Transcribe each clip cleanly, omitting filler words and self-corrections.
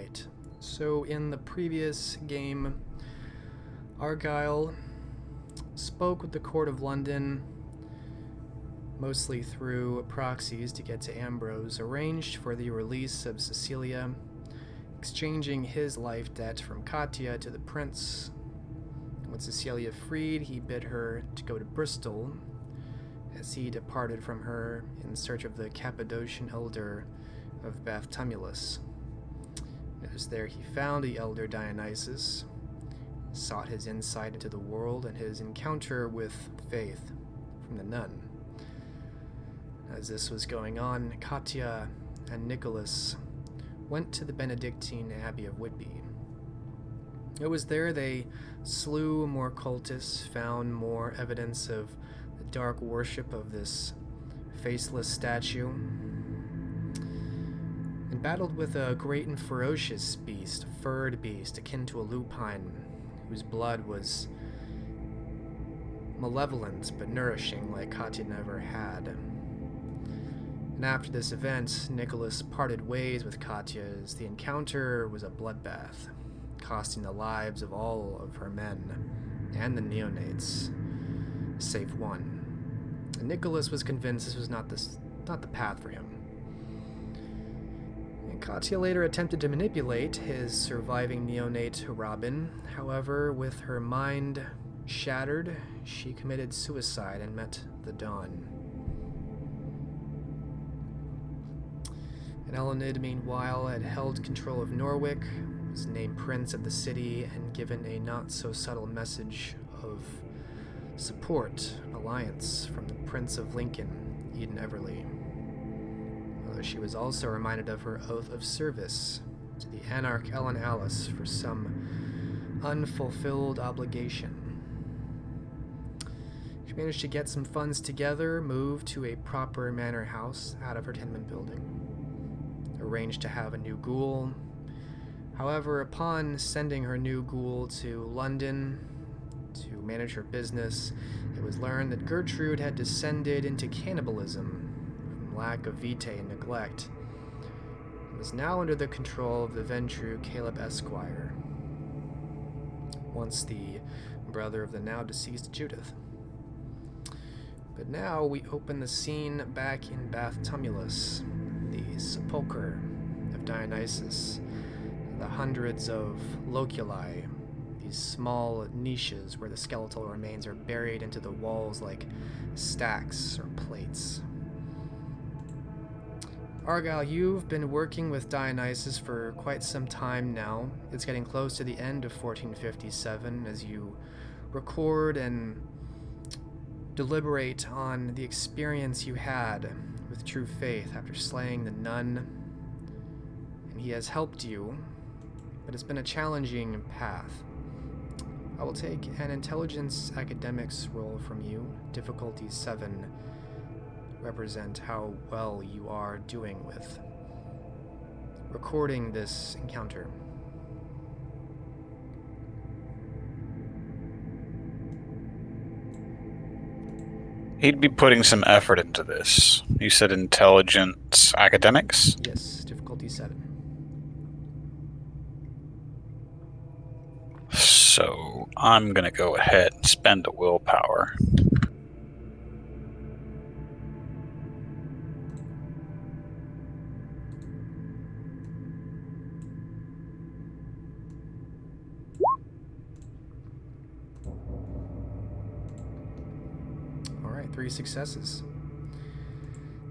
Alright, so in the previous game, Argyle spoke with the Court of London, mostly through proxies to get to Ambrose, arranged for the release of Cecilia, exchanging his life debt from Katya to the prince. With Cecilia freed, he bid her to go to Bristol, as he departed from her in search of the Cappadocian elder of Bath Tumulus. It was there he found the elder Dionysus, sought his insight into the world and his encounter with faith from the nun. As this was going on, Katya and Nicholas went to the Benedictine Abbey of Whitby. It was there they slew more cultists, found more evidence of the dark worship of this faceless statue, and battled with a great and ferocious beast, a furred beast akin to a lupine, whose blood was malevolent but nourishing like Katya never had. And after this event, Nicholas parted ways with Katya as the encounter was a bloodbath, costing the lives of all of her men and the neonates, save one. And Nicholas was convinced this was not the path for him. And Katya later attempted to manipulate his surviving neonate Robin. However, with her mind shattered, she committed suicide and met the dawn. And Elenid, meanwhile, had held control of Norwich, was named prince of the city, and given a not-so-subtle message of support, alliance from the Prince of Lincoln, Eden Everley. Although she was also reminded of her oath of service to the Anarch Ellen Alice for some unfulfilled obligation. She managed to get some funds together, moved to a proper manor house out of her tenement building, arranged to have a new ghoul. However, upon sending her new ghoul to London to manage her business, it was learned that Gertrude had descended into cannibalism from lack of vitae and neglect, and was now under the control of the Ventru Caleb Esquire, once the brother of the now deceased Judith. But now we open the scene back in Bath Tumulus, the sepulchre of Dionysus, the hundreds of loculi, these small niches where the skeletal remains are buried into the walls like stacks or plates. Argyle, you've been working with Dionysus for quite some time now. It's getting close to the end of 1457 as you record and deliberate on the experience you had with true faith after slaying the nun. And he has helped you, but it's been a challenging path. I will take an intelligence academics roll from you. Difficulty 7 represent how well you are doing with recording this encounter. He'd be putting some effort into this. You said intelligence academics? Yes, difficulty 7. So I'm gonna go ahead and spend a willpower. Alright, 3 successes.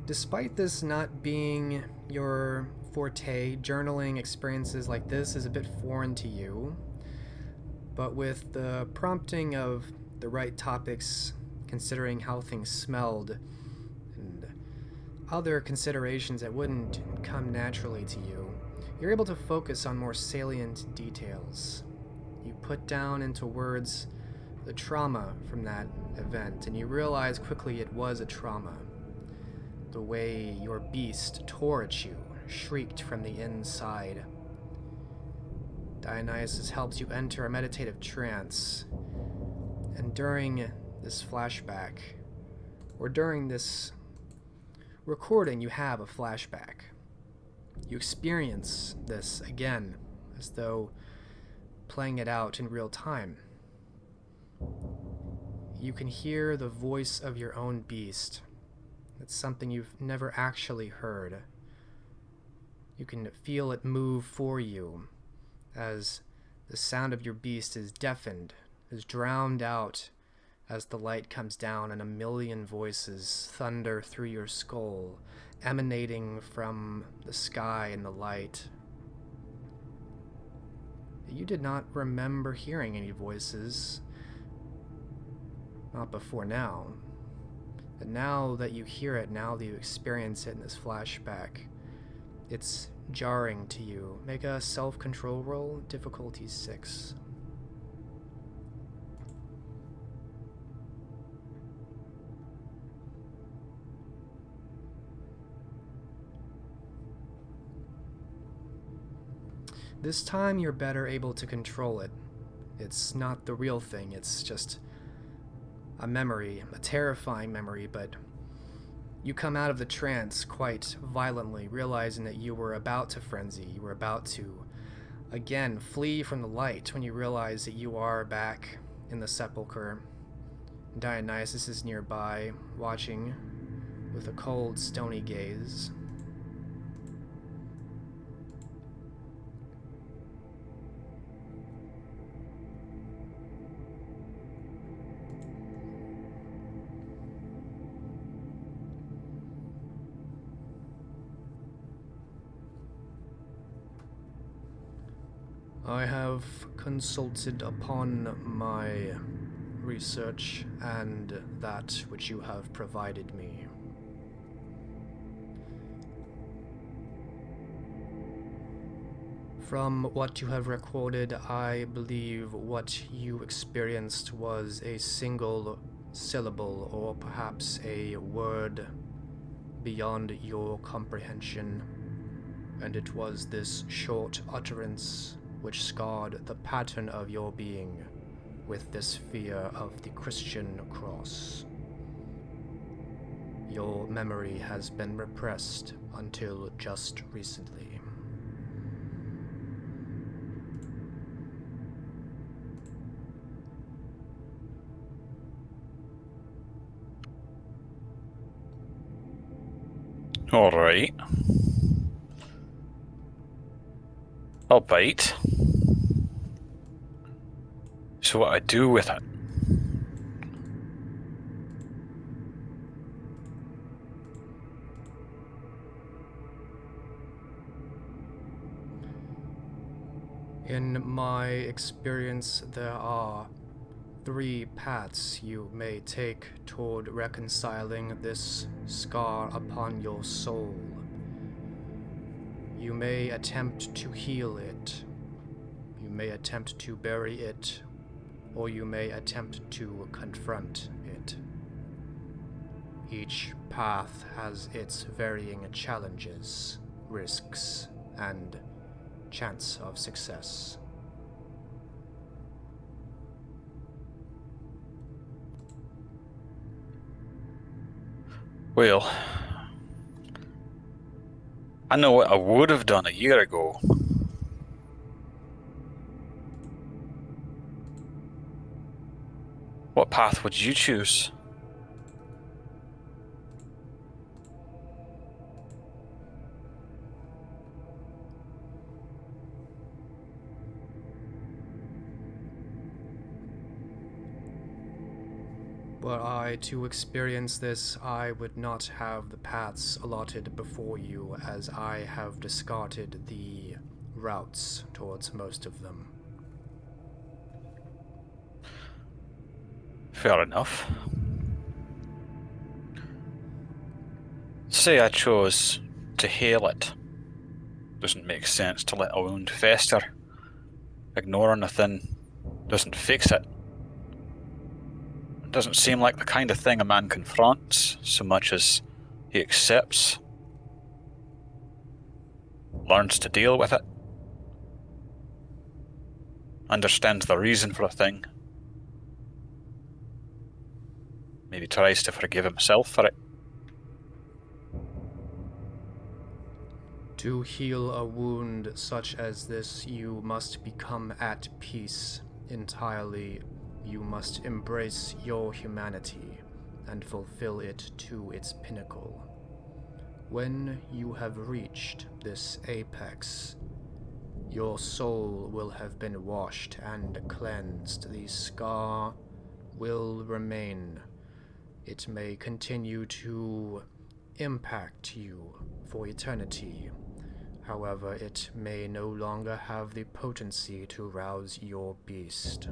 Despite this not being your forte, journaling experiences like this is a bit foreign to you. But with the prompting of the right topics, considering how things smelled, and other considerations that wouldn't come naturally to you, you're able to focus on more salient details. You put down into words the trauma from that event, and you realize quickly it was a trauma. The way your beast tore at you, shrieked from the inside. Dionysus helps you enter a meditative trance, and during this flashback, or during this recording, you have a flashback. You experience this again, as though playing it out in real time. You can hear the voice of your own beast. It's something you've never actually heard. You can feel it move for you, as the sound of your beast is deafened, is drowned out as the light comes down and a million voices thunder through your skull, emanating from the sky and the light. You did not remember hearing any voices, not before now. But now that you hear it, now that you experience it in this flashback, it's jarring to you. Make a self-control roll, difficulty 6. This time you're better able to control it. It's not the real thing, it's just a memory, a terrifying memory, but you come out of the trance quite violently, realizing that you were about to frenzy. You were about to, again, flee from the light when you realize that you are back in the sepulchre. Dionysus is nearby, watching with a cold, stony gaze. I have consulted upon my research and that which you have provided me. From what you have recorded, I believe what you experienced was a single syllable or perhaps a word beyond your comprehension, and it was this short utterance which scarred the pattern of your being with this fear of the Christian cross. Your memory has been repressed until just recently. Alright. I'll bite. So what I do with it? In my experience, there are 3 paths you may take toward reconciling this scar upon your soul. You may attempt to heal it, you may attempt to bury it, or you may attempt to confront it. Each path has its varying challenges, risks, and chance of success. Well, I know what I would have done a year ago. What path would you choose? Were I to experience this, I would not have the paths allotted before you, as I have discarded the routes towards most of them. Fair enough. Say I chose to hail it. Doesn't make sense to let a wound fester. Ignoring a thing doesn't fix it. It doesn't seem like the kind of thing a man confronts so much as he accepts, learns to deal with it, understands the reason for a thing, maybe tries to forgive himself for it. To heal a wound such as this, you must become at peace entirely. You must embrace your humanity and fulfill it to its pinnacle. When you have reached this apex, your soul will have been washed and cleansed. The scar will remain. It may continue to impact you for eternity. However, it may no longer have the potency to rouse your beast.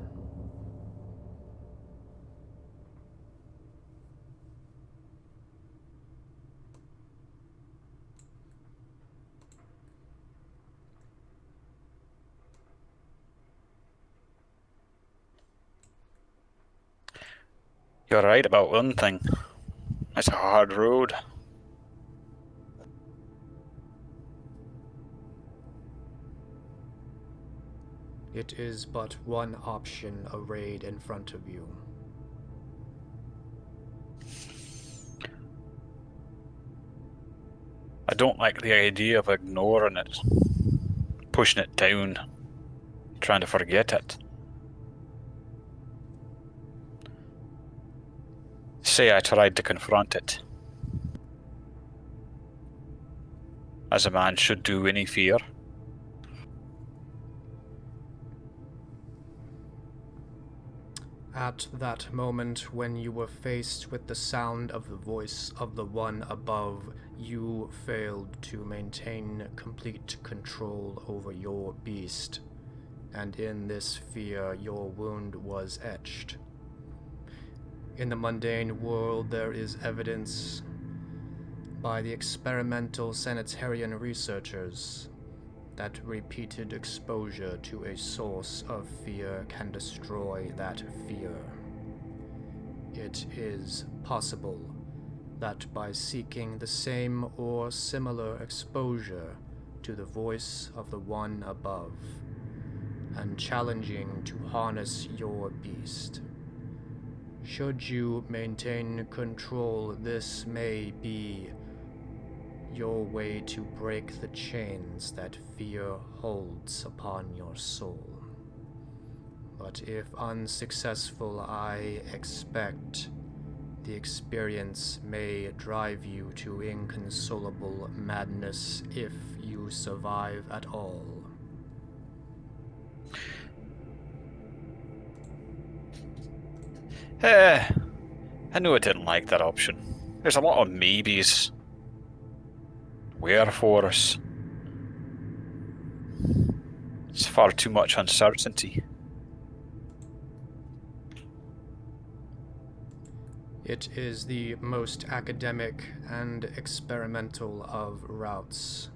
You're right about one thing. It's a hard road. It is but one option arrayed in front of you. I don't like the idea of ignoring it, pushing it down, trying to forget it. Say I tried to confront it, as a man should do when he fear. At that moment, when you were faced with the sound of the voice of the one above, you failed to maintain complete control over your beast, and in this fear your wound was etched. In the mundane world, there is evidence by the experimental sanitarian researchers that repeated exposure to a source of fear can destroy that fear. It is possible that by seeking the same or similar exposure to the voice of the one above, and challenging to harness your beast, should you maintain control, this may be your way to break the chains that fear holds upon your soul. But if unsuccessful, I expect the experience may drive you to inconsolable madness if you survive at all. I knew I didn't like that option. There's a lot of maybes. Wherefores. It's far too much uncertainty. It is the most academic and experimental of routes.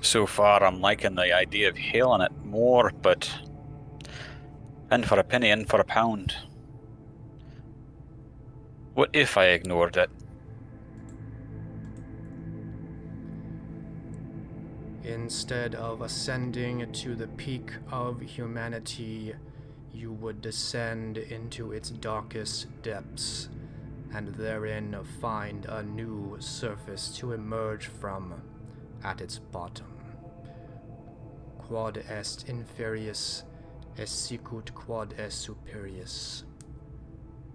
So far, I'm liking the idea of hailing it more, but in for a penny, in for a pound. What if I ignored it? Instead of ascending to the peak of humanity, you would descend into its darkest depths, and therein find a new surface to emerge from at its bottom. Quod est inferius, est sicut quod est superius.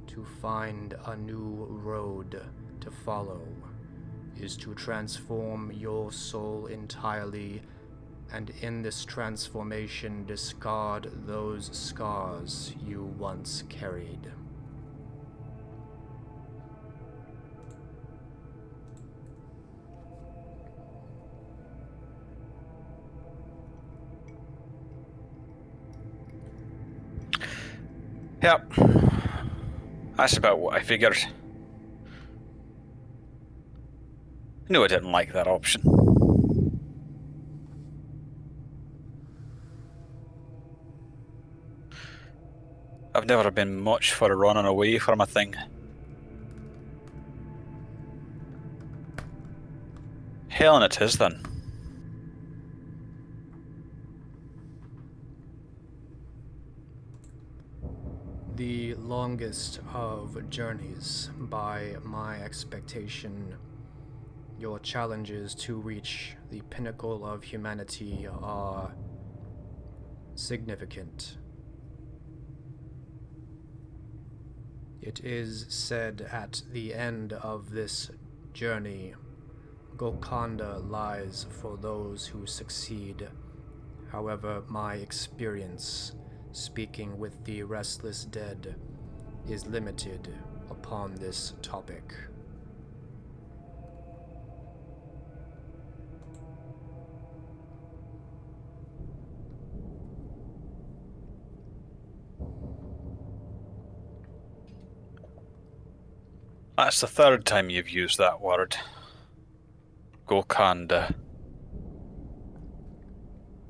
To find a new road to follow is to transform your soul entirely, and in this transformation discard those scars you once carried. Yep. That's about what I figured. I knew I didn't like that option. I've never been much for running away from a thing. Hailing it is then. the longest of journeys, by my expectation, your challenges to reach the pinnacle of humanity are significant. It is said at the end of this journey, Golconda lies for those who succeed. However, my experience speaking with the restless dead is limited upon this topic. That's the third time you've used that word. Golconda.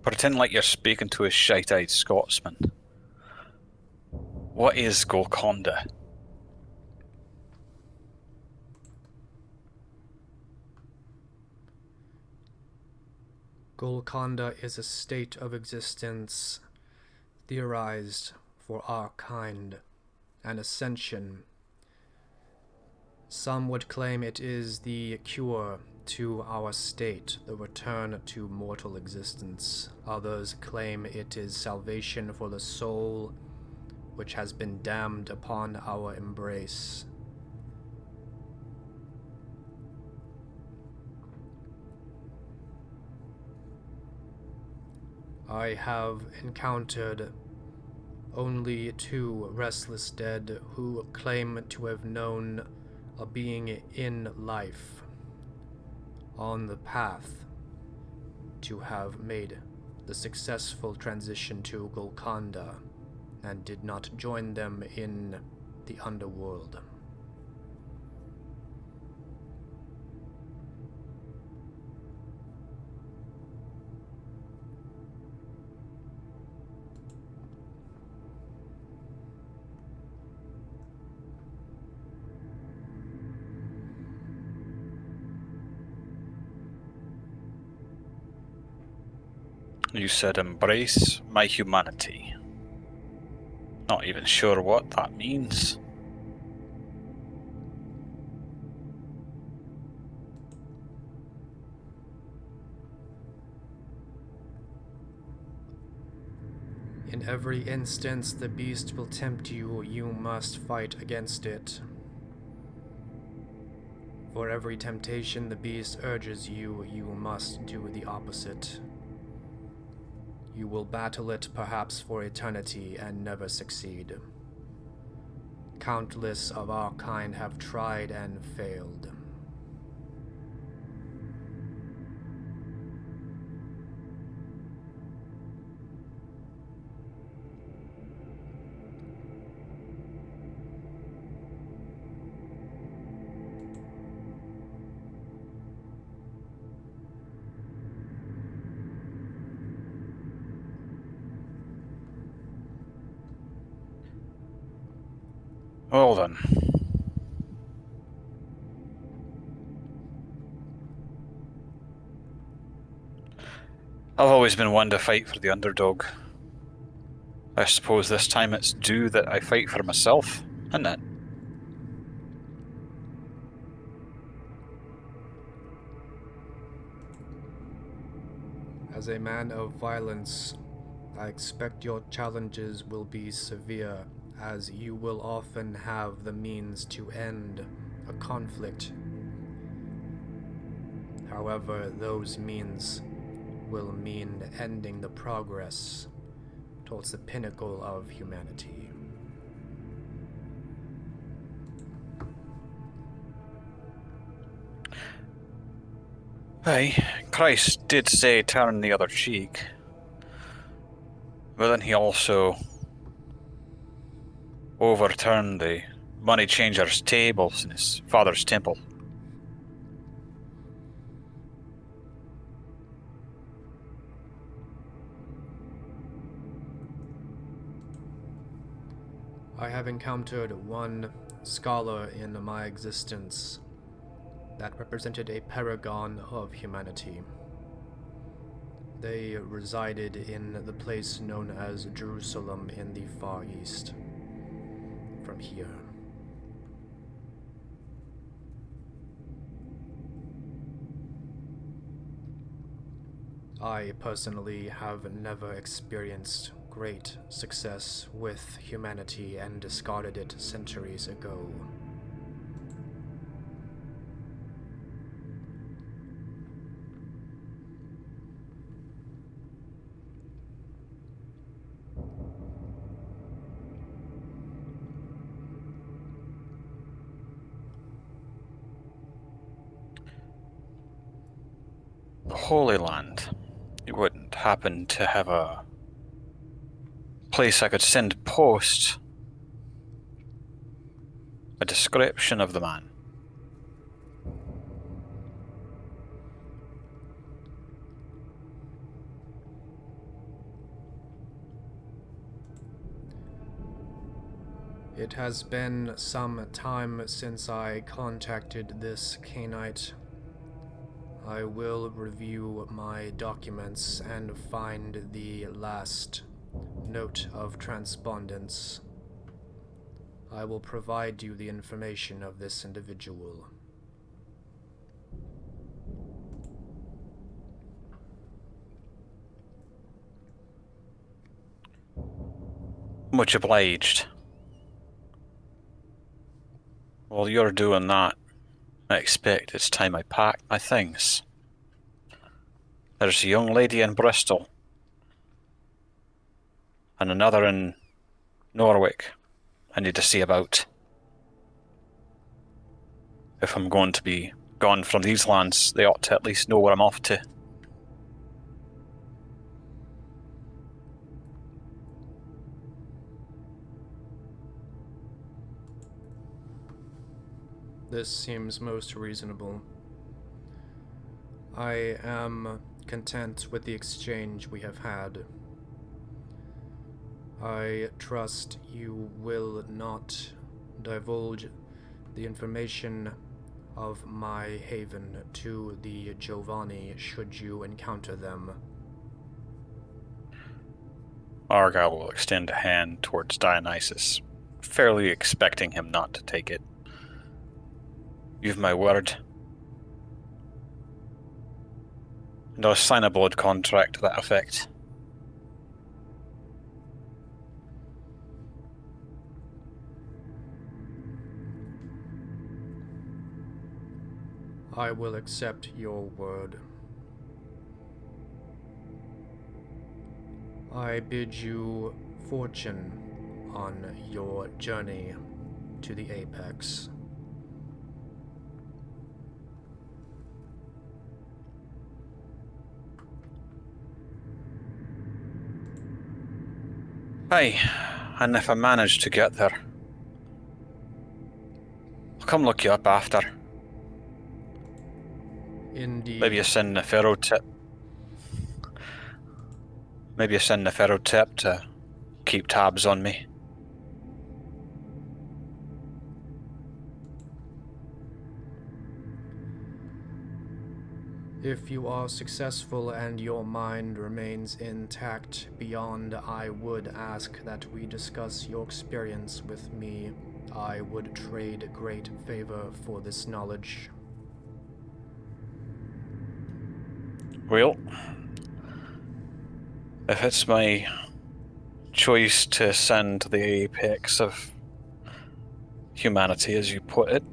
Pretend like you're speaking to a shite-eyed Scotsman. What is Golconda? Golconda is a state of existence theorized for our kind, an ascension. Some would claim it is the cure to our state, the return to mortal existence. Others claim it is salvation for the soul, which has been damned upon our embrace. I have encountered only 2 restless dead who claim to have known a being in life, on the path to have made the successful transition to Golconda, and did not join them in the underworld. You said embrace my humanity. Not even sure what that means. In every instance the beast will tempt you, you must fight against it. For every temptation the beast urges you, you must do the opposite. You will battle it perhaps for eternity and never succeed. Countless of our kind have tried and failed. Well then. I've always been one to fight for the underdog. I suppose this time it's due that I fight for myself, isn't it? As a man of violence, I expect your challenges will be severe, as you will often have the means to end a conflict. However, those means will mean ending the progress towards the pinnacle of humanity. Aye, Christ did say turn the other cheek. But then he also overturned the money changer's tables in his father's temple. I have encountered one scholar in my existence that represented a paragon of humanity. They resided in the place known as Jerusalem in the Far East. from here. I personally have never experienced great success with humanity and discarded it centuries ago. The Holy Land. You wouldn't happen to have a place I could send post? A description of the man? It has been some time since I contacted this Canite. I will review my documents and find the last note of transpondence. I will provide you the information of this individual. Much obliged. While you're doing that, I expect it's time I pack my things. There's a young lady in Bristol, and another in Norwich I need to see about. If I'm going to be gone from these lands, they ought to at least know where I'm off to. This seems most reasonable. I am content with the exchange we have had. I trust you will not divulge the information of my haven to the Giovanni should you encounter them. Argyle will extend a hand towards Dionysus, fairly expecting him not to take it. You've my word. And I'll sign a blood contract to that effect. I will accept your word. I bid you fortune on your journey to the apex. Aye, and if I manage to get there, I'll come look you up after. Indeed. Maybe you send a ferro tip. Maybe you send a ferro tip to keep tabs on me. If you are successful and your mind remains intact beyond, I would ask that we discuss your experience with me. I would trade great favor for this knowledge. Well, if it's my choice to send to the apex of humanity, as you put it,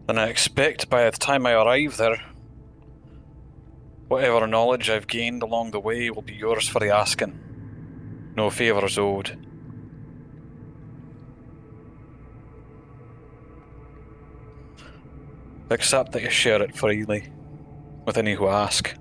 then I expect by the time I arrive there, whatever knowledge I've gained along the way will be yours for the asking. No favours owed. Except that you share it freely with any who ask.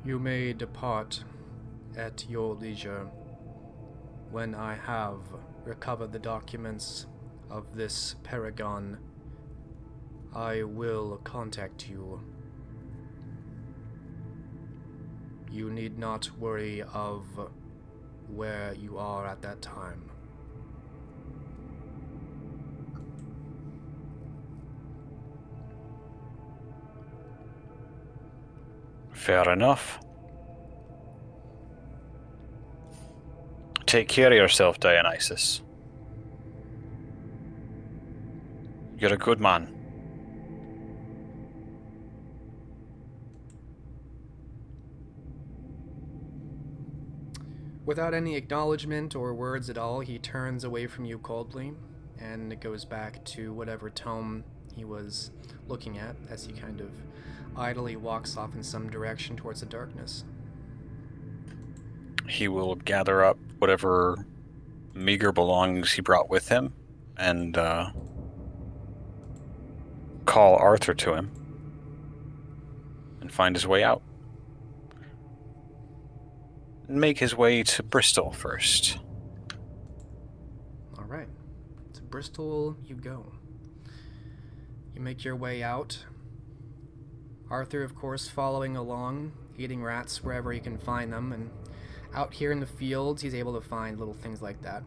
You may depart at your leisure. When I have recovered the documents of this paragon, I will contact you. You need not worry of where you are at that time. Fair enough. Take care of yourself, Dionysus. You're a good man. Without any acknowledgement or words at all, he turns away from you coldly and goes back to whatever tome he was looking at as he kind of idly walks off in some direction towards the darkness. He will gather up whatever meager belongings he brought with him and call Arthur to him and find his way out. And make his way to Bristol first. All right. To Bristol you go. You make your way out. Arthur, of course, following along, eating rats wherever he can find them, and out here in the fields, he's able to find little things like that.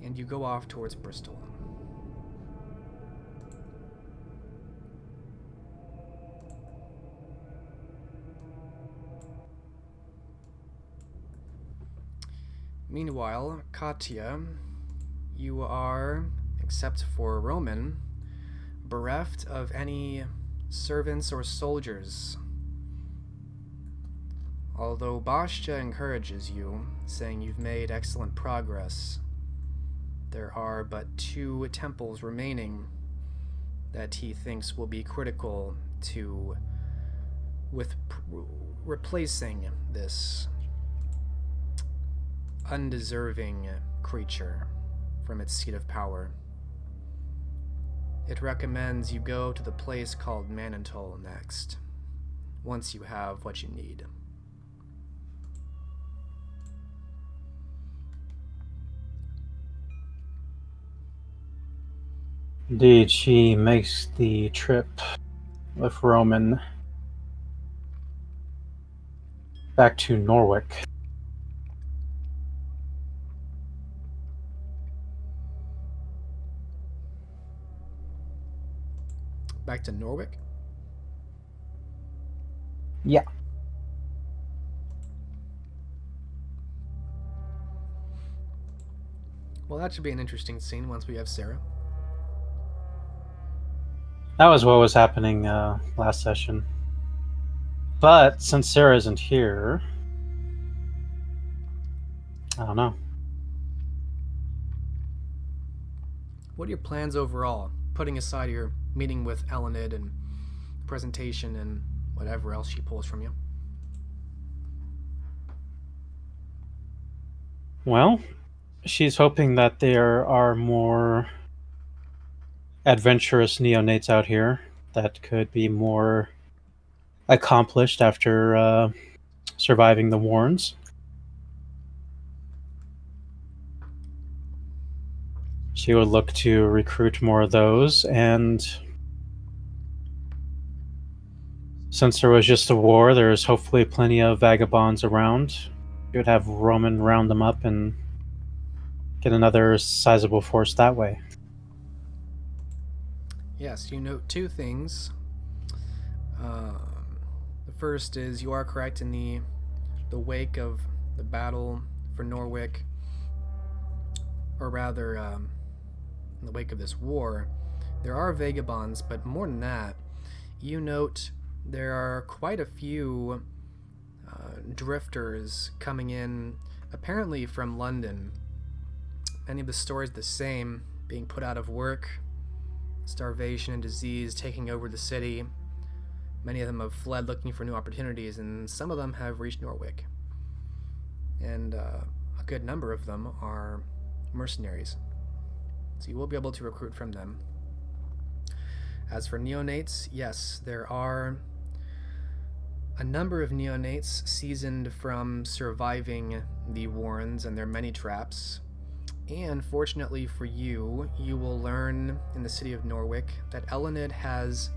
And you go off towards Bristol. Meanwhile, Katya, you are, except for Roman, bereft of any servants or soldiers. Although Bastia encourages you, saying you've made excellent progress, there are but 2 temples remaining that he thinks will be critical to replacing this undeserving creature from its seat of power. It recommends you go to the place called Manantol next, once you have what you need. Indeed, she makes the trip with Roman back to Norwich. Back to Norwich? Yeah. Well, that should be an interesting scene once we have Sarah. That was what was happening last session. But since Sarah isn't here, I don't know. What are your plans overall, putting aside your meeting with Elenid and presentation and whatever else she pulls from you? Well, she's hoping that there are more adventurous neonates out here that could be more accomplished after surviving the Warrens. She would look to recruit more of those, and since there was just a war, there's hopefully plenty of vagabonds around. You would have Roman round them up and get another sizable force that way. Yes, you note 2 things. The first is you are correct in the wake of the battle for Norwich, or rather, in the wake of this war, there are vagabonds, but more than that, you note there are quite a few drifters coming in, apparently from London. Many of the stories the same, being put out of work, starvation and disease taking over the city. Many of them have fled looking for new opportunities, and some of them have reached Norwich. And a good number of them are mercenaries. So you will be able to recruit from them. As for neonates, yes, there are a number of neonates seasoned from surviving the Warrens and their many traps. And fortunately for you, you will learn in the city of Norwich that Elenid has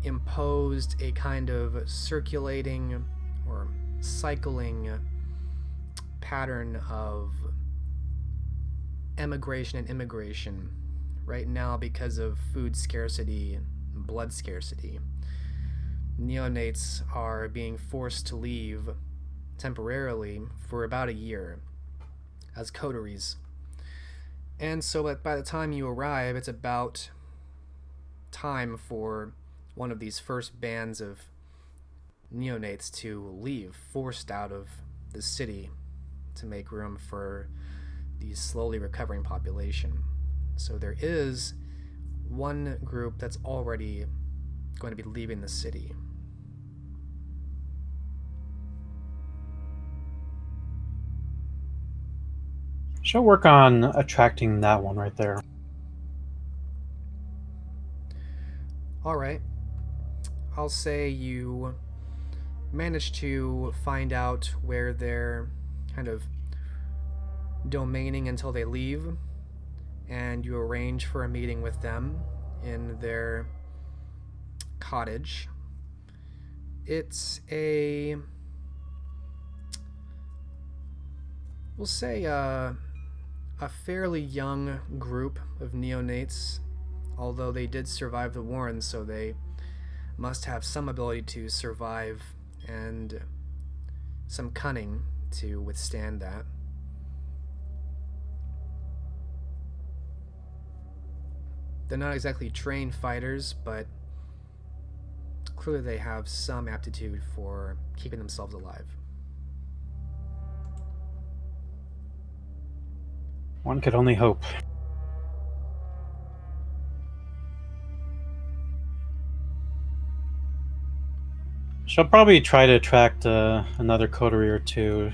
imposed a kind of circulating or cycling pattern of emigration and immigration right now because of food scarcity and blood scarcity. Neonates are being forced to leave temporarily for about a year as coteries. And so by the time you arrive, it's about time for one of these first bands of neonates to leave, forced out of the city to make room for the slowly recovering population. So there is one group that's already going to be leaving the city. She'll work on attracting that one right there. All right. I'll say you manage to find out where they're kind of domaining until they leave, and you arrange for a meeting with them in their cottage. It's we'll say a fairly young group of neonates, although they did survive the Warrens, so they must have some ability to survive and some cunning to withstand that. They're not exactly trained fighters, but clearly they have some aptitude for keeping themselves alive. One could only hope. She'll probably try to attract another coterie or two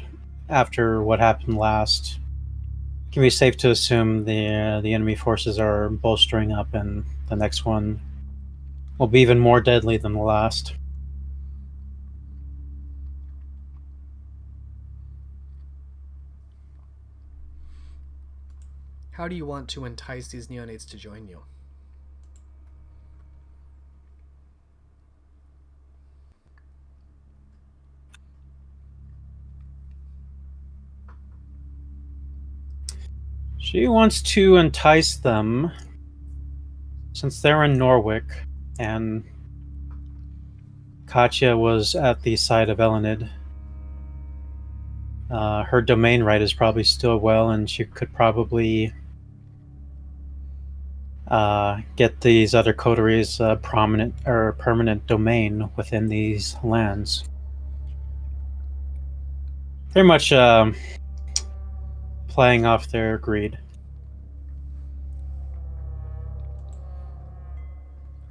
after what happened last. It can be safe to assume the enemy forces are bolstering up, and the next one will be even more deadly than the last. How do you want to entice these neonates to join you? She wants to entice them, since they're in Norwick, and Katya was at the site of Elenid. Her domain right is probably still well, and she could probably get these other coteries prominent or permanent domain within these lands. Pretty much playing off their greed.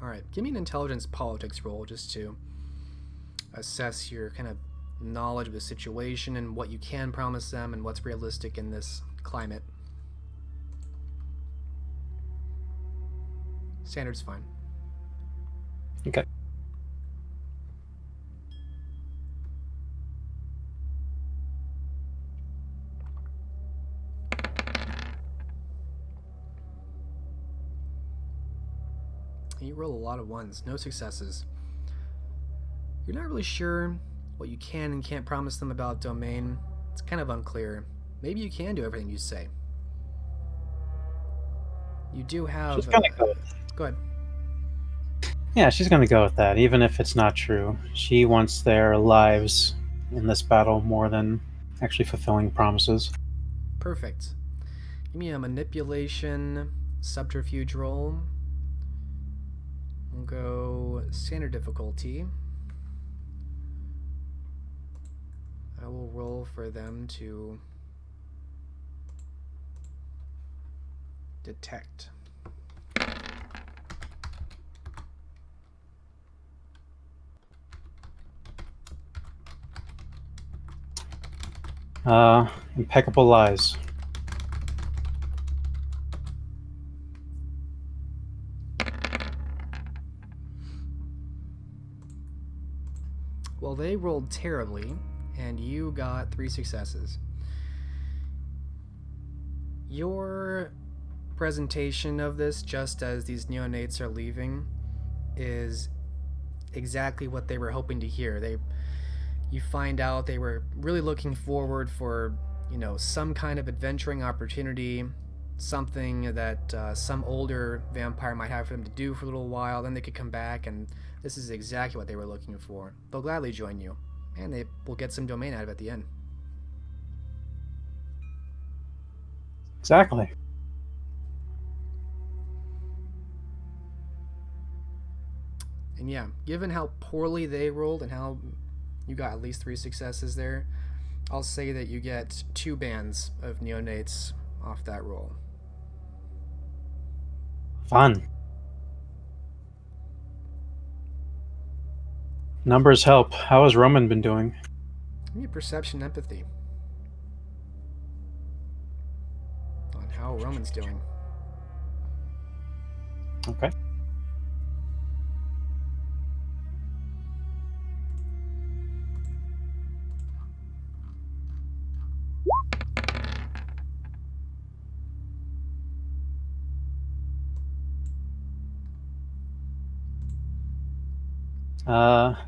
Alright, give me an intelligence politics roll just to assess your kind of knowledge of the situation and what you can promise them and what's realistic in this climate. Standard's fine. Okay. You roll a lot of ones, no successes. You're not really sure what you can and can't promise them about domain. It's kind of unclear. Maybe you can do everything you say. You do have... She's gonna go with that. Go ahead. Yeah, she's gonna go with that, even if it's not true. She wants their lives in this battle more than actually fulfilling promises. Perfect. Give me a manipulation subterfuge roll. We'll go standard difficulty. I will roll for them to detect. Impeccable lies. Well, they rolled terribly, and you got 3 successes. Your presentation of this, just as these neonates are leaving, is exactly what they were hoping to hear. You find out they were really looking forward for, some kind of adventuring opportunity, something that some older vampire might have for them to do for a little while. Then they could come back, and this is exactly what they were looking for. They'll gladly join you, and they will get some domain out of it at the end. Exactly. And yeah, given how poorly they rolled and how you got at least 3 successes there, I'll say that you get 2 bands of neonates off that roll. Fun. Numbers help. How has Roman been doing? Give me a perception empathy on how Roman's doing. Okay.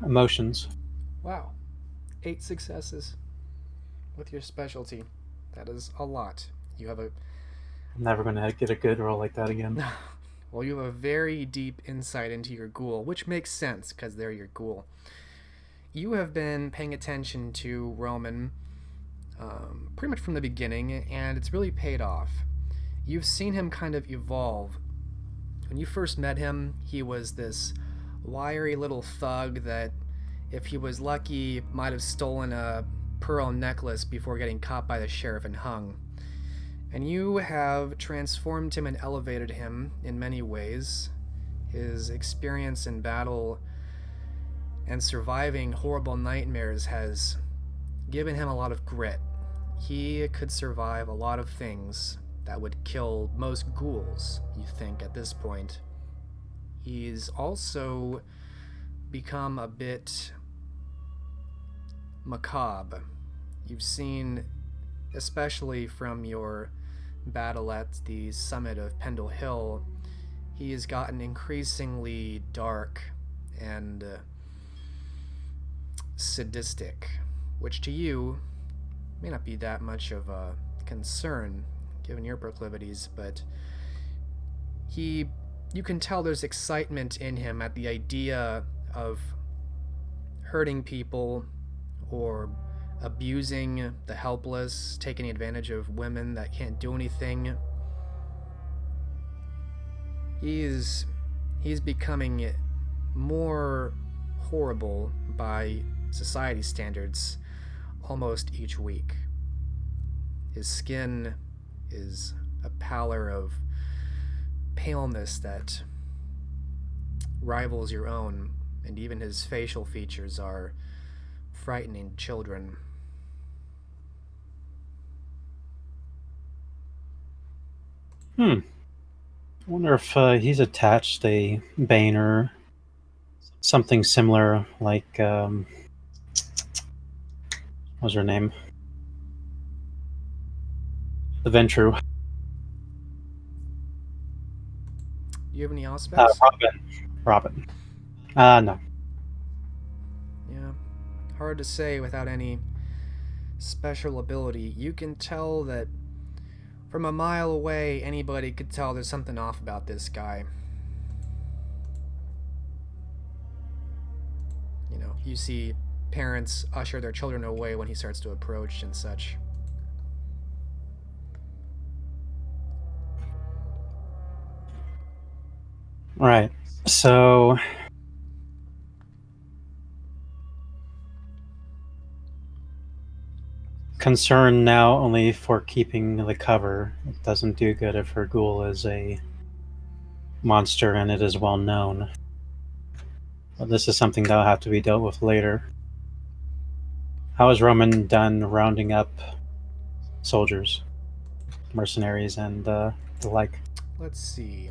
Emotions. Wow. 8 successes with your specialty. That is a lot. You have a I'm never going to get a good roll like that again. well, you have a very deep insight into your ghoul, which makes sense because they're your ghoul. You have been paying attention to Roman pretty much from the beginning, and it's really paid off. You've seen him kind of evolve. When you first met him, he was this wiry little thug that, if he was lucky, might have stolen a pearl necklace before getting caught by the sheriff and hung. And you have transformed him and elevated him in many ways. His experience in battle and surviving horrible nightmares has given him a lot of grit. He could survive a lot of things that would kill most ghouls, you think, at this point. He's also become a bit macabre. You've seen, especially from your battle at the summit of Pendle Hill, he has gotten increasingly dark and sadistic, which to you may not be that much of a concern given your proclivities, but you can tell there's excitement in him at the idea of hurting people or abusing the helpless, taking advantage of women that can't do anything. He's becoming more horrible by society standards almost each week. His skin is a pallor of paleness that rivals your own, and even his facial features are frightening children. I wonder if he's attached a Bane or something similar, like what's her name? The Ventru. Do you have any aspects? Robin. No. Yeah, hard to say without any special ability. You can tell that from a mile away, anybody could tell there's something off about this guy. You see parents usher their children away when he starts to approach and such. Right. So concern now only for keeping the cover. It doesn't do good if her ghoul is a monster and it is well known. But this is something that'll have to be dealt with later. How has Roman done rounding up soldiers, mercenaries, and the like? Let's see.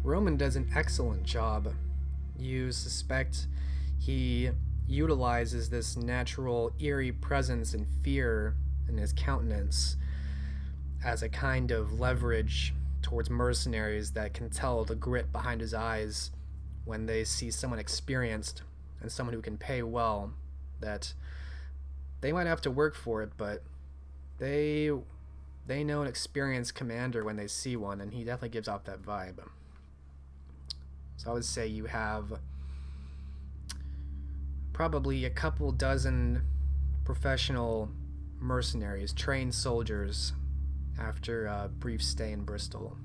Roman does an excellent job. You suspect he utilizes this natural, eerie presence and fear in his countenance as a kind of leverage towards mercenaries that can tell the grit behind his eyes when they see someone experienced and someone who can pay well, that they might have to work for it, but they know an experienced commander when they see one, and he definitely gives off that vibe. So I would say you have probably a couple dozen professional mercenaries, trained soldiers, after a brief stay in Bristol,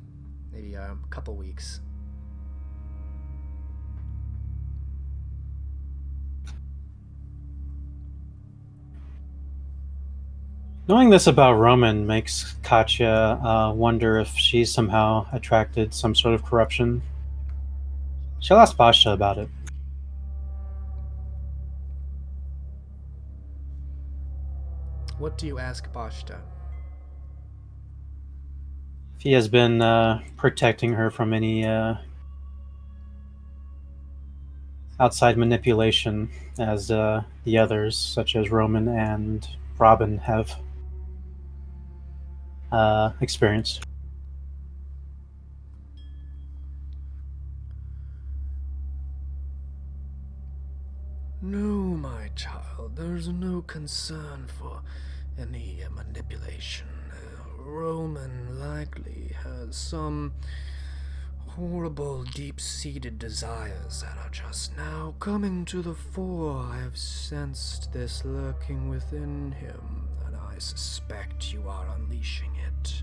maybe a couple weeks. Knowing this about Roman makes Katya wonder if she's somehow attracted some sort of corruption. She'll ask Basha about it. What do you ask Bashta? If he has been protecting her from any outside manipulation, as the others, such as Roman and Robin, have experienced. No, my child, there's no concern for any manipulation. Roman likely has some horrible, deep-seated desires that are just now coming to the fore. I have sensed this lurking within him, and I suspect you are unleashing it.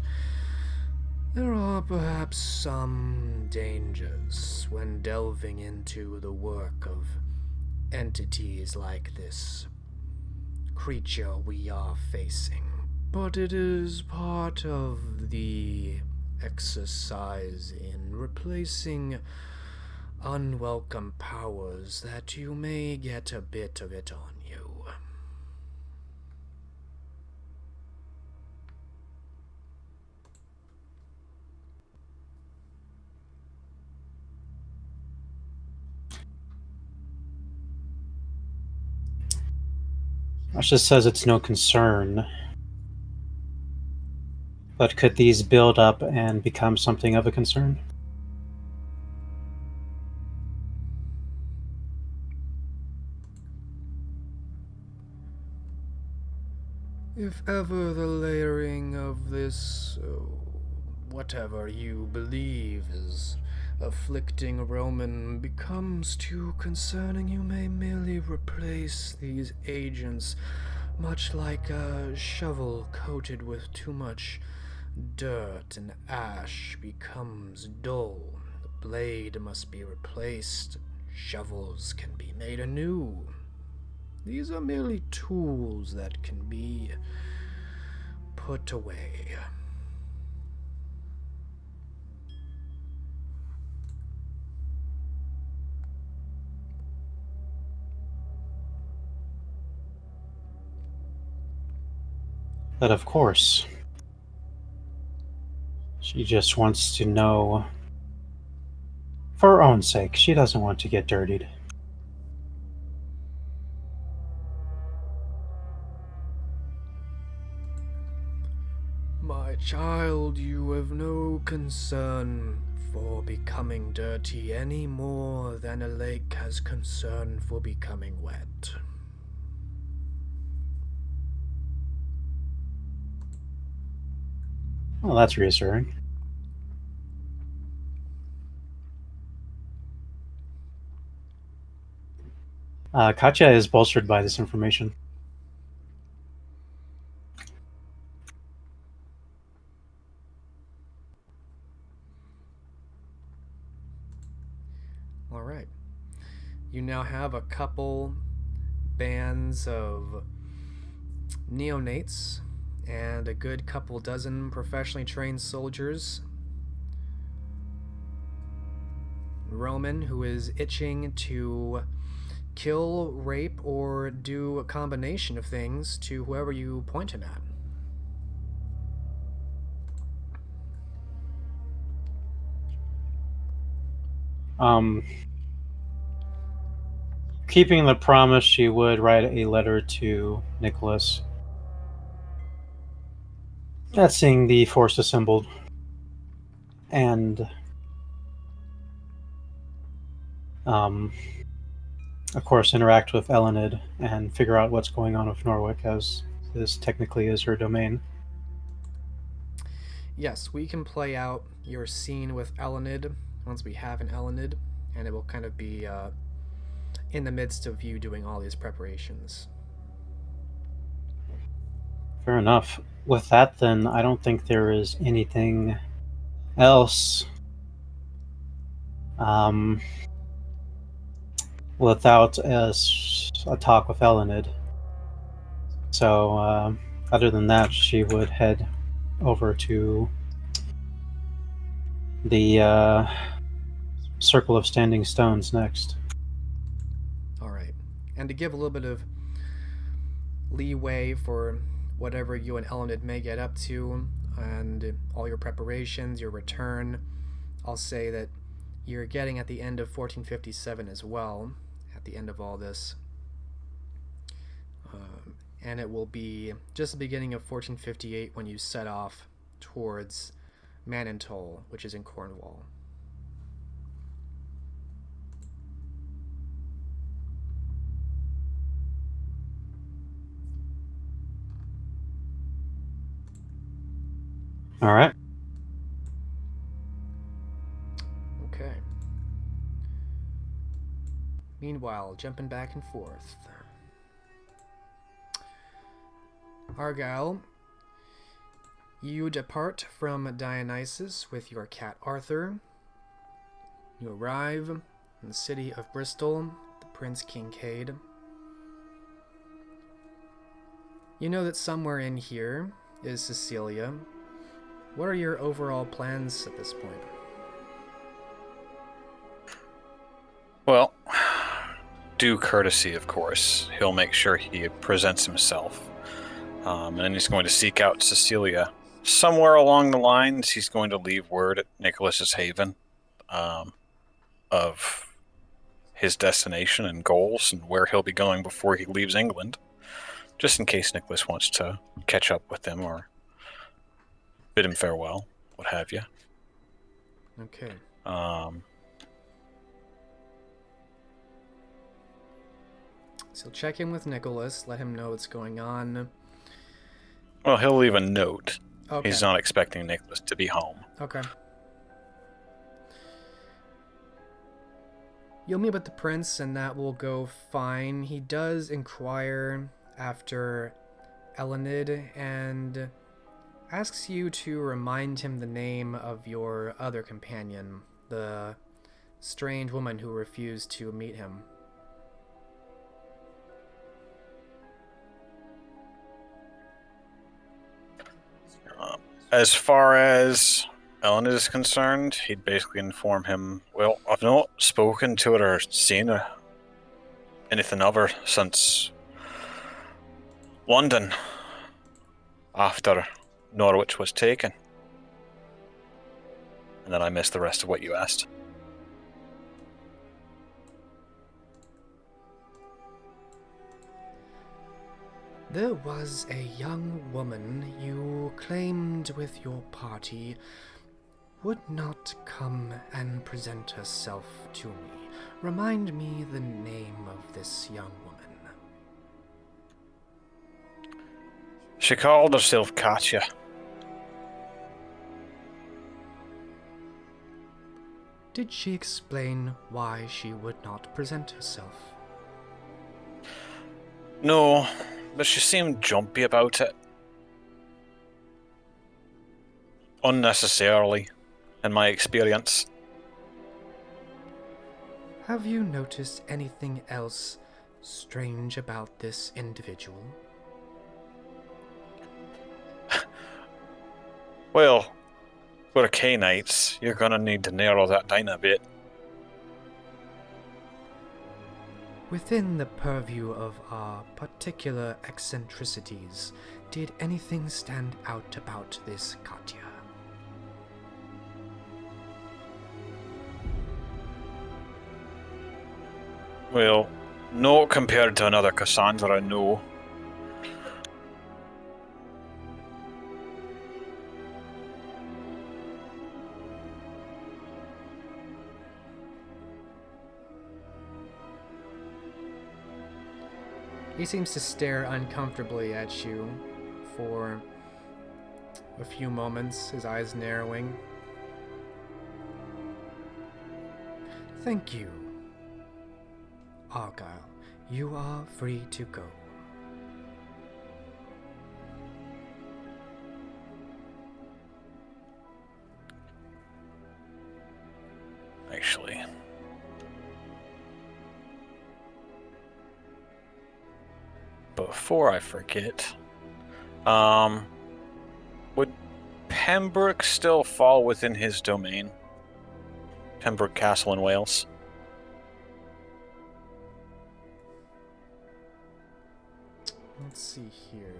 There are perhaps some dangers when delving into the work of entities like this creature we are facing, but it is part of the exercise in replacing unwelcome powers that you may get a bit of it on you. Asha says it's no concern. But could these build up and become something of a concern? If ever the layering of this, whatever you believe is afflicting Roman becomes too concerning, you may merely replace these agents, much like a shovel coated with too much dirt and ash becomes dull. The blade must be replaced. Shovels can be made anew. These are merely tools that can be put away. But of course, she just wants to know for her own sake. She doesn't want to get dirtied. My child, you have no concern for becoming dirty any more than a lake has concern for becoming wet. Well, that's reassuring. Katya is bolstered by this information. All right. You now have a couple bands of neonates and a good couple dozen professionally trained soldiers. Roman, who is itching to kill, rape, or do a combination of things to whoever you point him at. Um, keeping the promise, she would write a letter to Nicholas, seeing the force assembled, and of course, interact with Elenid and figure out what's going on with Norwick, as this technically is her domain. Yes, we can play out your scene with Elenid once we have an Elenid, and it will kind of be in the midst of you doing all these preparations. Fair enough. With that, then, I don't think there is anything else without a talk with Elenid. So, other than that, she would head over to the Circle of Standing Stones next. All right. And to give a little bit of leeway for whatever you and Elenid may get up to and all your preparations, your return, I'll say that you're getting at the end of 1457 as well, at the end of all this. And it will be just the beginning of 1458 when you set off towards Manentol, which is in Cornwall. All right. Okay. Meanwhile, jumping back and forth. Argyle, you depart from Dionysus with your cat Arthur. You arrive in the city of Bristol, the Prince Kincaid. You know that somewhere in here is Cecilia. What are your overall plans at this point? Well, due courtesy, of course, he'll make sure he presents himself. And then he's going to seek out Cecilia. Somewhere along the lines, he's going to leave word at Nicholas's Haven of his destination and goals and where he'll be going before he leaves England, just in case Nicholas wants to catch up with him or bid him farewell, what have you. Okay. So check in with Nicholas, let him know what's going on. Well, he'll leave a note. Okay. He's not expecting Nicholas to be home. Okay. You'll meet with the prince, and that will go fine. He does inquire after Elenid and asks you to remind him the name of your other companion, the strange woman who refused to meet him. As far as Ellen is concerned, he'd basically inform him, well, I've not spoken to her or seen her, anything of her since London, after Norwich was taken. And then I missed the rest of what you asked. There was a young woman you claimed with your party would not come and present herself to me. Remind me the name of this young woman. She called herself Katya. Did she explain why she would not present herself? No, but she seemed jumpy about it. Unnecessarily, in my experience. Have you noticed anything else strange about this individual? Well, we're K-Knights. You're gonna need to narrow that down a bit. Within the purview of our particular eccentricities, did anything stand out about this Katya? Well, not compared to another Cassandra, no. He seems to stare uncomfortably at you for a few moments, his eyes narrowing. Thank you, Argyle. You are free to go. Actually. Before I forget, would Pembroke still fall within his domain? Pembroke Castle in Wales? Let's see here.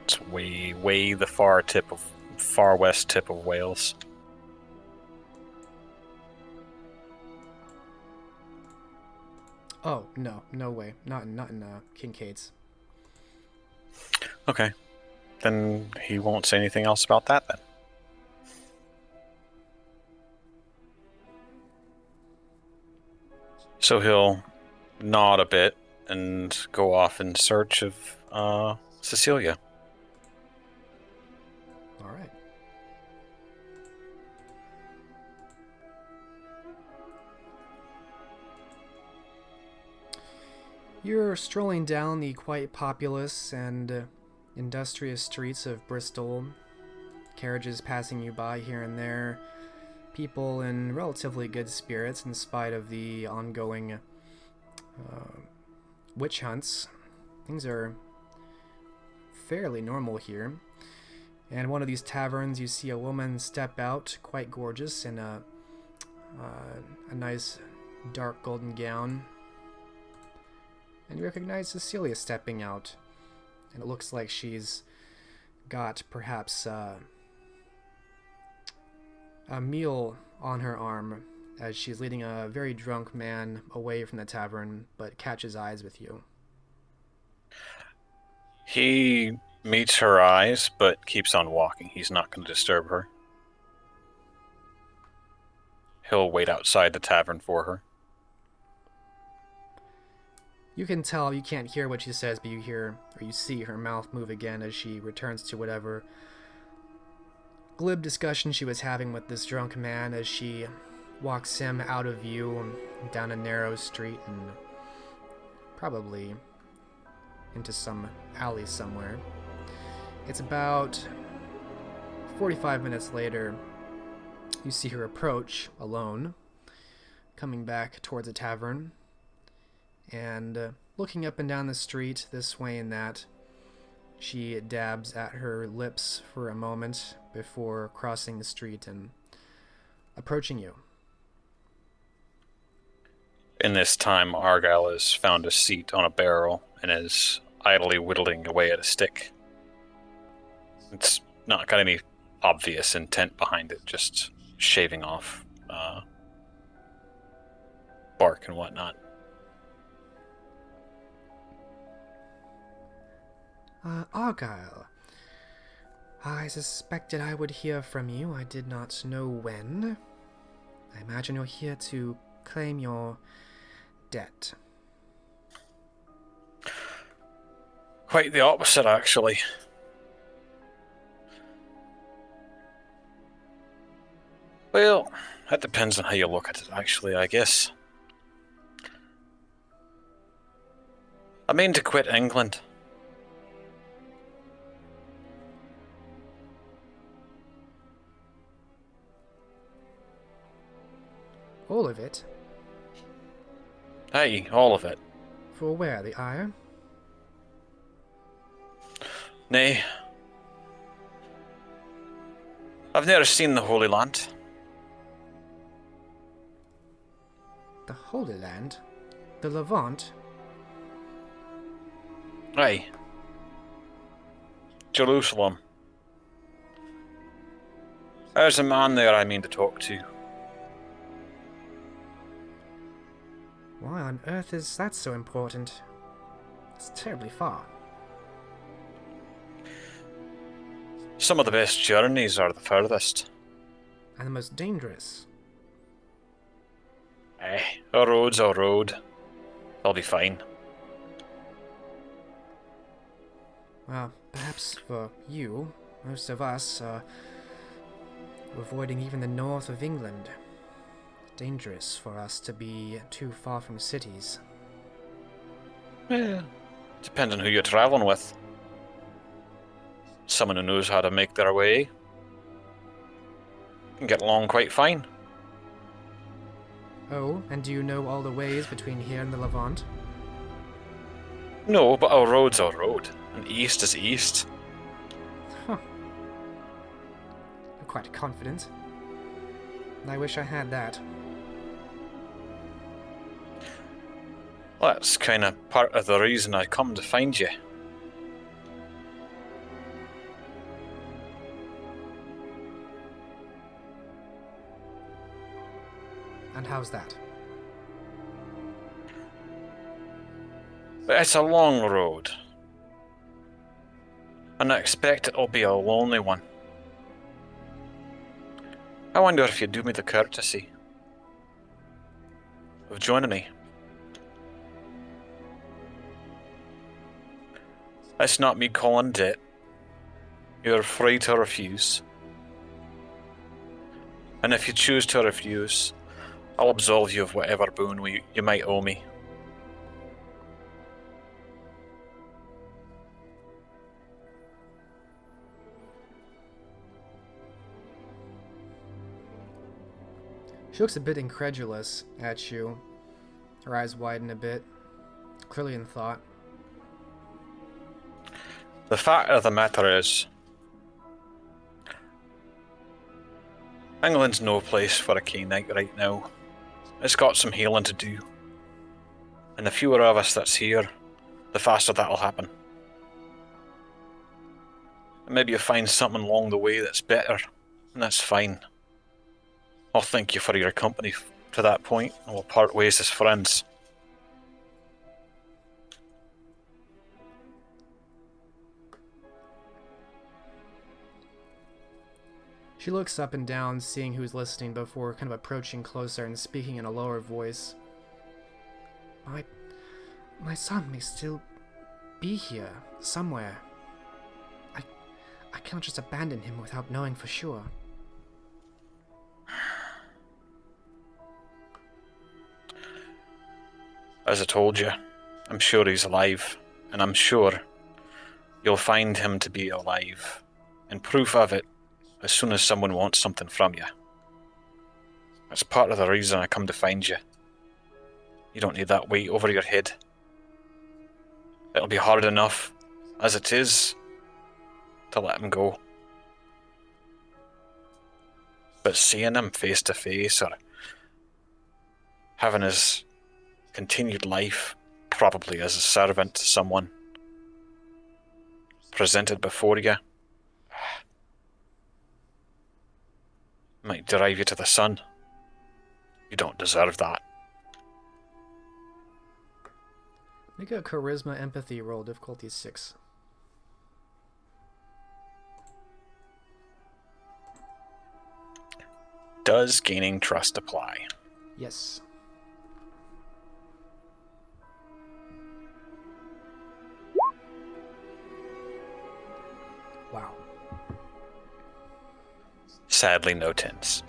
It's way the far west tip of Wales. Oh, no way. Not in Kincaid's. Okay. Then he won't say anything else about that then. So he'll nod a bit and go off in search of Cecilia. All right. You're strolling down the quite populous and industrious streets of Bristol, carriages passing you by here and there, people in relatively good spirits in spite of the ongoing witch hunts. Things are fairly normal here. And one of these taverns, you see a woman step out, quite gorgeous, in a nice dark golden gown. And you recognize Cecilia stepping out. And it looks like she's got perhaps a meal on her arm as she's leading a very drunk man away from the tavern, but catches eyes with you. He meets her eyes, but keeps on walking. He's not going to disturb her. He'll wait outside the tavern for her. You can tell, you can't hear what she says, but you hear, or you see her mouth move again as she returns to whatever glib discussion she was having with this drunk man as she walks him out of view and down a narrow street and probably into some alley somewhere. It's about 45 minutes later, you see her approach alone, coming back towards the tavern, and looking up and down the street this way and that. She dabs at her lips for a moment before crossing the street and approaching you. In this time, Argyle has found a seat on a barrel and is idly whittling away at a stick. It's not got any obvious intent behind it, just shaving off bark and whatnot. Argyle, I suspected I would hear from you. I did not know when. I imagine you're here to claim your debt. Quite the opposite, actually. Well, that depends on how you look at it, actually, I guess. I mean to quit England. All of it? Aye, all of it. For where, the Ire? Nay. I've never seen the Holy Land. The Holy Land? The Levant? Aye. Jerusalem. There's a man there I mean to talk to. Why on earth is that so important? It's terribly far. Some of the best journeys are the furthest. And the most dangerous. A road's a road. I'll be fine. Well, perhaps for you, most of us are avoiding even the north of England. Dangerous for us to be too far from cities. Yeah. Depends on who you're traveling with. Someone who knows how to make their way can get along quite fine. Oh, and do you know all the ways between here and the Levant? No, but a road's a road, and east is east. Huh. You're quite confident. I wish I had that. That's kind of part of the reason I come to find you. And how's that? But it's a long road. And I expect it'll be a lonely one. I wonder if you'd do me the courtesy of joining me. It's not me calling it. You're free to refuse. And if you choose to refuse, I'll absolve you of whatever boon you might owe me. She looks a bit incredulous at you. Her eyes widen a bit, clearly in thought. The fact of the matter is, England's no place for a Key Knight right now. It's got some healing to do. And the fewer of us that's here, the faster that'll happen. And maybe you'll find something along the way that's better, and that's fine. I'll thank you for your company to that point, and we'll part ways as friends. She looks up and down, seeing who's listening before kind of approaching closer and speaking in a lower voice. My son may still be here, somewhere. I cannot just abandon him without knowing for sure. As I told you, I'm sure he's alive, and I'm sure you'll find him to be alive, and proof of it as soon as someone wants something from you. That's part of the reason I come to find you. You don't need that weight over your head. It'll be hard enough, as it is, to let him go. But seeing him face to face, or having his continued life, probably as a servant to someone, presented before you, might drive you to the sun. You don't deserve that. Make a charisma empathy roll, difficulty 6. Does gaining trust apply? Yes. Wow. Sadly, no 10s.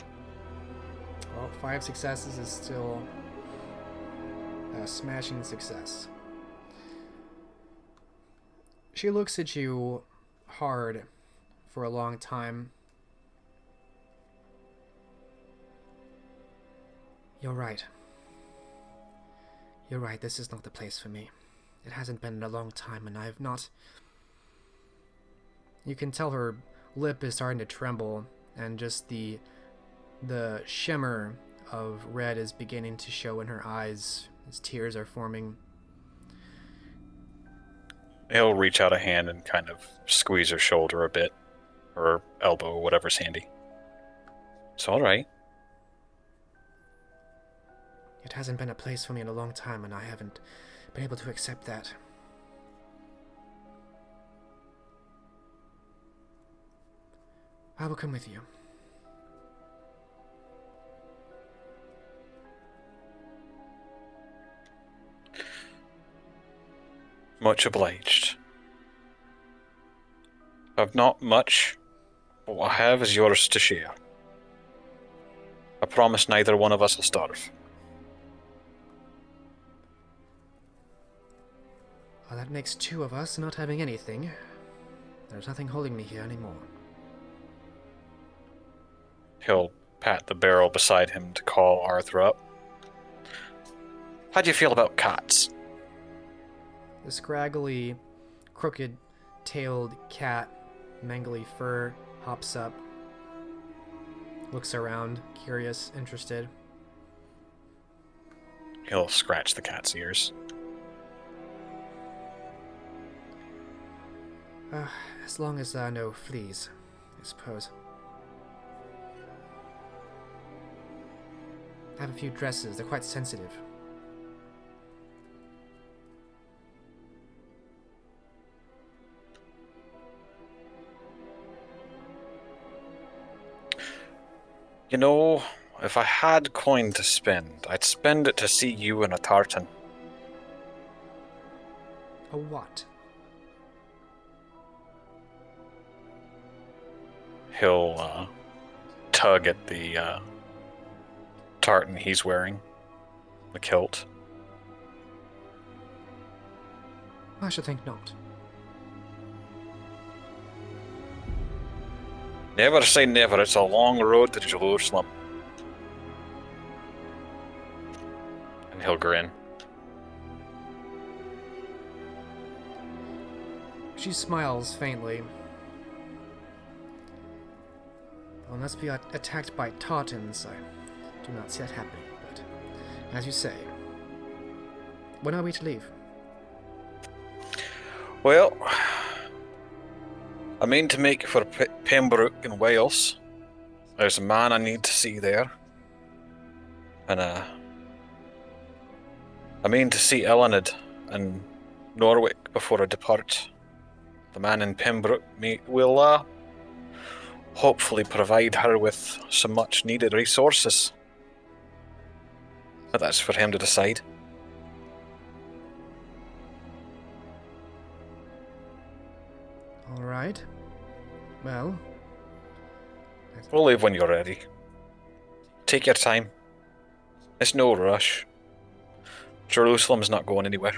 Well, 5 successes is still a smashing success. She looks at you hard for a long time. You're right. You're right, this is not the place for me. It hasn't been in a long time, and I've not... You can tell her lip is starting to tremble, and just the shimmer of red is beginning to show in her eyes as tears are forming. He'll reach out a hand and kind of squeeze her shoulder a bit, or elbow, whatever's handy. It's all right. It hasn't been a place for me in a long time, and I haven't been able to accept that. I will come with you. Much obliged. I've not much, but what I have is yours to share. I promise neither one of us will starve. Well, that makes two of us not having anything. There's nothing holding me here anymore. He'll pat the barrel beside him to call Arthur up. How do you feel about cats? The scraggly, crooked-tailed cat, mangly fur, hops up, looks around, curious, interested. He'll scratch the cat's ears. As long as there are no fleas, I suppose. I have a few dresses, they're quite sensitive. You know, if I had coin to spend, I'd spend it to see you in a tartan. A what? He'll tug at the tartan he's wearing, the kilt. I should think not. Never say never, it's a long road to Jerusalem. And he'll grin. She smiles faintly. Unless we are attacked by tartans, I do not see that happening, but as you say. When are we to leave? Well, I mean to make for Pembroke in Wales. There's a man I need to see there. And I mean to see Elined and Norwick before I depart. The man in Pembroke will hopefully provide her with some much needed resources. But that's for him to decide. All right. Well, We'll leave when you're ready. Take your time. It's no rush. Jerusalem's not going anywhere.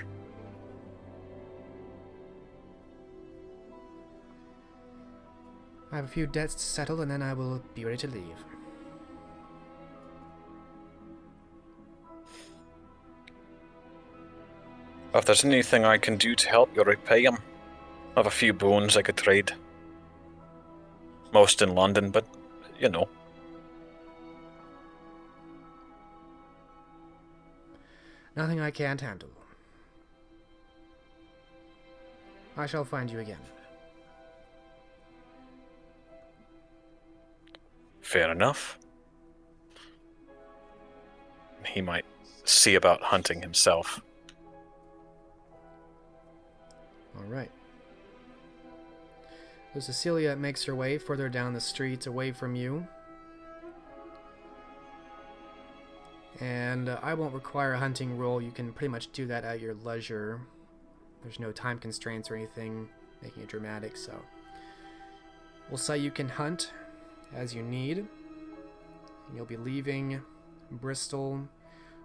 I have a few debts to settle, and then I will be ready to leave. If there's anything I can do to help you repay him, I have a few bones I could trade. Most in London, but, you know. Nothing I can't handle. I shall find you again. Fair enough. He might see about hunting himself. All right. So Cecilia makes her way further down the street away from you. And I won't require a hunting roll. You can pretty much do that at your leisure. There's no time constraints or anything making it dramatic, so we'll say you can hunt as you need. You'll be leaving Bristol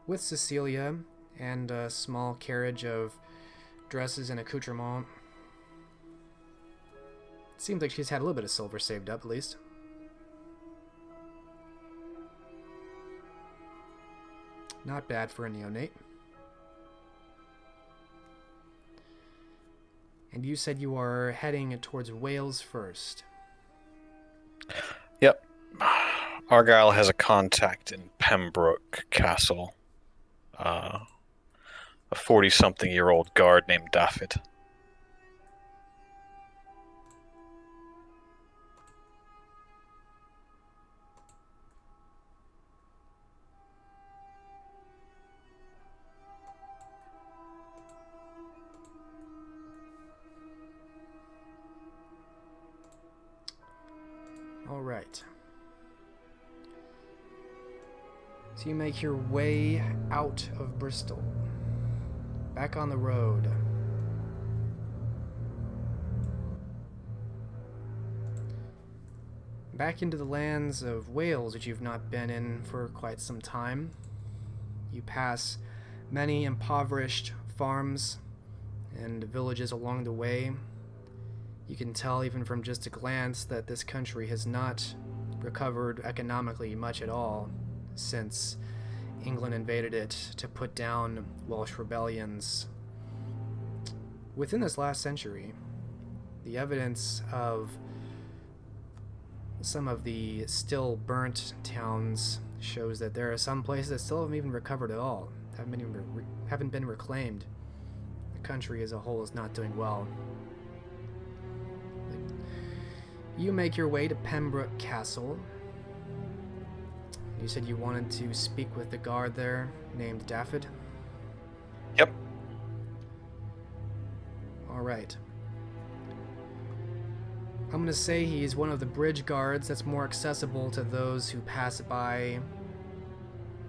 with Cecilia and a small carriage of dresses and accoutrements. Seems like she's had a little bit of silver saved up, at least. Not bad for a neonate. And you said you are heading towards Wales first. Yep. Argyle has a contact in Pembroke Castle. A 40-something-year-old guard named Daffyd. All right. So you make your way out of Bristol, back on the road. Back into the lands of Wales, which you've not been in for quite some time. You pass many impoverished farms and villages along the way. You can tell even from just a glance that this country has not recovered economically much at all since England invaded it to put down Welsh rebellions. Within this last century, the evidence of some of the still burnt towns shows that there are some places that still haven't even recovered at all, haven't been reclaimed. The country as a whole is not doing well. You make your way to Pembroke Castle. You said you wanted to speak with the guard there, named Daffyd? Yep. Alright. I'm gonna say he's one of the bridge guards that's more accessible to those who pass by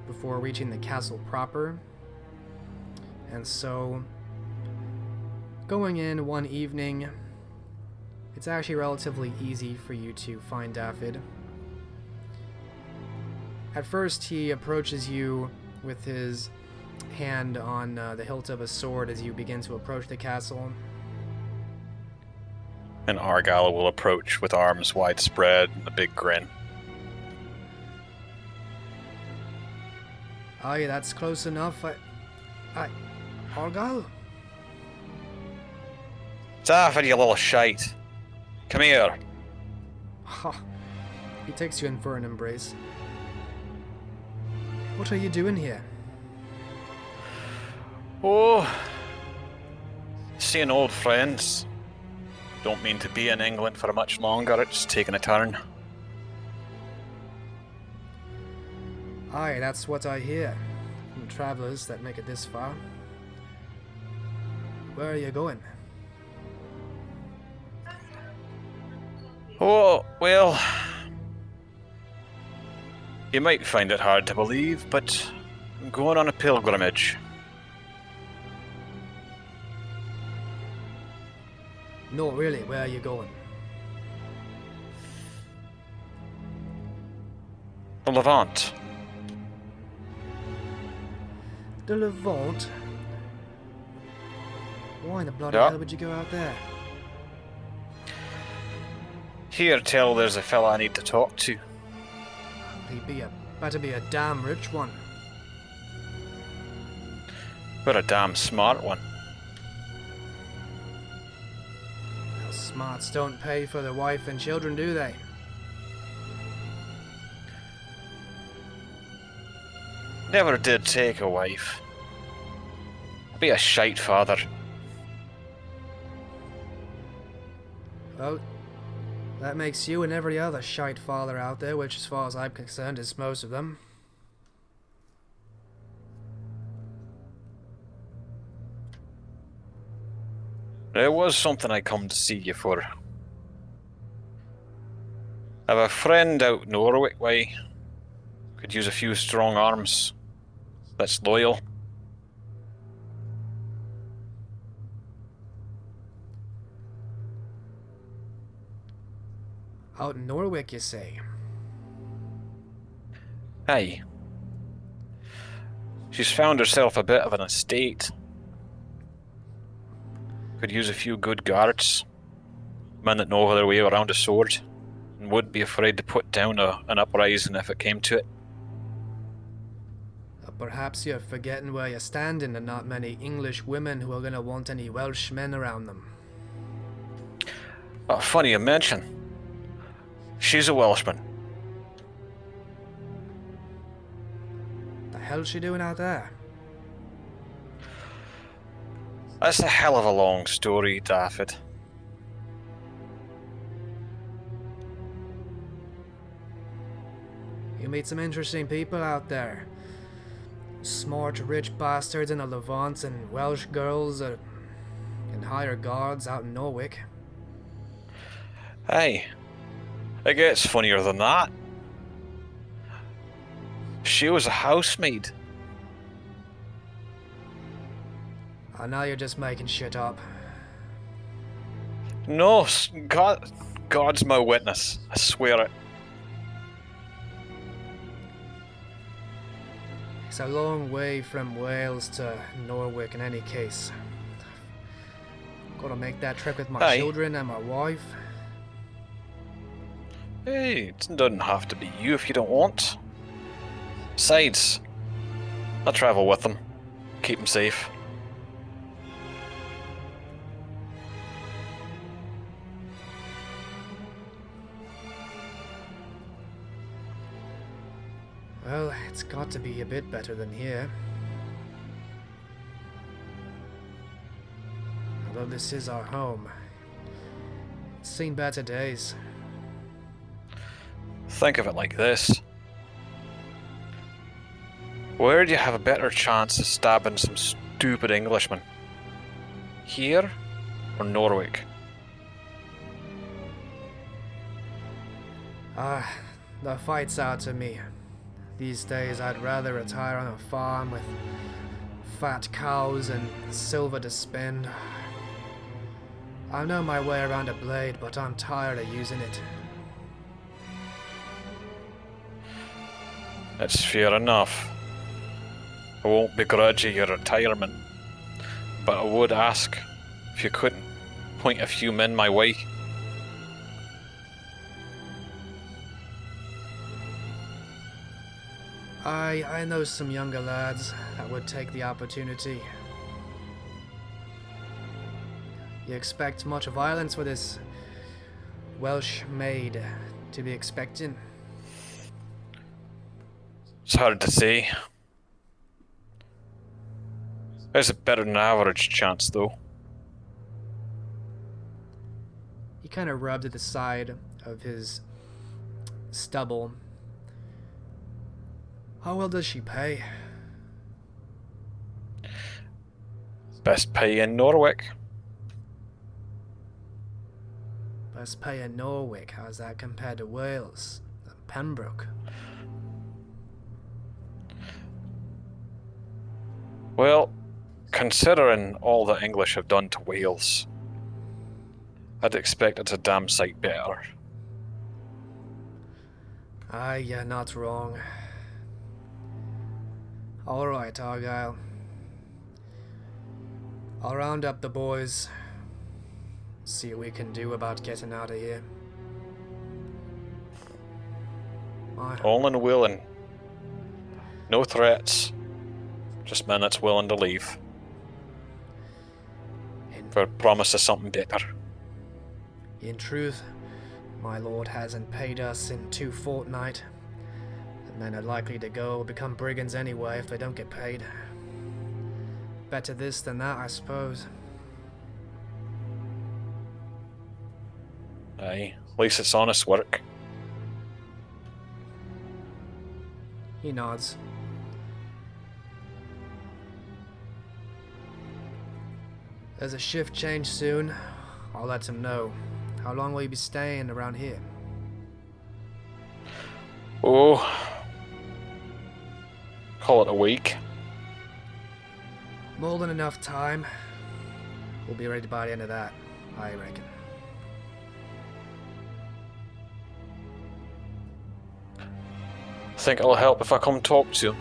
before reaching the castle proper. And so, going in one evening, it's actually relatively easy for you to find Daffyd. At first, he approaches you with his hand on the hilt of a sword as you begin to approach the castle. And Argyle will approach with arms widespread and a big grin. Aye, that's close enough. Argyle? Daffyd, you little shite. Come here. Ha! He takes you in for an embrace. What are you doing here? Oh, seeing old friends. Don't mean to be in England for much longer, it's taking a turn. Aye, that's what I hear from travellers that make it this far. Where are you going? Oh, well, you might find it hard to believe, but I'm going on a pilgrimage. No, really, where are you going? The Levant. The Levant? Why in the bloody Yeah. hell would you go out there? Here, tell there's a fella I need to talk to. He'd better be a damn rich one. But a damn smart one. Well, smarts don't pay for their wife and children, do they? Never did take a wife. Be a shite father. Well, that makes you and every other shite father out there, which as far as I'm concerned is most of them. There was something I come to see you for. I've a friend out Norwich way. Could use a few strong arms. That's loyal. Out in Norwich, you say? Aye. She's found herself a bit of an estate. Could use a few good guards. Men that know their way around a sword. And would be afraid to put down an uprising if it came to it. Perhaps you're forgetting where you're standing and not many English women who are gonna want any Welsh men around them. Oh, funny you mention. She's a Welshman. hell's she doing out there? That's a hell of a long story, Daffod. You meet some interesting people out there. Smart, rich bastards in the Levant and Welsh girls and higher guards out in Norwich. Hey, it gets funnier than that. She was a housemaid. I know you're just making shit up. No, God's my witness. I swear it. It's a long way from Wales to Norwich in any case. Gotta make that trip with my Aye. children and my wife. Hey, it doesn't have to be you if you don't want. Besides, I'll travel with them. Keep them safe. Well, it's got to be a bit better than here. Although this is our home. It's seen better days. Think of it like this. Where do you have a better chance of stabbing some stupid Englishman? Here or Norwich? The fight's out to me. These days I'd rather retire on a farm with fat cows and silver to spend. I know my way around a blade, but I'm tired of using it. It's fair enough. I won't begrudge you your retirement, but I would ask if you couldn't point a few men my way. I know some younger lads that would take the opportunity. You expect much violence for this Welsh maid to be expecting? It's hard to say. There's a better than average chance, though. He kind of rubbed at the side of his stubble. How well does she pay? Best pay in Norwich. Best pay in Norwich. How's that compared to Wales and Pembroke? Well, considering all the English have done to Wales, I'd expect it's a damn sight better. Aye, you're not wrong. Alright, Argyle. I'll round up the boys. See what we can do about getting out of here. All and willing. No threats. Just men that's willing to leave. For promise of something better. In truth, my lord hasn't paid us in 2 fortnight. The men are likely to go or become brigands anyway if they don't get paid. Better this than that, I suppose. Aye, at least it's honest work. He nods. There's a shift change soon. I'll let him know. How long will you be staying around here? Oh, call it a week. More than enough time. We'll be ready by the end of that, I reckon. Think it'll help if I come talk to you.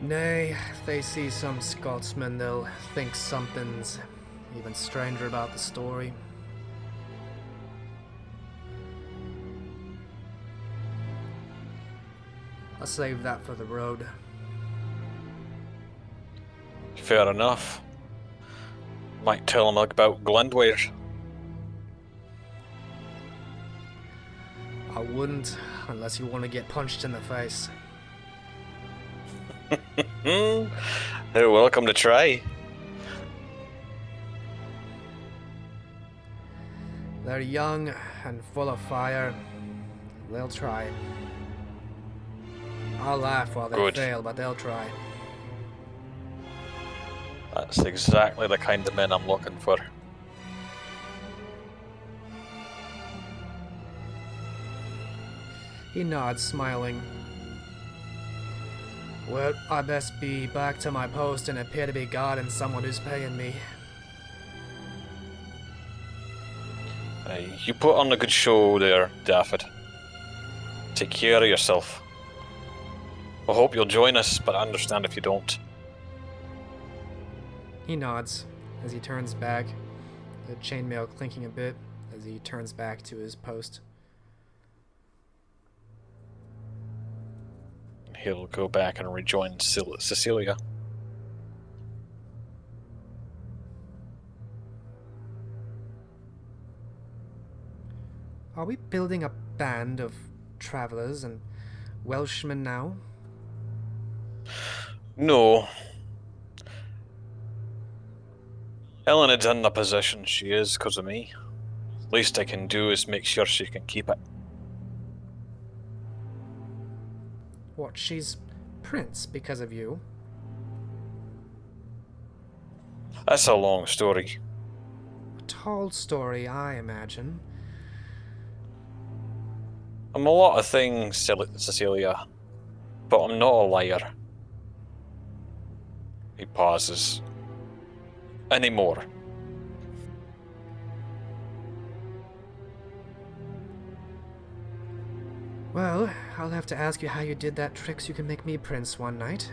Nay, if they see some Scotsman, they'll think something's even stranger about the story. I'll save that for the road. Fair enough. Might tell him about Glendware. wouldn't, unless you want to get punched in the face. They're welcome to try. They're young and full of fire. They'll try. I'll laugh while they Good. fail, but they'll try. That's exactly the kind of men I'm looking for. He nods, smiling. Well, I best be back to my post and appear to be guarding someone who's paying me. You put on a good show there, Daffod. Take care of yourself. I hope you'll join us, but I understand if you don't. He nods as he turns back, the chainmail clinking a bit as he turns back to his post. He'll go back and rejoin Cecilia. Are we building a band of travelers and Welshmen now? No. Eleanid's in the position she is because of me. Least I can do is make sure she can keep it. What, she's Prince because of you? That's a long story. A tall story, I imagine. I'm a lot of things, Cecilia, but I'm not a liar. He pauses. Anymore. Well, I'll have to ask you how you did that trick so you can make me Prince one night.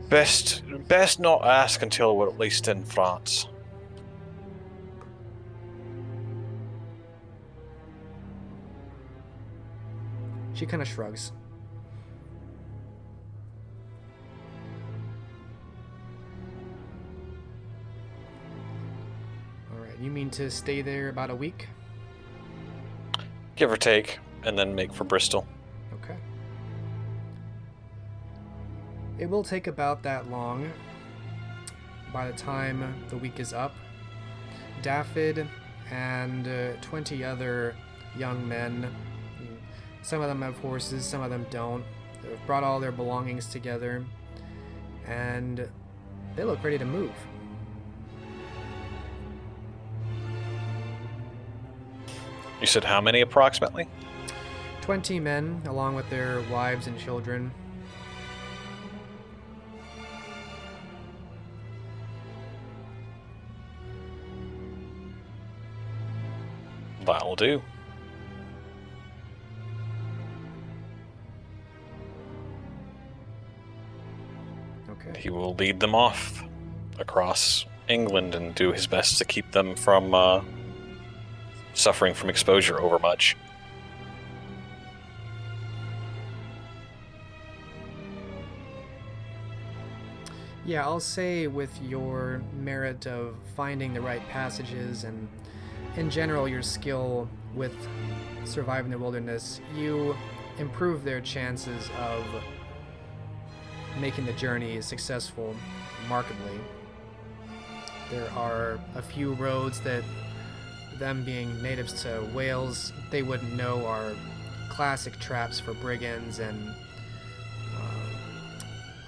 Best not ask until we're at least in France. She kind of shrugs. Alright, you mean to stay there about a week? Give or take, and then make for Bristol. Okay. It will take about that long. By the time the week is up, Daffod and 20 other young men, some of them have horses, some of them don't, they've brought all their belongings together, and they look ready to move. You said how many approximately? 20 men, along with their wives and children. That'll do. Okay. He will lead them off across England and do his best to keep them from suffering from exposure overmuch. Yeah, I'll say with your merit of finding the right passages and in general your skill with surviving the wilderness, you improve their chances of making the journey successful markedly. There are a few roads that, them being natives to Wales, they wouldn't know are classic traps for brigands and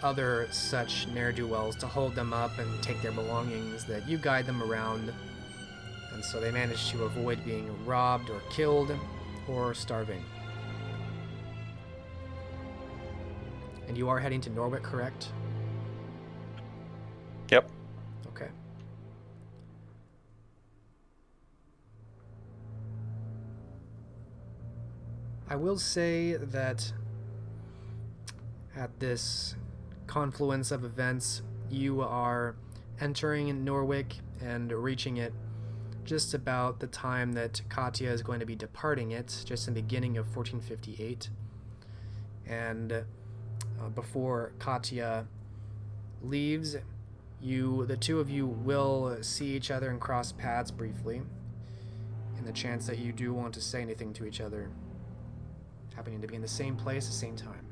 other such ne'er-do-wells to hold them up and take their belongings, that you guide them around, and so they manage to avoid being robbed or killed or starving. And you are heading to Norwich, correct? Yep. Okay. I will say that at this confluence of events, you are entering Norwich and reaching it just about the time that Katya is going to be departing it, just in the beginning of 1458. And before Katya leaves, The two of you will see each other and cross paths briefly, in the chance that you do want to say anything to each other, happening to be in the same place at the same time.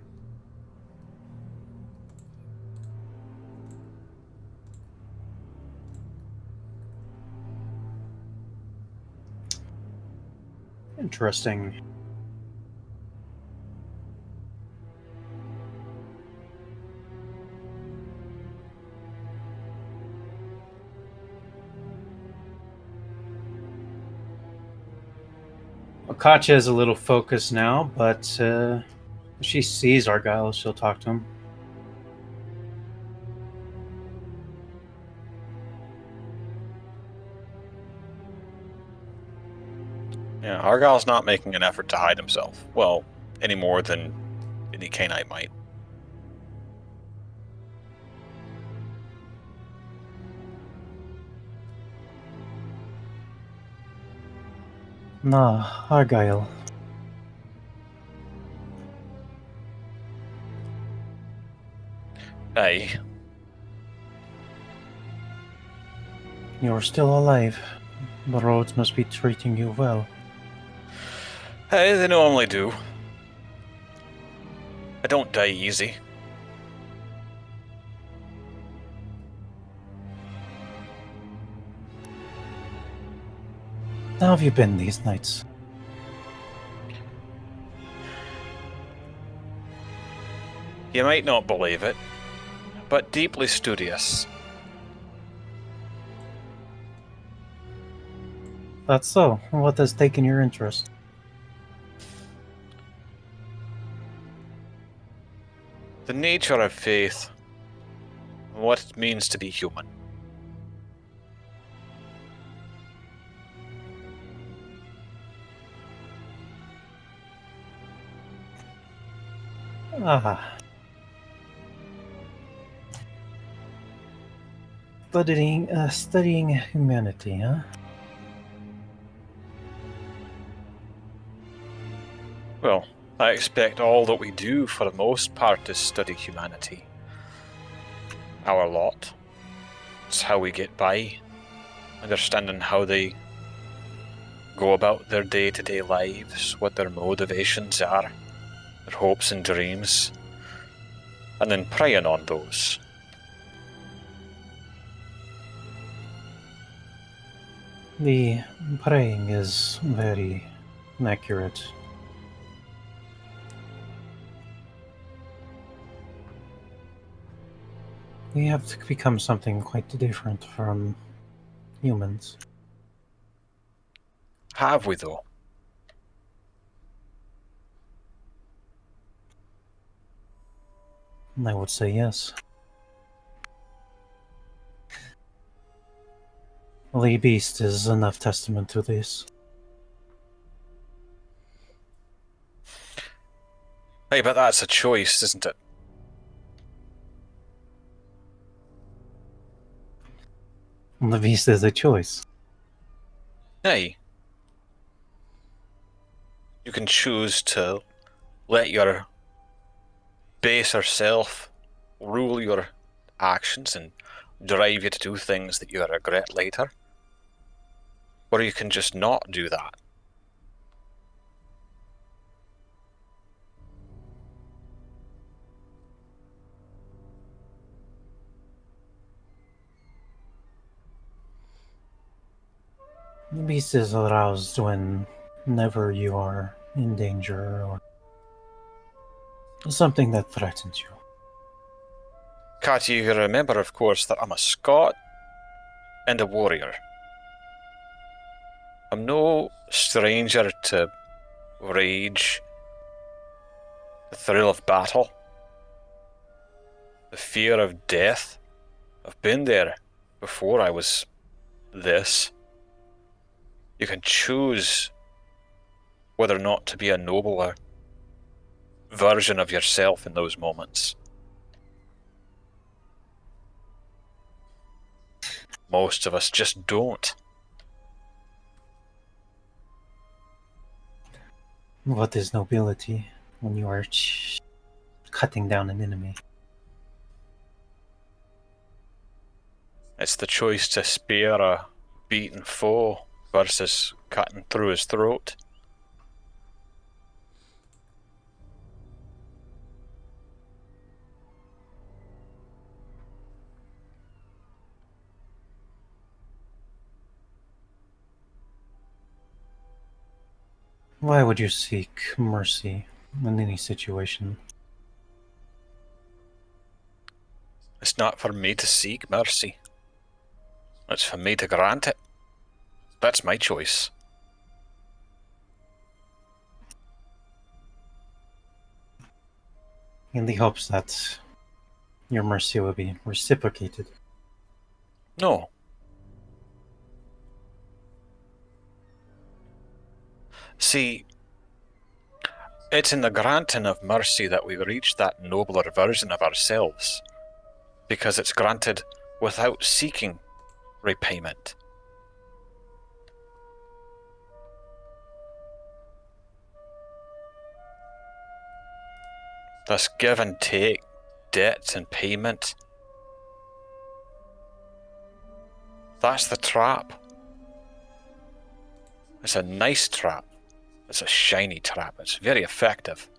Interesting. Well, Katya is a little focused now, but if she sees Argyle, she'll talk to him. Yeah, Argyle's not making an effort to hide himself. Well, any more than any Cainite might. Nah, Argyle. Aye. You're still alive. The roads must be treating you well. Aye, they normally do. I don't die easy. How have you been these nights? You might not believe it, but deeply studious. That's so. What has taken your interest? The nature of faith, what it means to be human. Ah. Studying humanity, huh? Well, I expect all that we do for the most part is study humanity. Our lot. It's how we get by. Understanding how they go about their day-to-day lives, what their motivations are, their hopes and dreams, and then preying on those. The praying is very accurate. We have to become something quite different from humans. Have we, though? I would say yes. The beast is enough testament to this. Hey, but that's a choice, isn't it? The beast is a choice. Hey. You can choose to let your baser self rule your actions and drive you to do things that you regret later. Or you can just not do that. The beast is aroused whenever you are in danger or something that threatens you. Katya, you remember, of course, that I'm a Scot and a warrior. I'm no stranger to rage, the thrill of battle, the fear of death. I've been there before I was this. You can choose whether or not to be a nobler version of yourself in those moments. Most of us just don't. What is nobility when you are cutting down an enemy? It's the choice to spare a beaten foe versus cutting through his throat. Why would you seek mercy in any situation? It's not for me to seek mercy. It's for me to grant it. That's my choice. In the hopes that your mercy will be reciprocated. No. See, it's in the granting of mercy that we reach that nobler version of ourselves, because it's granted without seeking repayment. This give and take, debts and payment, that's the trap. It's a nice trap. It's a shiny trap. It's very effective.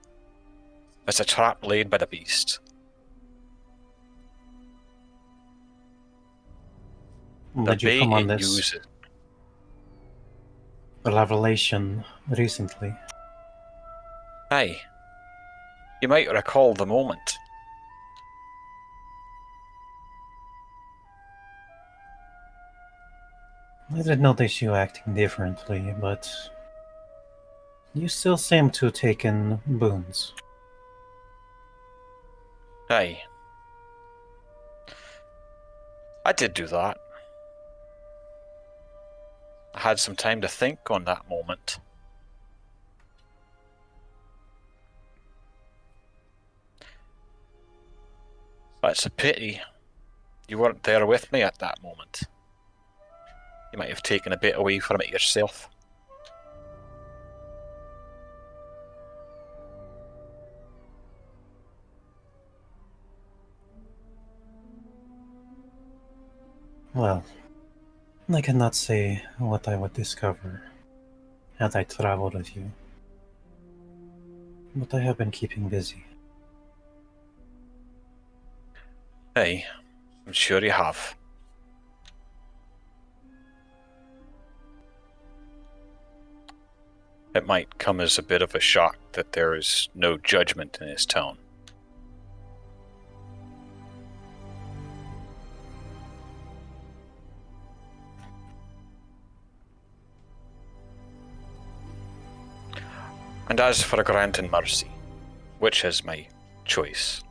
It's a trap laid by the beast. The Did you bait come on it this uses. revelation recently? Aye. You might recall the moment. I did notice you acting differently, but you still seem to have taken boons. Aye. I did do that. I had some time to think on that moment. But it's a pity you weren't there with me at that moment. You might have taken a bit away from it yourself. Well, I cannot say what I would discover had I traveled with you. But I have been keeping busy. Aye, I'm sure you have. It might come as a bit of a shock that there is no judgment in his tone. And as for granting mercy, which is my choice,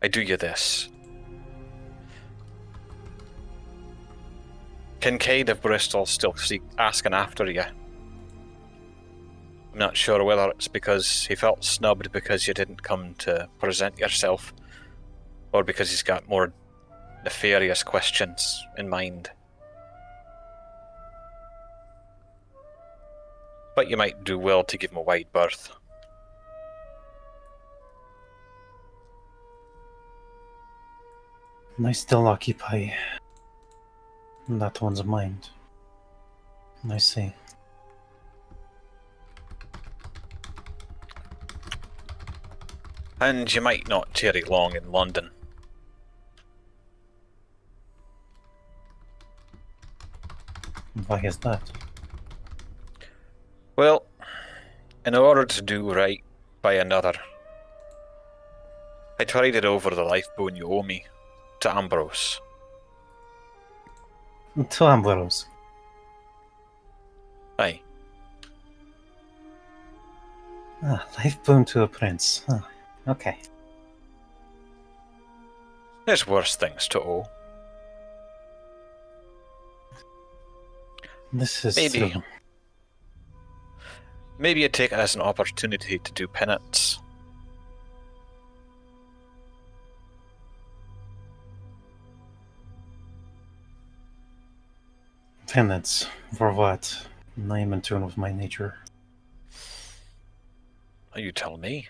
I do you this. Kincaid of Bristol still asking after you. I'm not sure whether it's because he felt snubbed because you didn't come to present yourself, or because he's got more nefarious questions in mind. But you might do well to give him a wide berth. And I still occupy that one's mind. I see. And you might not tarry long in London. Why is that? Well, in order to do right by another, I traded over the life boon you owe me to Ambrose. To Ambrose. Aye. Life boon to a prince. Huh. Okay. There's worse things to owe. This is Maybe. true. Maybe you take it as an opportunity to do penance. Penance. For what? I am in tune with my nature. You tell me.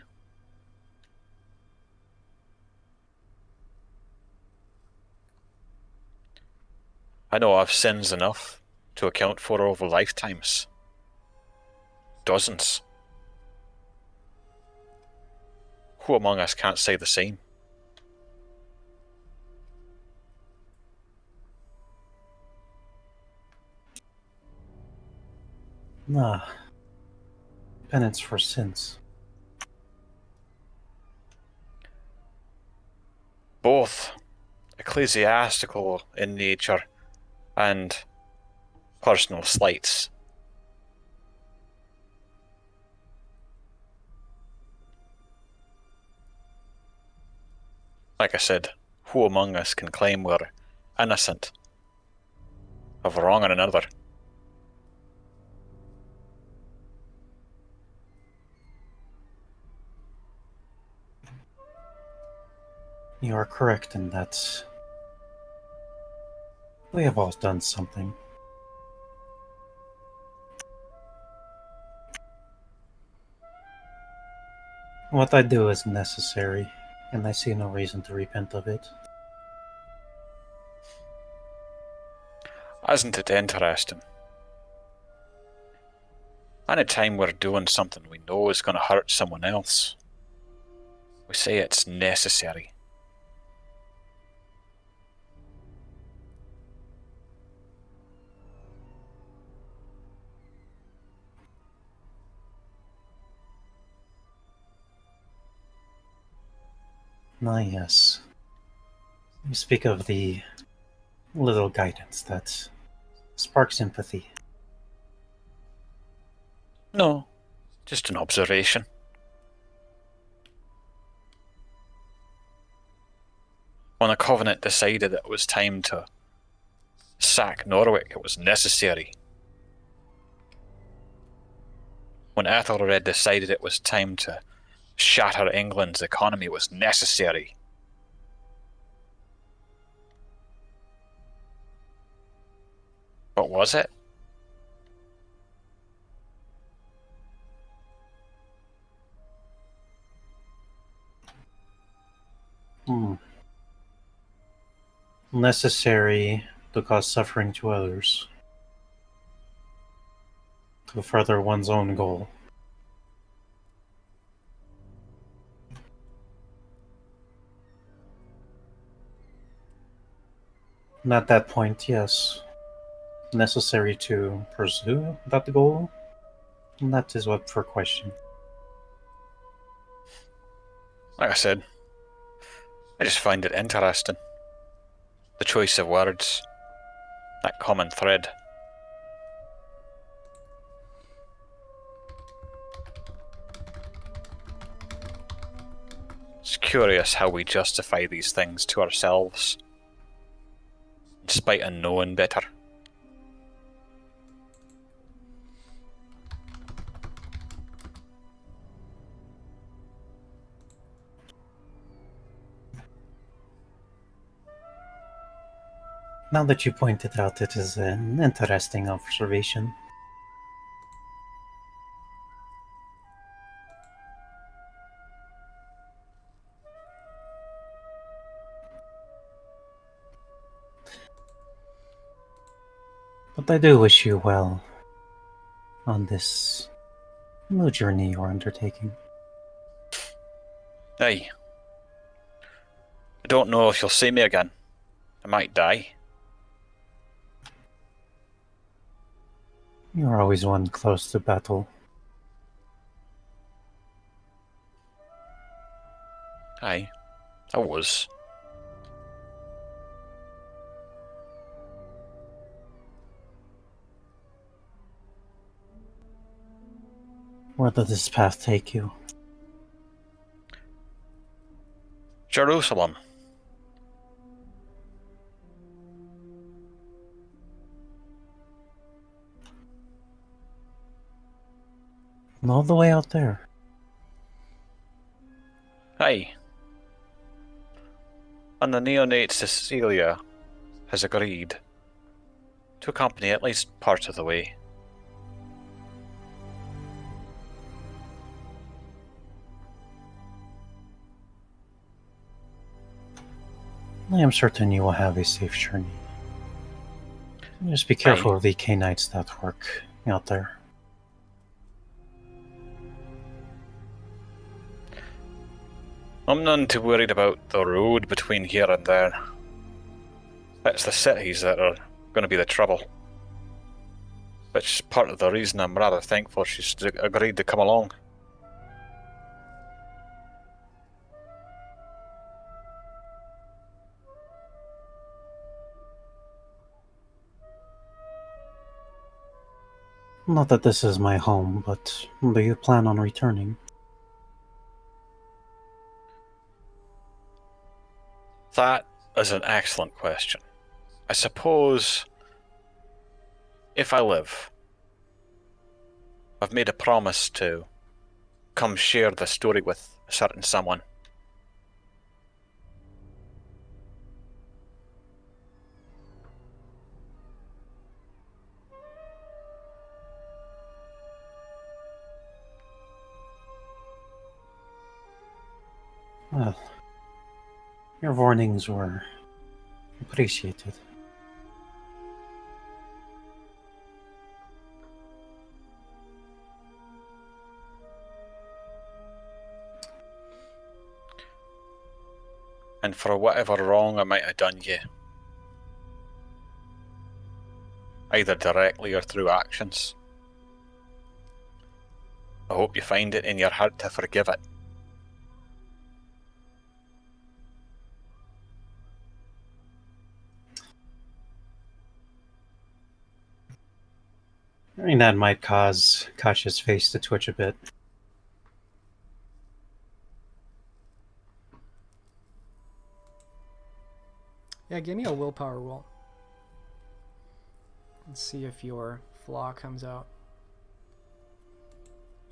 I know I've sins enough to account for over lifetimes. Dozens. Who among us can't say the same? Nah. Penance for sins. Both ecclesiastical in nature and personal slights. Like I said, who among us can claim we're innocent of wronging another? You are correct in that. We have all done something. What I do is necessary, and I see no reason to repent of it. Isn't it interesting? Anytime we're doing something we know is going to hurt someone else, we say it's necessary. Ah, yes. You speak of the little guidance that sparks empathy. No, just an observation. When the Covenant decided it was time to sack Norwich, it was necessary. When Ethelred decided it was time to shatter England's economy, it was necessary. But was it? Necessary to cause suffering to others, to further one's own goal. And at that point, yes, necessary to pursue that goal, and that is up for question. Like I said, I just find it interesting. The choice of words, that common thread. It's curious how we justify these things to ourselves, despite knowing better. Now that you pointed out, it is an interesting observation. But I do wish you well on this new journey you're undertaking. Aye. I don't know if you'll see me again. I might die. You're always one close to battle. Aye. I was. Where does this path take you? Jerusalem. All the way out there. Aye. And the neonate Cecilia has agreed to accompany at least part of the way. I am certain you will have a safe journey. Just be careful of the Canaanites that work out there. I'm none too worried about the road between here and there. It's the cities that are going to be the trouble. Which is part of the reason I'm rather thankful she's agreed to come along. Not that this is my home, but do you plan on returning? That is an excellent question. I suppose if I live, I've made a promise to come share the story with a certain someone. Well, your warnings were appreciated. And for whatever wrong I might have done you, either directly or through actions, I hope you find it in your heart to forgive it. I mean, that might cause Katya's face to twitch a bit. Yeah, give me a willpower roll. Let's see if your flaw comes out.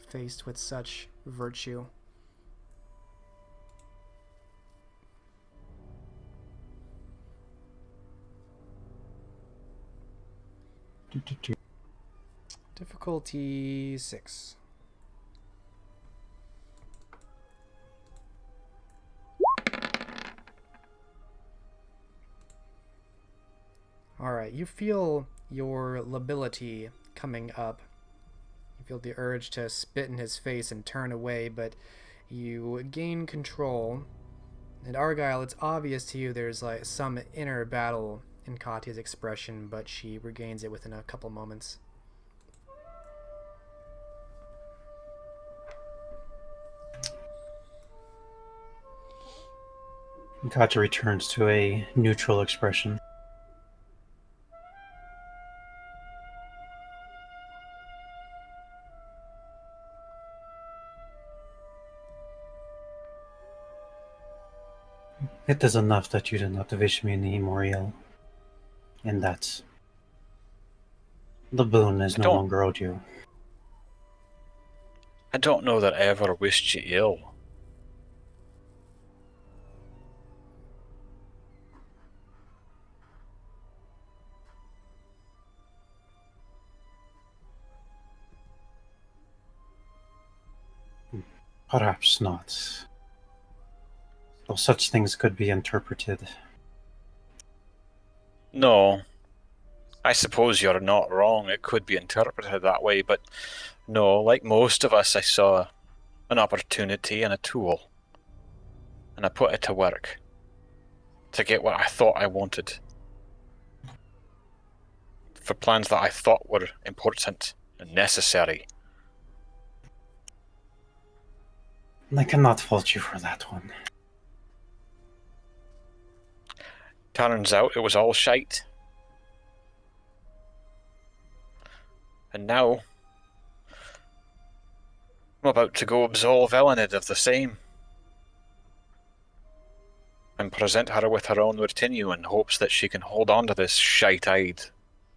Faced with such virtue. Difficulty 6. Alright, you feel your lability coming up. You feel the urge to spit in his face and turn away, but you gain control. And Argyle, it's obvious to you there's like some inner battle in Katya's expression, but she regains it within a couple moments. Katya returns to a neutral expression. It is enough that you did not wish me any memorial, and that the boon is no longer owed you. I don't know that I ever wished you ill. Perhaps not. Though such things could be interpreted. No. I suppose you're not wrong. It could be interpreted that way, but no, like most of us, I saw an opportunity and a tool. And I put it to work. To get what I thought I wanted. For plans that I thought were important and necessary. I cannot fault you for that one. Turns out it was all shite. And now, I'm about to go absolve Elined of the same. And present her with her own retinue in hopes that she can hold on to this shite-eyed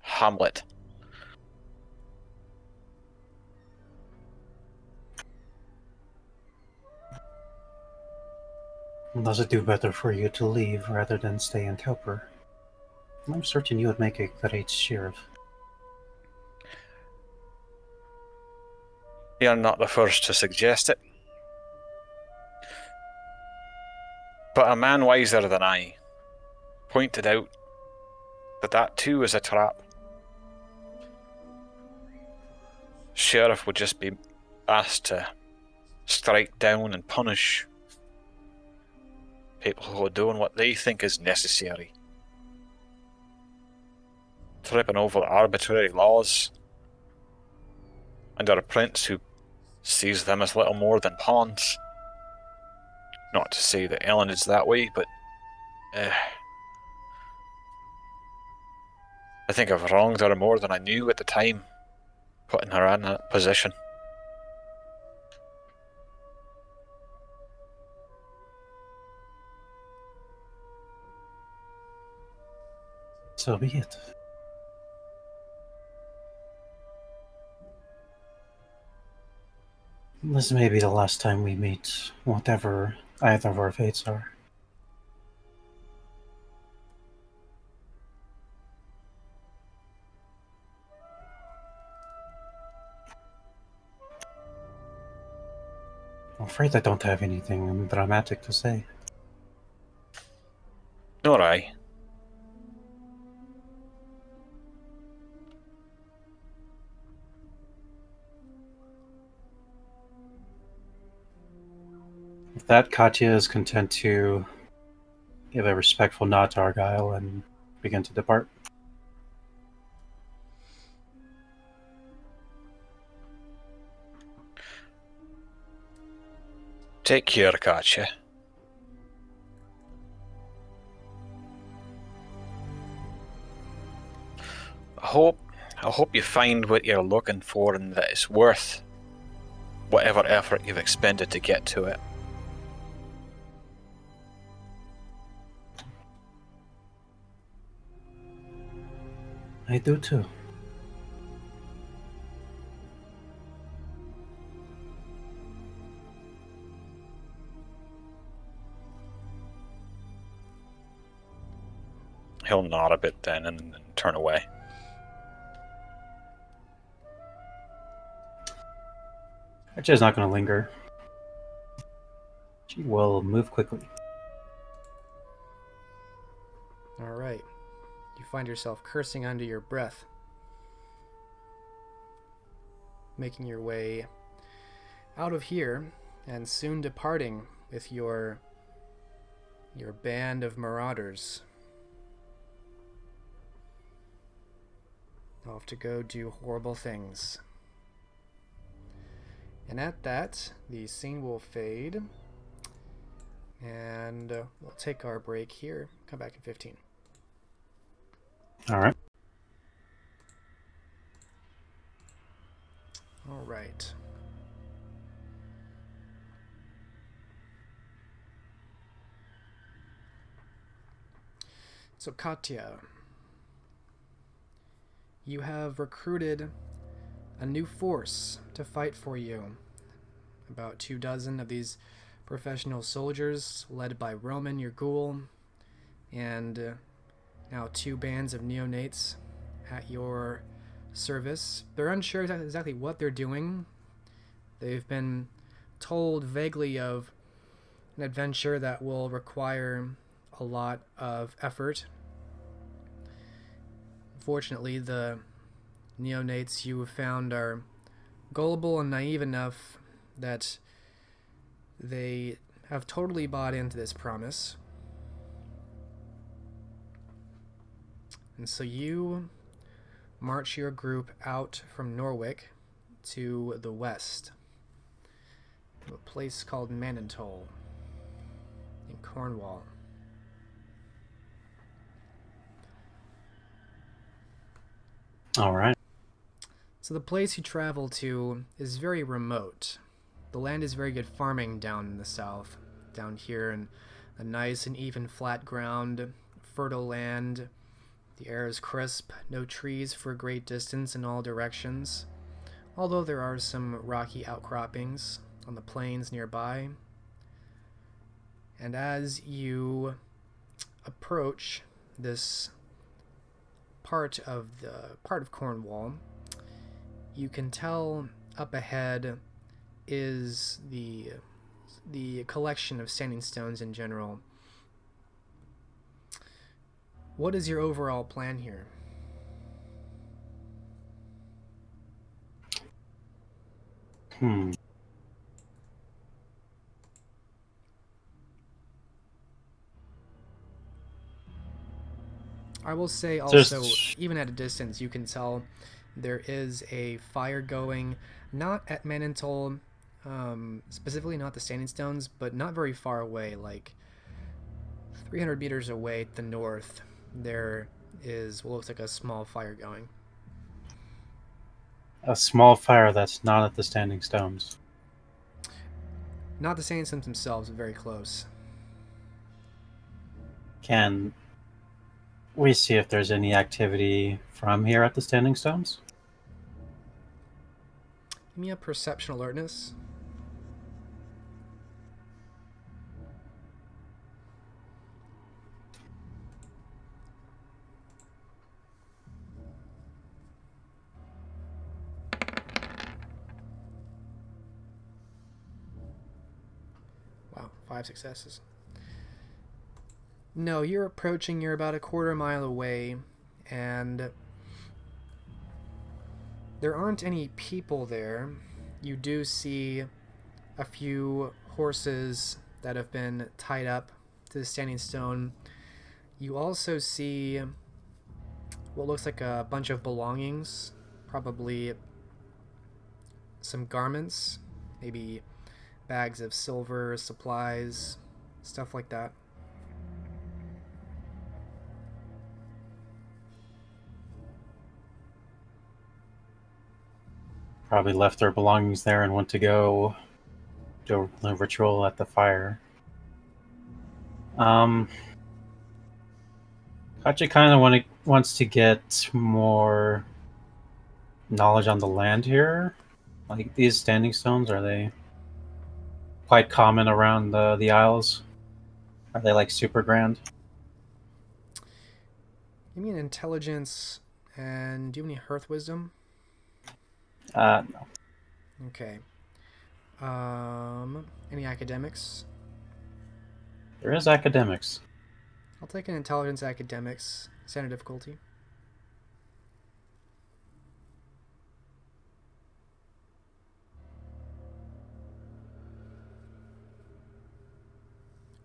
Hamlet. Does it do better for you to leave rather than stay and help her? I'm certain you would make a great sheriff. You're not the first to suggest it. But a man wiser than I pointed out that that too is a trap. sheriff would just be asked to strike down and punish people who are doing what they think is necessary. Tripping over arbitrary laws under a prince who sees them as little more than pawns. Not to say that Ellen is that way, but I think I've wronged her more than I knew at the time, putting her in that position. So be it. This may be the last time we meet, whatever either of our fates are. I'm afraid I don't have anything dramatic to say. Nor I. With that, Katya is content to give a respectful nod to Argyle and begin to depart. Take care, Katya. I hope you find what you're looking for and that it's worth whatever effort you've expended to get to it. I do too. He'll nod a bit then and turn away. Katya is not going to linger. She will move quickly. Alright. You find yourself cursing under your breath, making your way out of here and soon departing with your band of marauders. Off to go do horrible things. And at that, the scene will fade. And we'll take our break here. Come back in 15. All right. All right. So Katya, you have recruited a new force to fight for you. About 24 of these professional soldiers, led by Roman, your ghoul, and now 2 bands of neonates at your service. They're unsure exactly what they're doing. They've been told vaguely of an adventure that will require a lot of effort. Fortunately, the neonates you have found are gullible and naive enough that they have totally bought into this promise. And so you march your group out from Norwich to the west, to a place called Manitoll in Cornwall. All right. So the place you travel to is very remote. The land is very good farming down in the south. Down here in a nice and even flat ground, fertile land. The air is crisp, no trees for a great distance in all directions, although there are some rocky outcroppings on the plains nearby. And as you approach this part of Cornwall, you can tell up ahead is the collection of standing stones in general. What is your overall plan here? I will say also, Just even at a distance, you can tell there is a fire going, not at Manentol, specifically not the Standing Stones, but not very far away, like 300 meters away to the north. There is what looks like a small fire going. a small fire that's not at the Standing Stones. Not the Standing Stones themselves, but very close. Can we see if there's any activity from here at the Standing Stones? Give me a perception alertness. Wow, 5 successes. No, you're approaching, you're about a quarter mile away, and there aren't any people there. You do see a few horses that have been tied up to the Standing Stone. You also see what looks like a bunch of belongings, probably some garments, maybe bags of silver, supplies, stuff like that. Probably left their belongings there and went to go do a ritual at the fire. Katya kind of wants to get more knowledge on the land here. Like these Standing Stones, are they quite common around the Isles? Are they like super grand? Give me an intelligence, and do you have any hearth wisdom? No. Okay. Any academics? There is academics. I'll take an intelligence academics, standard difficulty.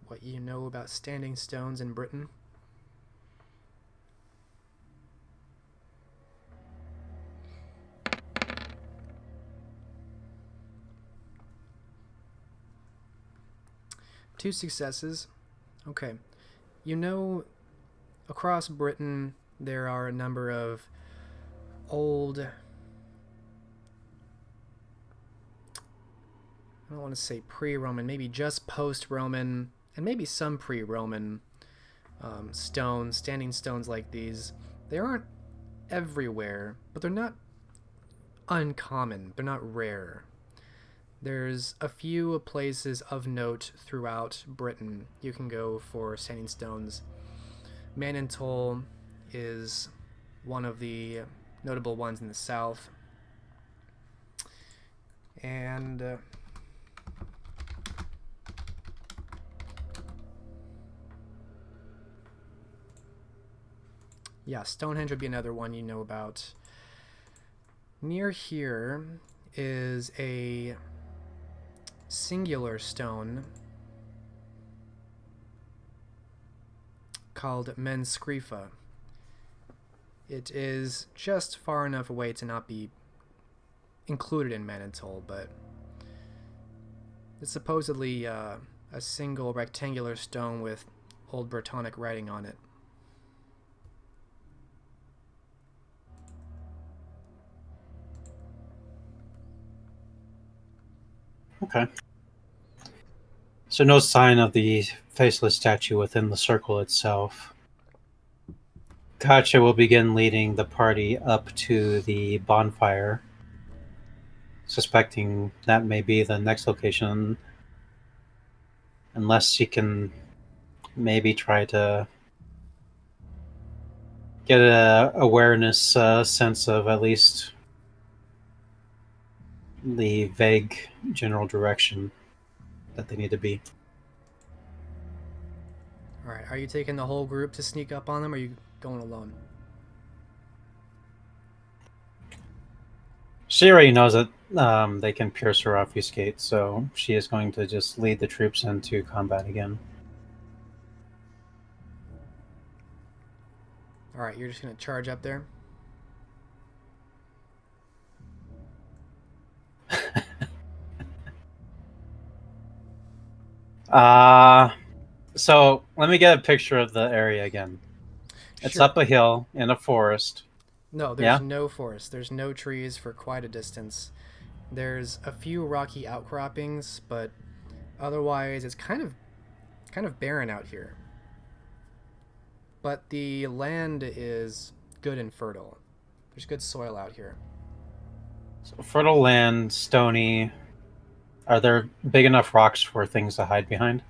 What you know about standing stones in Britain? Two successes. Okay. You know, across Britain, there are a number of old, I don't want to say pre-Roman, maybe just post-Roman, and maybe some pre-Roman stones, standing stones like these. They aren't everywhere, but they're not uncommon. They're not rare. There's a few places of note throughout Britain you can go for standing stones. Manentol is one of the notable ones in the south. And yeah, Stonehenge would be another one you know about. Near here is a singular stone called Masquerade. It is just far enough away to not be included in Manentol, but it's supposedly a single rectangular stone with Old Brittonic writing on it. Okay. So no sign of the faceless statue within the circle itself. Katya will begin leading the party up to the bonfire, suspecting that may be the next location, unless she can maybe try to get a awareness sense of at least the vague general direction that they need to be. Alright, are you taking the whole group to sneak up on them, or are you going alone? She already knows that they can pierce or obfuscate, so she is going to just lead the troops into combat again. All right, you're just gonna charge up there. So let me get a picture of the area again. It's Sure. up a hill in a forest. No, there's Yeah? no forest. There's no trees for quite a distance. There's a few rocky outcroppings, but otherwise it's kind of barren out here. But the land is good and fertile. There's good soil out here. So fertile land, stony. Are there big enough rocks for things to hide behind?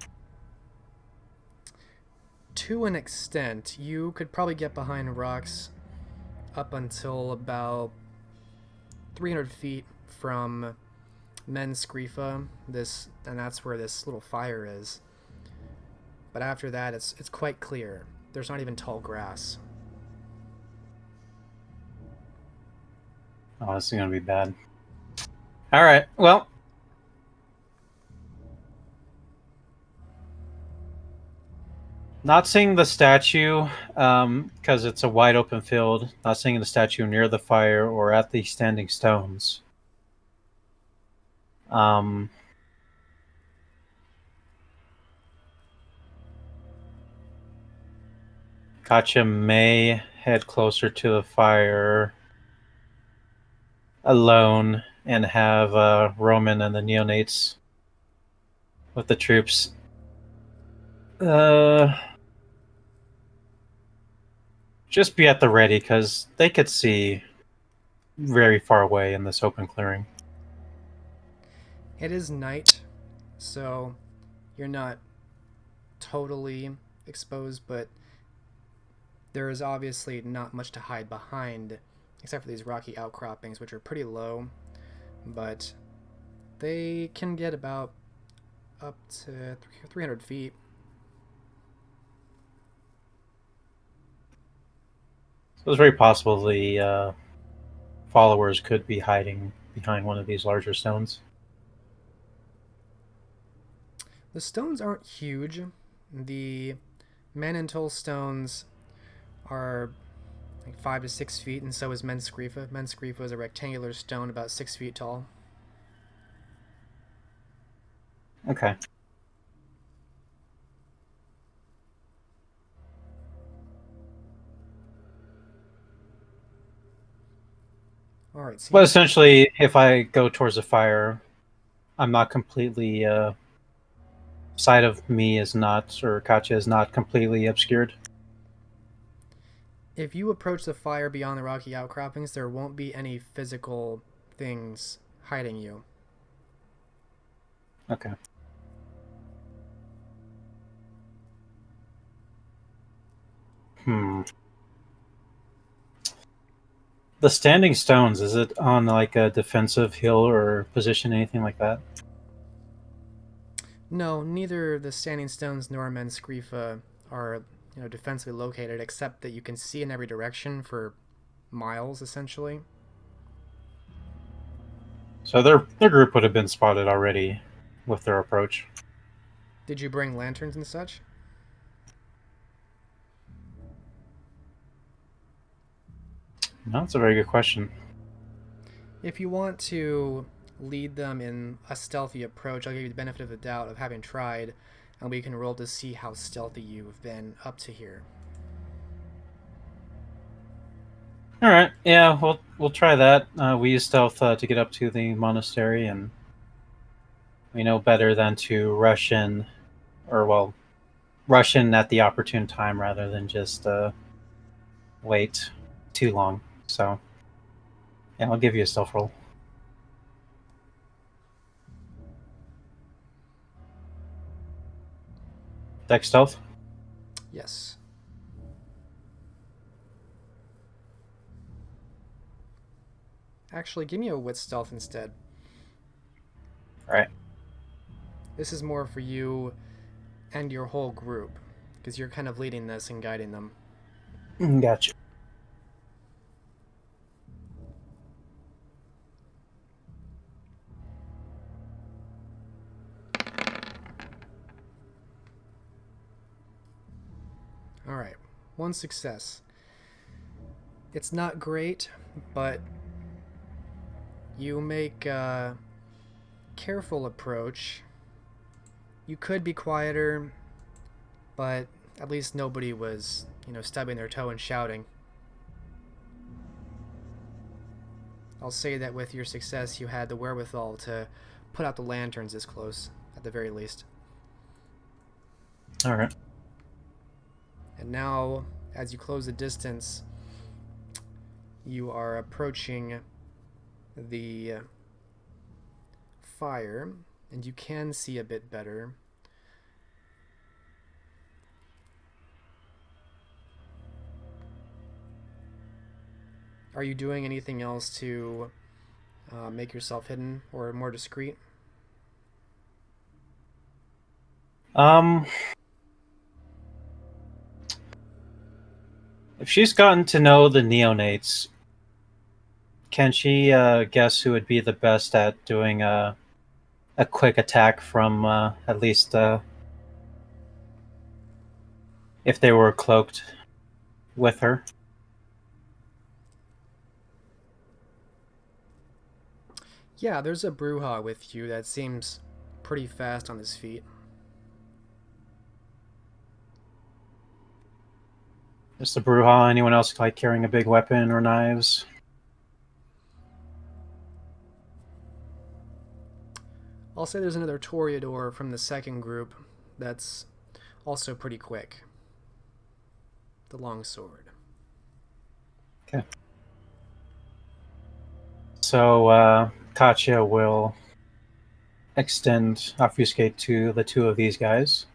To an extent, you could probably get behind rocks up until about 300 feet from Masquerade, and that's where this little fire is. But after that, it's quite clear. There's not even tall grass. Oh, this is going to be bad. All right. Well, not seeing the statue because it's a wide open field. Not seeing the statue near the fire or at the standing stones. Katya may head closer to the fire alone and have Roman and the neonates with the troops. Just be at the ready because they could see very far away in this open clearing. It is night, so you're not totally exposed, but there is obviously not much to hide behind except for these rocky outcroppings, which are pretty low, but they can get about up to 300 feet. So it's very possible the followers could be hiding behind one of these larger stones. The stones aren't huge. The Manentol stones are like 5 to 6 feet, and so is Menskrifa. Menskrifa is a rectangular stone about 6 feet tall. Okay. All right. So But essentially, if I go towards the fire, I'm not completely. Side of me is not, or Katya is not completely obscured. if you approach the fire beyond the rocky outcroppings, there won't be any physical things hiding you. Okay. The standing stones, is it on like a defensive hill or position, anything like that? No, neither the standing stones nor Menskrifa are defensively located, except that you can see in every direction for miles, essentially. So their group would have been spotted already with their approach. Did you bring lanterns and such? No, that's a very good question. If you want to lead them in a stealthy approach, I'll give you the benefit of the doubt of having tried, and we can roll to see how stealthy you've been up to here. All right, yeah, we'll try that. We use stealth to get up to the monastery, and we know better than to rush in, or well, rush in at the opportune time rather than just wait too long. So, yeah, I'll give you a stealth roll. Dex stealth. Yes. Actually, give me a wit stealth instead. All right. This is more for you and your whole group, because you're kind of leading this and guiding them. Gotcha. Alright, one success. It's not great, but you make a careful approach. You could be quieter, but at least nobody was, stubbing their toe and shouting. I'll say that with your success, you had the wherewithal to put out the lanterns this close, at the very least. All right. And now, as you close the distance, you are approaching the fire, and you can see a bit better. Are you doing anything else to make yourself hidden or more discreet? If she's gotten to know the neonates, can she guess who would be the best at doing a quick attack from at least if they were cloaked with her? Yeah, there's a Bruja with you that seems pretty fast on his feet. Just the Bruja. Anyone else like carrying a big weapon or knives? I'll say there's another Toreador from the second group that's also pretty quick. The longsword. Okay. So Katya will extend obfuscate to the two of these guys,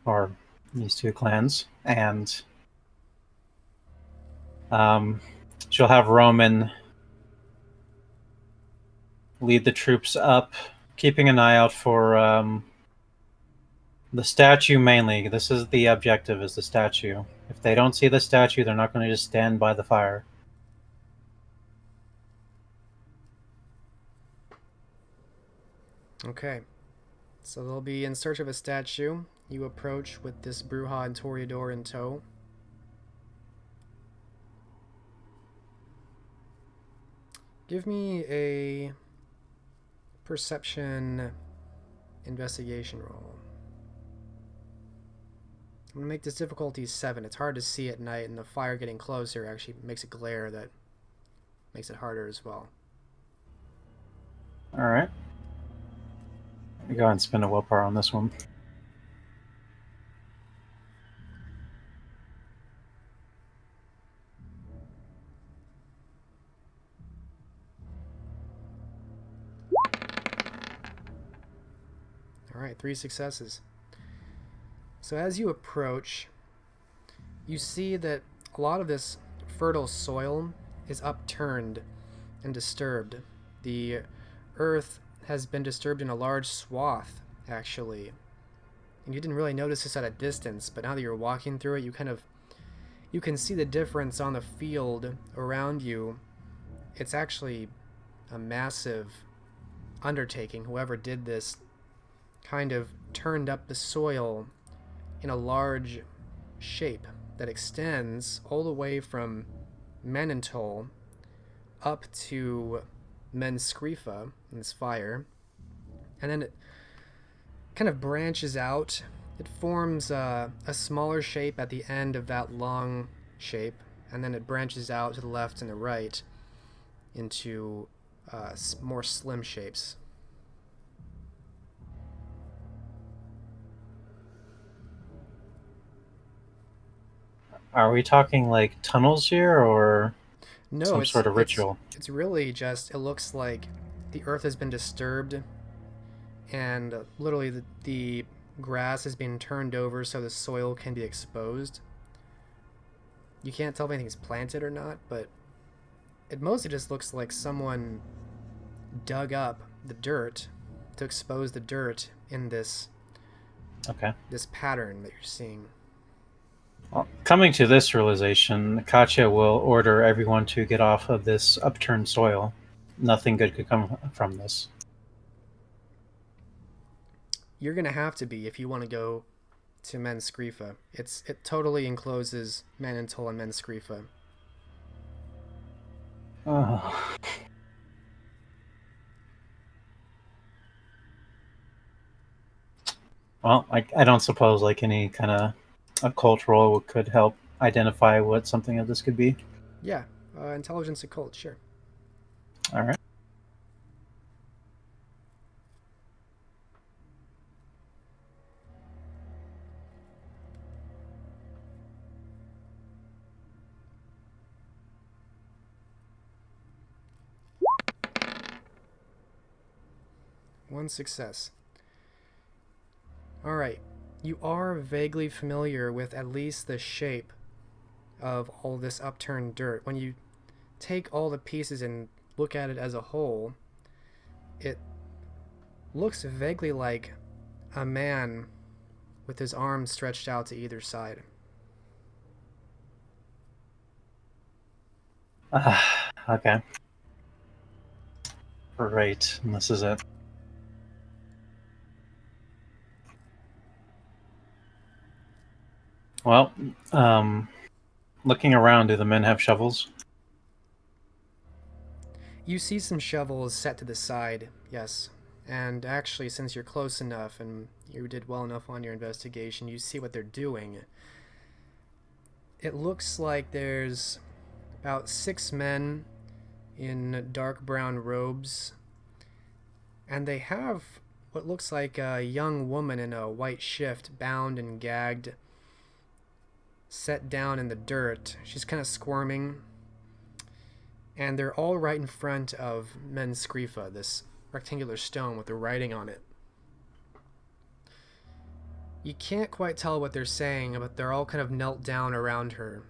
or these two clans, and she'll have Roman lead the troops up, keeping an eye out for the statue mainly. This is the objective, is the statue. If they don't see the statue, they're not going to just stand by the fire. Okay. So they'll be in search of a statue. You approach with this Bruja and Toreador in tow. Give me a perception investigation roll. I'm going to make this difficulty 7. It's hard to see at night, and the fire getting closer actually makes a glare that makes it harder as well. All right. Let me go ahead and spend a willpower on this one. Alright, 3 successes. So as you approach, you see that a lot of this fertile soil is upturned and disturbed. The earth has been disturbed in a large swath, actually. And you didn't really notice this at a distance, but now that you're walking through it, you can see the difference on the field around you. It's actually a massive undertaking. Whoever did this kind of turned up the soil in a large shape that extends all the way from Menentol up to Menskrifa in this fire, and then it kind of branches out. It forms a smaller shape at the end of that long shape, and then it branches out to the left and the right into more slim shapes. Are we talking like tunnels here, or No, some sort of ritual? It's really just, it looks like the earth has been disturbed, and literally the grass has been turned over so the soil can be exposed. You can't tell if anything's planted or not, but it mostly just looks like someone dug up the dirt to expose the dirt in this pattern that you're seeing. Well, coming to this realization, Katya will order everyone to get off of this upturned soil. Nothing good could come from this. You're going to have to be if you want to go to Menskrifa. It totally encloses Manentol and Menskrifa. Oh. Well, I don't suppose like any kind of occult roll could help identify what something of this could be. Yeah, intelligence occult, sure. All right. One success. All right. You are vaguely familiar with at least the shape of all this upturned dirt. When you take all the pieces and look at it as a whole, it looks vaguely like a man with his arms stretched out to either side. Okay. Great. And this is it. Well, looking around, do the men have shovels? You see some shovels set to the side, yes. And actually, since you're close enough and you did well enough on your investigation, you see what they're doing. It looks like there's about 6 men in dark brown robes, and they have what looks like a young woman in a white shift, bound and gagged, set down in the dirt. She's kind of squirming, and they're all right in front of Menskrifa, this rectangular stone with the writing on it. You can't quite tell what they're saying, but they're all kind of knelt down around her.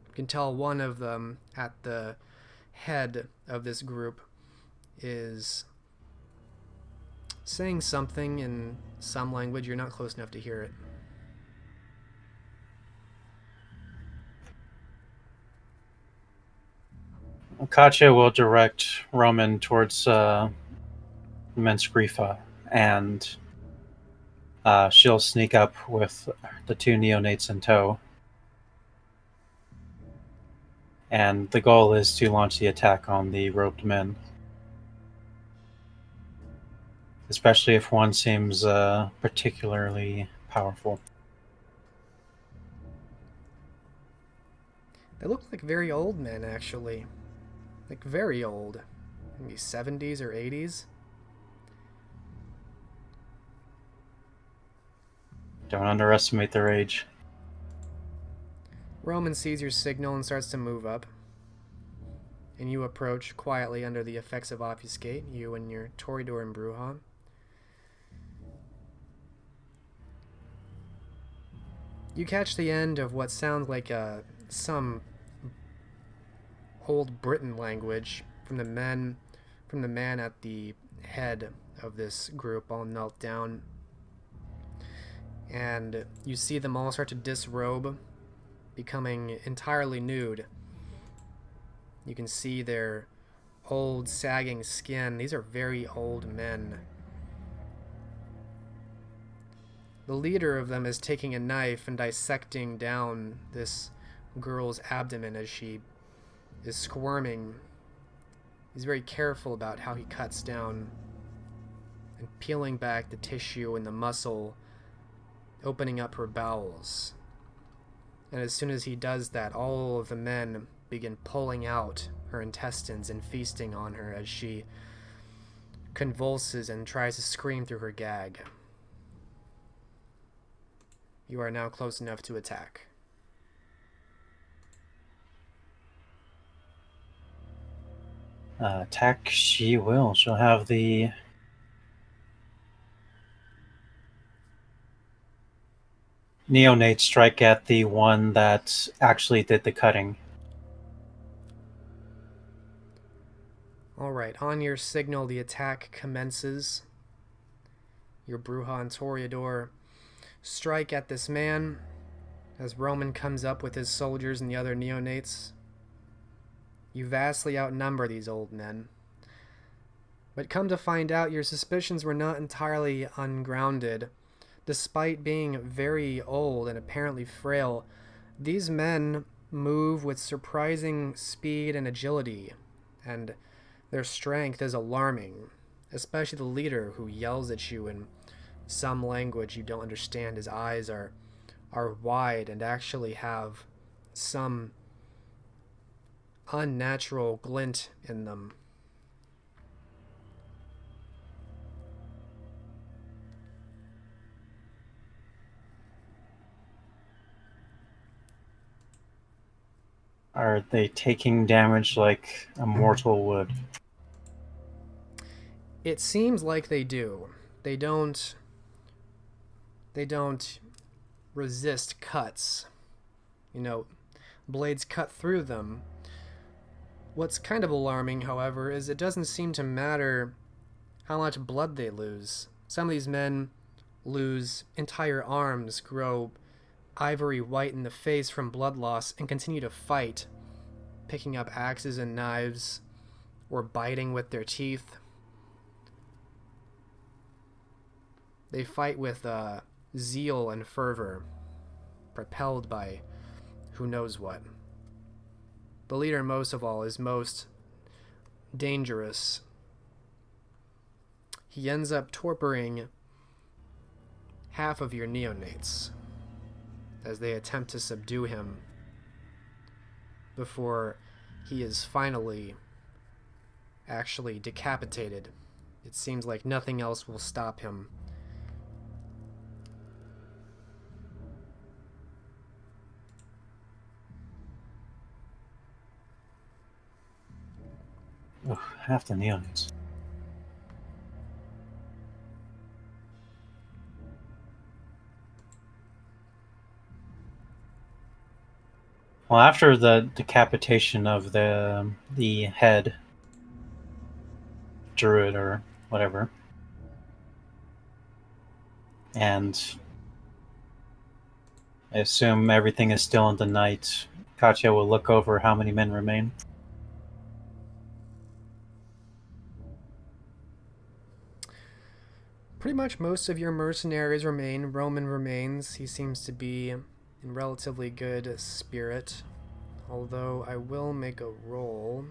You can tell one of them at the head of this group is saying something in some language. You're not close enough to hear it. Katya will direct Roman towards Menskrifa, and she'll sneak up with the 2 neonates in tow. And the goal is to launch the attack on the robed men. Especially if one seems particularly powerful. They look like very old men, actually. Like, very old. Maybe 70s or 80s. Don't underestimate their age. Roman sees your signal and starts to move up. And you approach quietly under the effects of Obfuscate, you and your Toreador and Bruja. You catch the end of what sounds like some old Britain language from the man at the head of this group, all knelt down. And you see them all start to disrobe, becoming entirely nude. You can see their old, sagging skin. These are very old men. The leader of them is taking a knife and dissecting down this girl's abdomen as she is squirming. He's very careful about how he cuts down and peeling back the tissue and the muscle, opening up her bowels. And as soon as he does that, all of the men begin pulling out her intestines and feasting on her as she convulses and tries to scream through her gag. You are now close enough to attack. Attack she will. She'll have the neonate strike at the one that actually did the cutting. Alright, on your signal, the attack commences. Your Bruja and Toreador strike at this man as Roman comes up with his soldiers and the other neonates. You vastly outnumber these old men. But come to find out, your suspicions were not entirely ungrounded. Despite being very old and apparently frail, these men move with surprising speed and agility, and their strength is alarming, especially the leader who yells at you in some language you don't understand. His eyes are wide and actually have some unnatural glint in them. Are they taking damage like a mortal would? It seems like they do. They don't resist cuts. Blades cut through them. What's kind of alarming, however, is it doesn't seem to matter how much blood they lose. Some of these men lose entire arms, grow ivory white in the face from blood loss, and continue to fight, picking up axes and knives, or biting with their teeth. They fight with zeal and fervor, propelled by who knows what. The leader, most of all, is most dangerous. He ends up torturing half of your neonates as they attempt to subdue him before he is finally actually decapitated. It seems like nothing else will stop him. Ugh, half the neonates. Well, after the decapitation of the head druid or whatever, and I assume everything is still in the night, Katya will look over how many men remain. Pretty much most of your mercenaries remain. Roman remains. He seems to be in relatively good spirit. Although I will make a roll.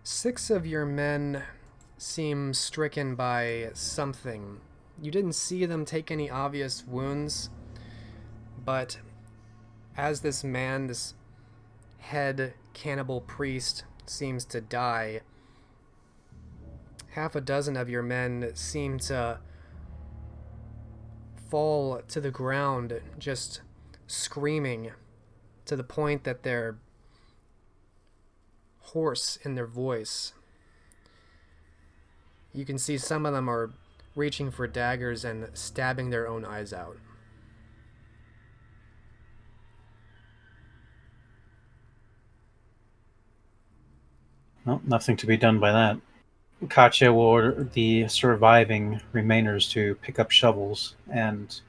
Six of your men seem stricken by something. You didn't see them take any obvious wounds, but as this man, this head cannibal priest, seems to die, half a dozen of your men seem to fall to the ground, just screaming, to the point that they're hoarse in their voice. You can see some of them are reaching for daggers and stabbing their own eyes out. Well, nothing to be done by that. Katya will order the surviving remainers to pick up shovels and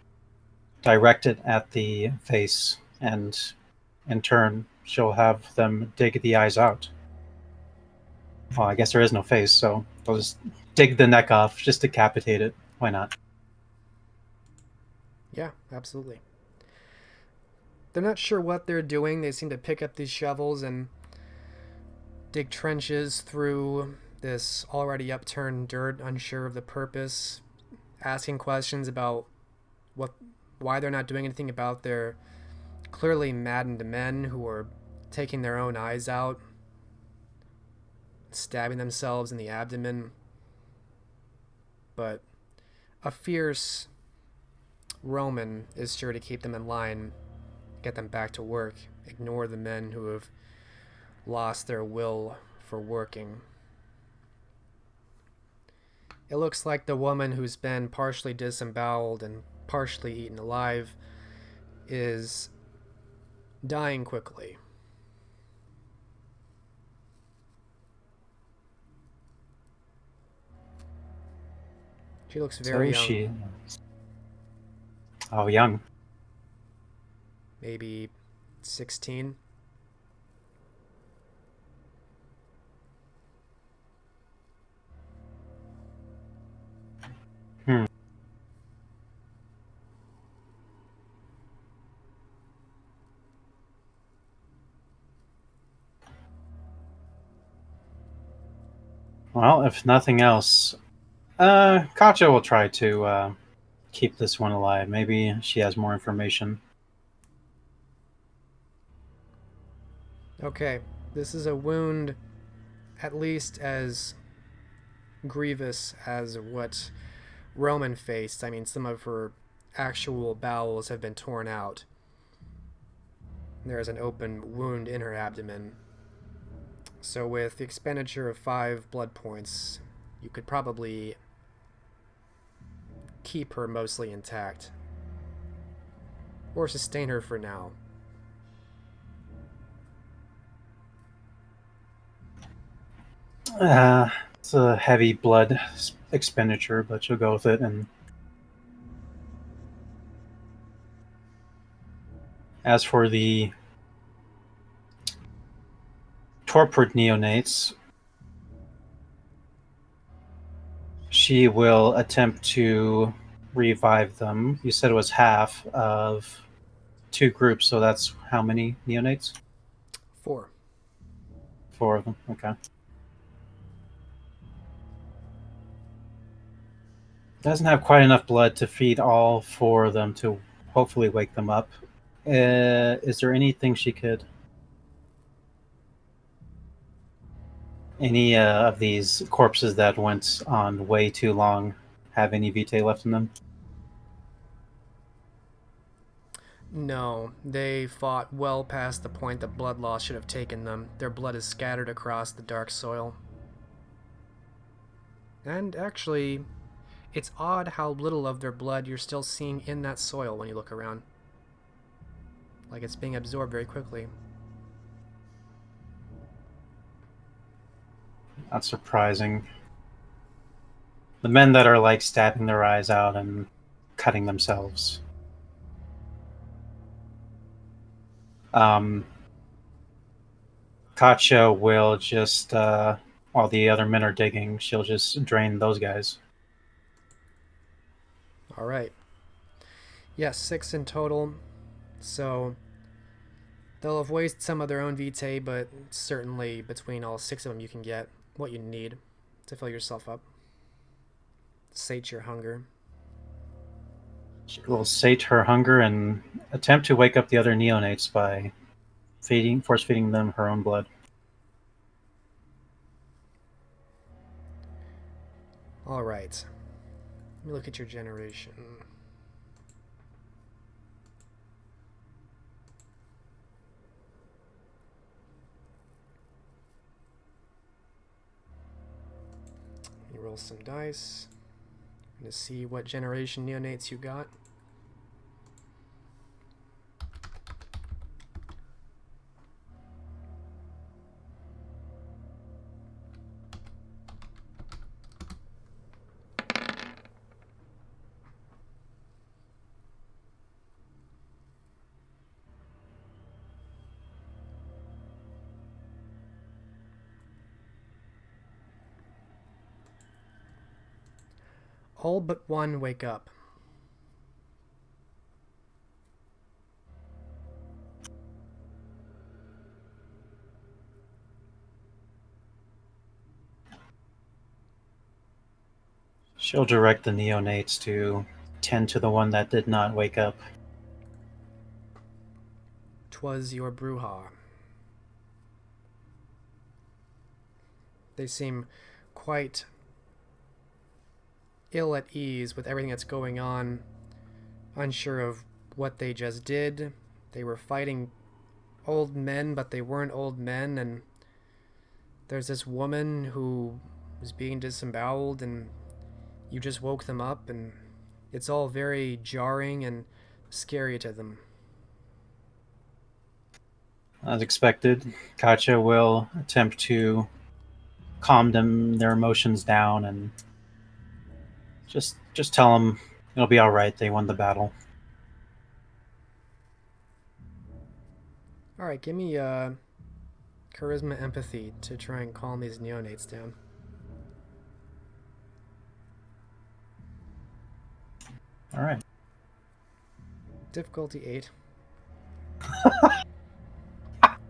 direct it at the face, and in turn, she'll have them dig the eyes out. Well, I guess there is no face, so they'll just dig the neck off, just decapitate it. Why not? Yeah, absolutely. They're not sure what they're doing. They seem to pick up these shovels and dig trenches through this already upturned dirt, unsure of the purpose, asking questions about why they're not doing anything about their clearly maddened men who are taking their own eyes out, stabbing themselves in the abdomen. But a fierce Roman is sure to keep them in line, get them back to work, ignore the men who have lost their will for working. It looks like the woman who's been partially disemboweled and partially eaten alive is dying quickly. She looks very young. She... Oh, young. Maybe 16. Hmm. Well, if nothing else, Katya will try to keep this one alive. Maybe she has more information. Okay, this is a wound at least as grievous as what Roman faced. I mean, some of her actual bowels have been torn out. There is an open wound in her abdomen. So, with the expenditure of 5 blood points, you could probably keep her mostly intact. Or sustain her for now. It's a heavy blood expenditure, but you'll go with it. And as for the torpid neonates, she will attempt to revive them. You said it was half of 2 groups, so that's how many neonates? 4. 4 of them. Okay. Doesn't have quite enough blood to feed all 4 of them to hopefully wake them up. Is there anything she could... Any of these corpses that went on way too long have any vitae left in them? No, they fought well past the point that blood loss should have taken them. Their blood is scattered across the dark soil. And actually, it's odd how little of their blood you're still seeing in that soil when you look around. Like it's being absorbed very quickly. Not surprising. The men that are like stabbing their eyes out and cutting themselves. Katya will just, while the other men are digging, she'll just drain those guys. Alright. Yes, 6 in total. So they'll have wasted some of their own vitae, but certainly between all 6 of them you can get what you need to fill yourself up. Sate your hunger. She will sate her hunger and attempt to wake up the other neonates by force feeding them her own blood. Alright. Let me look at your generation. You roll some dice to see what generation neonates you got. All but one wake up. She'll direct the neonates to tend to the one that did not wake up. 'Twas your Bruja. They seem quite ill at ease with everything that's going on, unsure of what they just did. They were fighting old men, but they weren't old men, and there's this woman who was being disemboweled, and you just woke them up, and it's all very jarring and scary to them. As expected, Katya will attempt to calm their emotions down and just tell them it'll be all right. They won the battle. All right, give me charisma empathy to try and calm these neonates down. All right. Difficulty 8.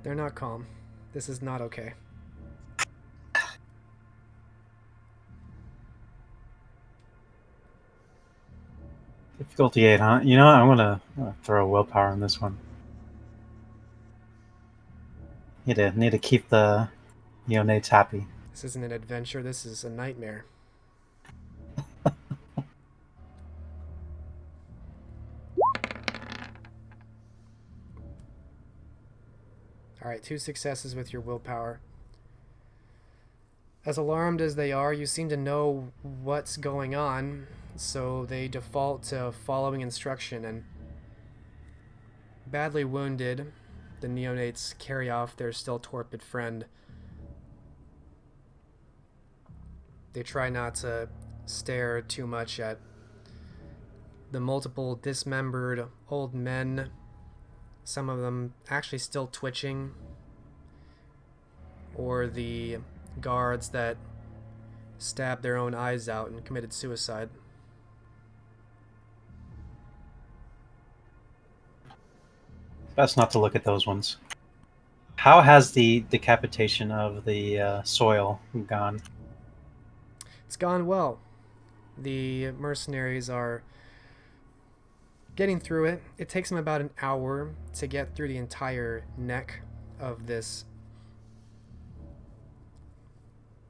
They're not calm. This is not okay. Difficulty 8, huh? You know what? I'm gonna throw willpower on this one. Need to keep the neonates happy. This isn't an adventure, this is a nightmare. Alright, 2 successes with your willpower. As alarmed as they are, you seem to know what's going on, so they default to following instruction, and badly wounded, the neonates carry off their still torpid friend. They try not to stare too much at the multiple dismembered old men, some of them actually still twitching, or the guards that stabbed their own eyes out and committed suicide. Best not to look at those ones. How has the decapitation of the soil gone? It's gone well. The mercenaries are getting through it. It takes them about an hour to get through the entire neck of this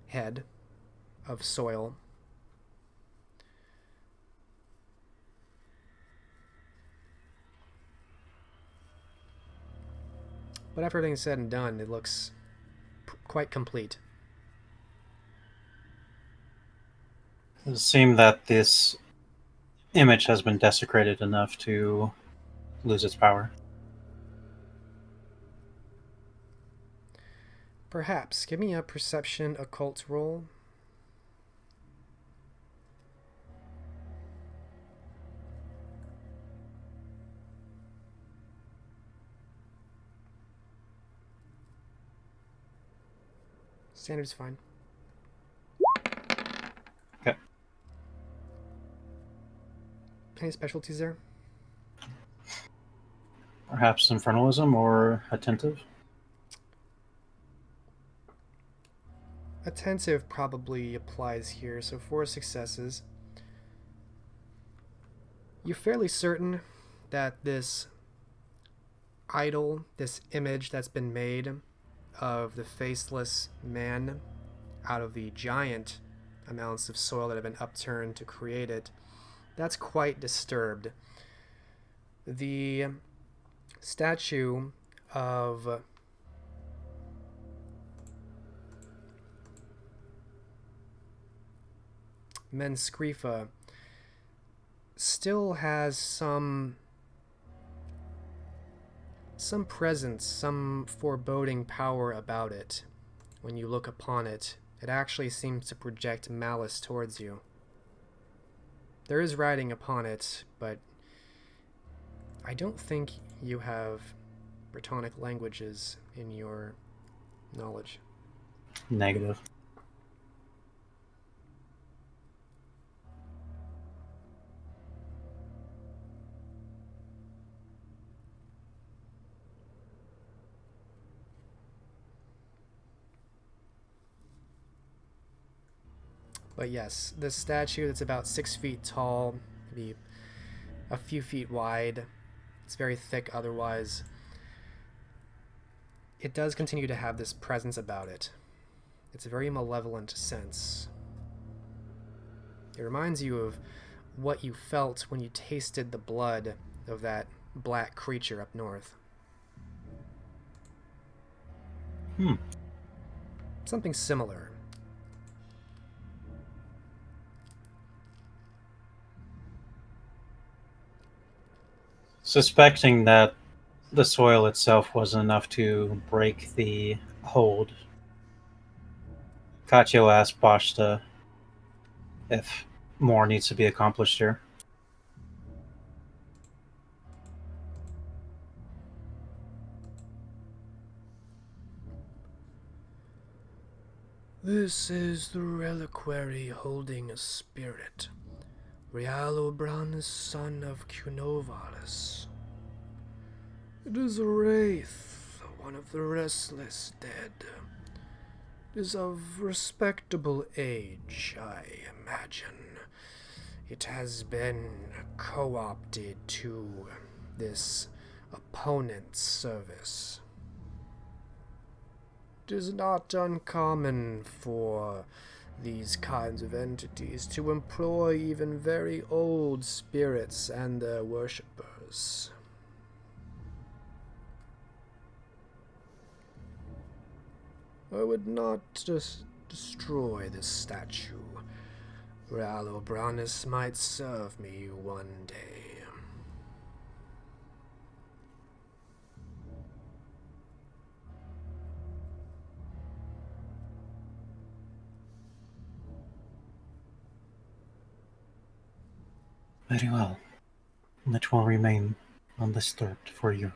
head of soil. But after everything's said and done, it looks quite complete. It would seem that this image has been desecrated enough to lose its power. Perhaps. Give me a perception occult roll. Standard's fine. Okay. Any specialties there? Perhaps infernalism or attentive? Attentive probably applies here, so 4 successes. You're fairly certain that this idol, this image that's been made of the faceless man out of the giant amounts of soil that have been upturned to create it, that's quite disturbed. The statue of Masquerade still has some presence, some foreboding power about it. When you look upon it, it actually seems to project malice towards you. There is writing upon it, but I don't think you have Brittonic languages in your knowledge. Negative. But yes, this statue that's about 6 feet tall, maybe a few feet wide, it's very thick otherwise. It does continue to have this presence about it. It's a very malevolent sense. It reminds you of what you felt when you tasted the blood of that black creature up north. Something similar. Suspecting that the soil itself wasn't enough to break the hold, Katya asked Bashta if more needs to be accomplished here. This is the reliquary holding a spirit. Rialobran, son of Cunovalis. It is a wraith, one of the restless dead. It is of respectable age, I imagine. It has been co-opted to this opponent's service. It is not uncommon for these kinds of entities to employ even very old spirits and their worshippers. I would not just destroy this statue. Realobranus might serve me one day. Very well. It will remain undisturbed for you.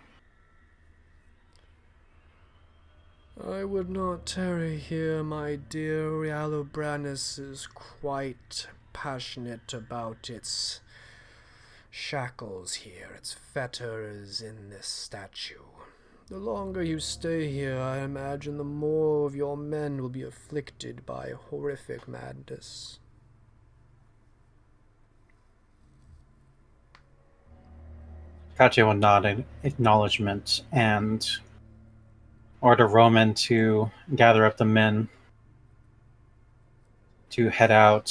I would not tarry here, my dear. Realobranus is quite passionate about its shackles here, its fetters in this statue. The longer you stay here, I imagine the more of your men will be afflicted by horrific madness. Katya will nod in acknowledgement and order Roman to gather up the men to head out.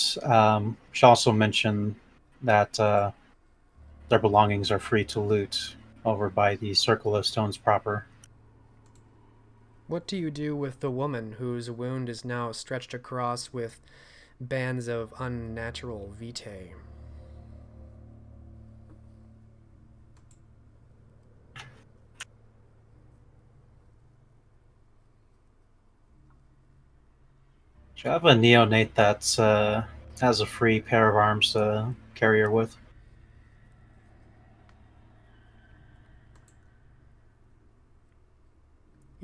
She also mentioned that their belongings are free to loot over by the Circle of Stones proper. What do you do with the woman whose wound is now stretched across with bands of unnatural vitae? Do you have a neonate that has a free pair of arms to carry her with?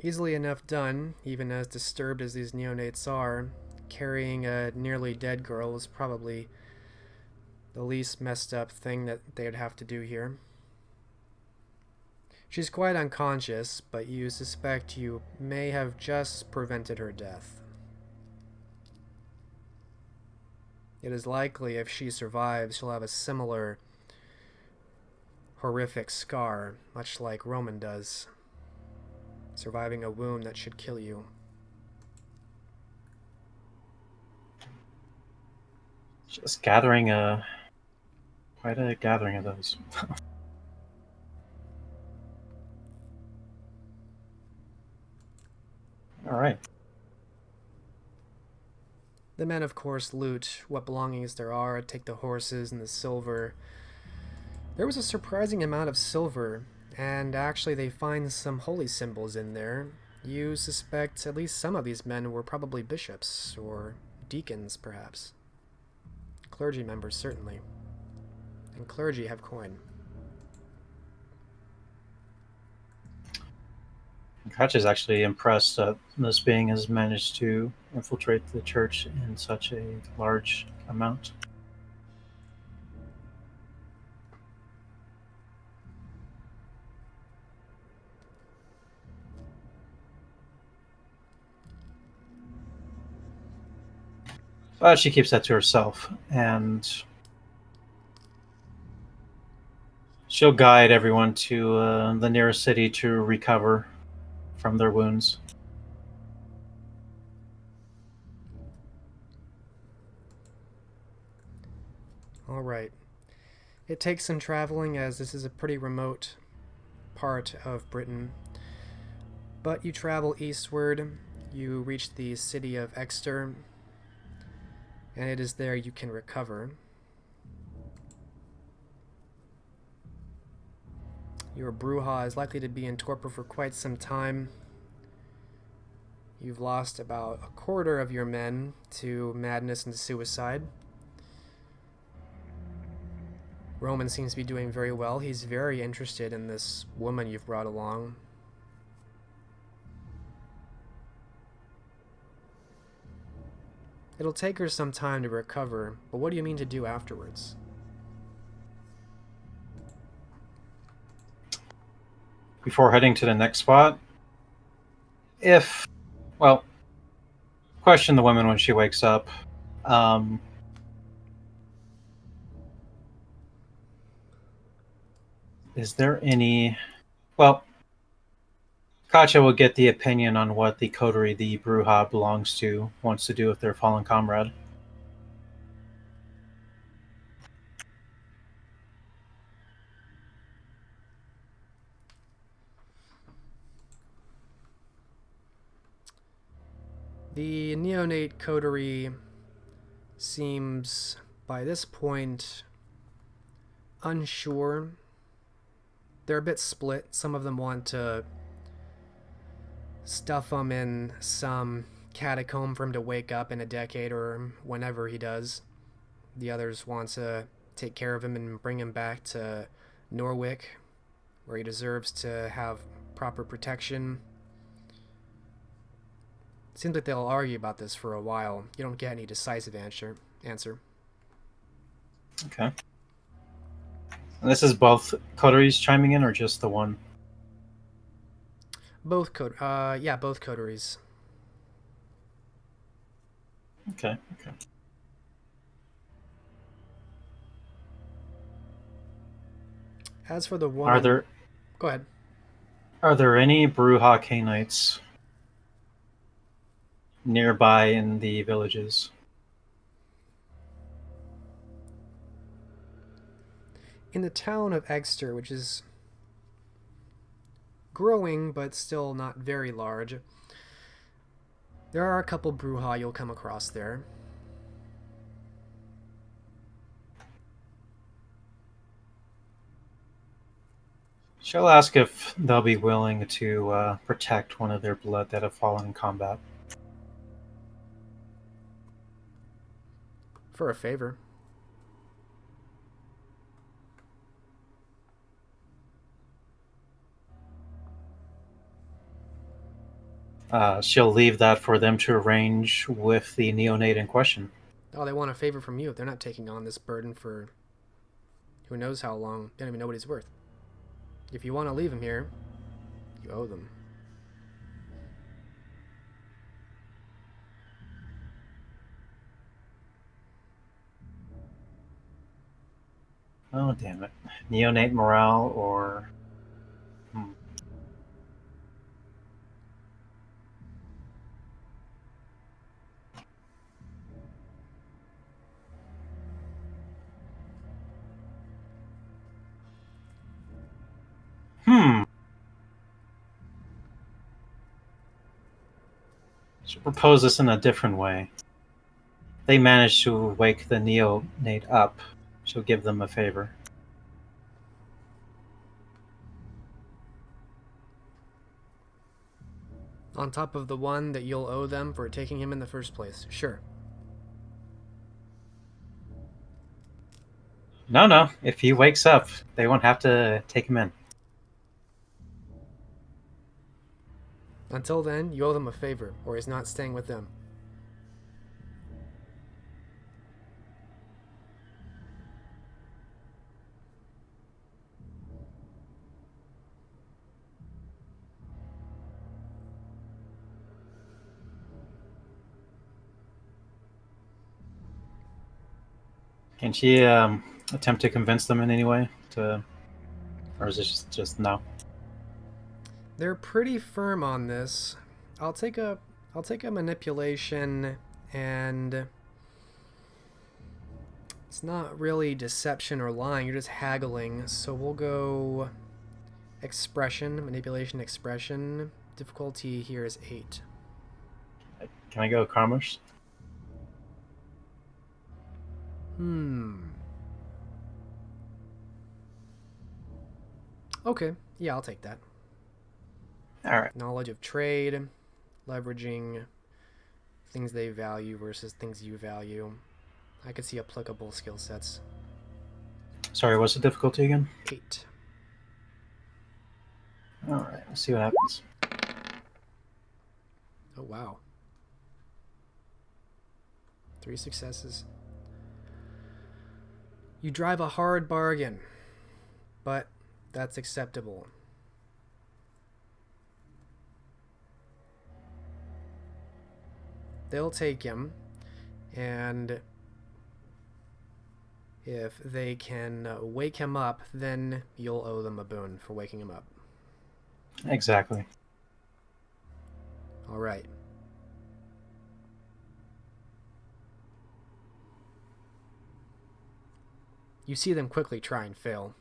Easily enough done, even as disturbed as these neonates are. Carrying a nearly dead girl is probably the least messed up thing that they'd have to do here. She's quite unconscious, but you suspect you may have just prevented her death. It is likely if she survives, she'll have a similar horrific scar, much like Roman does, surviving a wound that should kill you. Just gathering quite a gathering of those. All right. The men, of course, loot what belongings there are, take the horses and the silver. There was a surprising amount of silver, and actually they find some holy symbols in there. You suspect at least some of these men were probably bishops, or deacons, perhaps. Clergy members, certainly. And clergy have coin. Katya is actually impressed that this being has managed to infiltrate the church in such a large amount. But she keeps that to herself, and she'll guide everyone to the nearest city to recover from their wounds. Alright. It takes some traveling, as this is a pretty remote part of Britain. But you travel eastward, you reach the city of Exeter, and it is there you can recover. Your Bruja is likely to be in torpor for quite some time. You've lost about a quarter of your men to madness and suicide. Roman seems to be doing very well. He's very interested in this woman you've brought along. It'll take her some time to recover, but what do you mean to do afterwards? Before heading to the next spot, well, question the woman when she wakes up. Is there any... Well, Katya will get the opinion on what the coterie the Bruja belongs to wants to do with their fallen comrade. The neonate coterie seems, by this point, unsure. They're a bit split. Some of them want to stuff him in some catacomb for him to wake up in a decade or whenever he does. The others want to take care of him and bring him back to Norwich, where he deserves to have proper protection. Seems like they'll argue about this for a while. You don't get any decisive answer. Okay. And this is both coteries chiming in, or just the one? Both coteries. Okay. As for the woman... Go ahead. Are there any Bruja Canaanites nearby in the villages? In the town of Exeter, which is growing but still not very large, there are a couple Bruja you'll come across there. She'll ask if they'll be willing to protect one of their blood that have fallen in combat. For a favor. She'll leave that for them to arrange with the neonate in question. Oh, they want a favor from you. They're not taking on this burden for who knows how long. They don't even know what he's worth. If you want to leave him here, you owe them. Oh, damn it. Neonate morale or... Should propose this in a different way. They manage to wake the neonate up. She'll give them a favor. On top of the one that you'll owe them for taking him in the first place. Sure. No. If he wakes up, they won't have to take him in. Until then, you owe them a favor, or he's not staying with them. Can she attempt to convince them in any way? Or is it just no? They're pretty firm on this. I'll take a manipulation, and it's not really deception or lying. You're just haggling. So we'll go expression, manipulation, expression. Difficulty here is 8. Can I go commerce? Okay, yeah, I'll take that. All right. Knowledge of trade, leveraging things they value versus things you value. I could see applicable skill sets. Sorry, what's the difficulty again? 8. All right, let's see what happens. Oh, wow. 3 successes. You drive a hard bargain, but that's acceptable. They'll take him, and if they can wake him up, then you'll owe them a boon for waking him up. Exactly. All right. You see them quickly try and fail.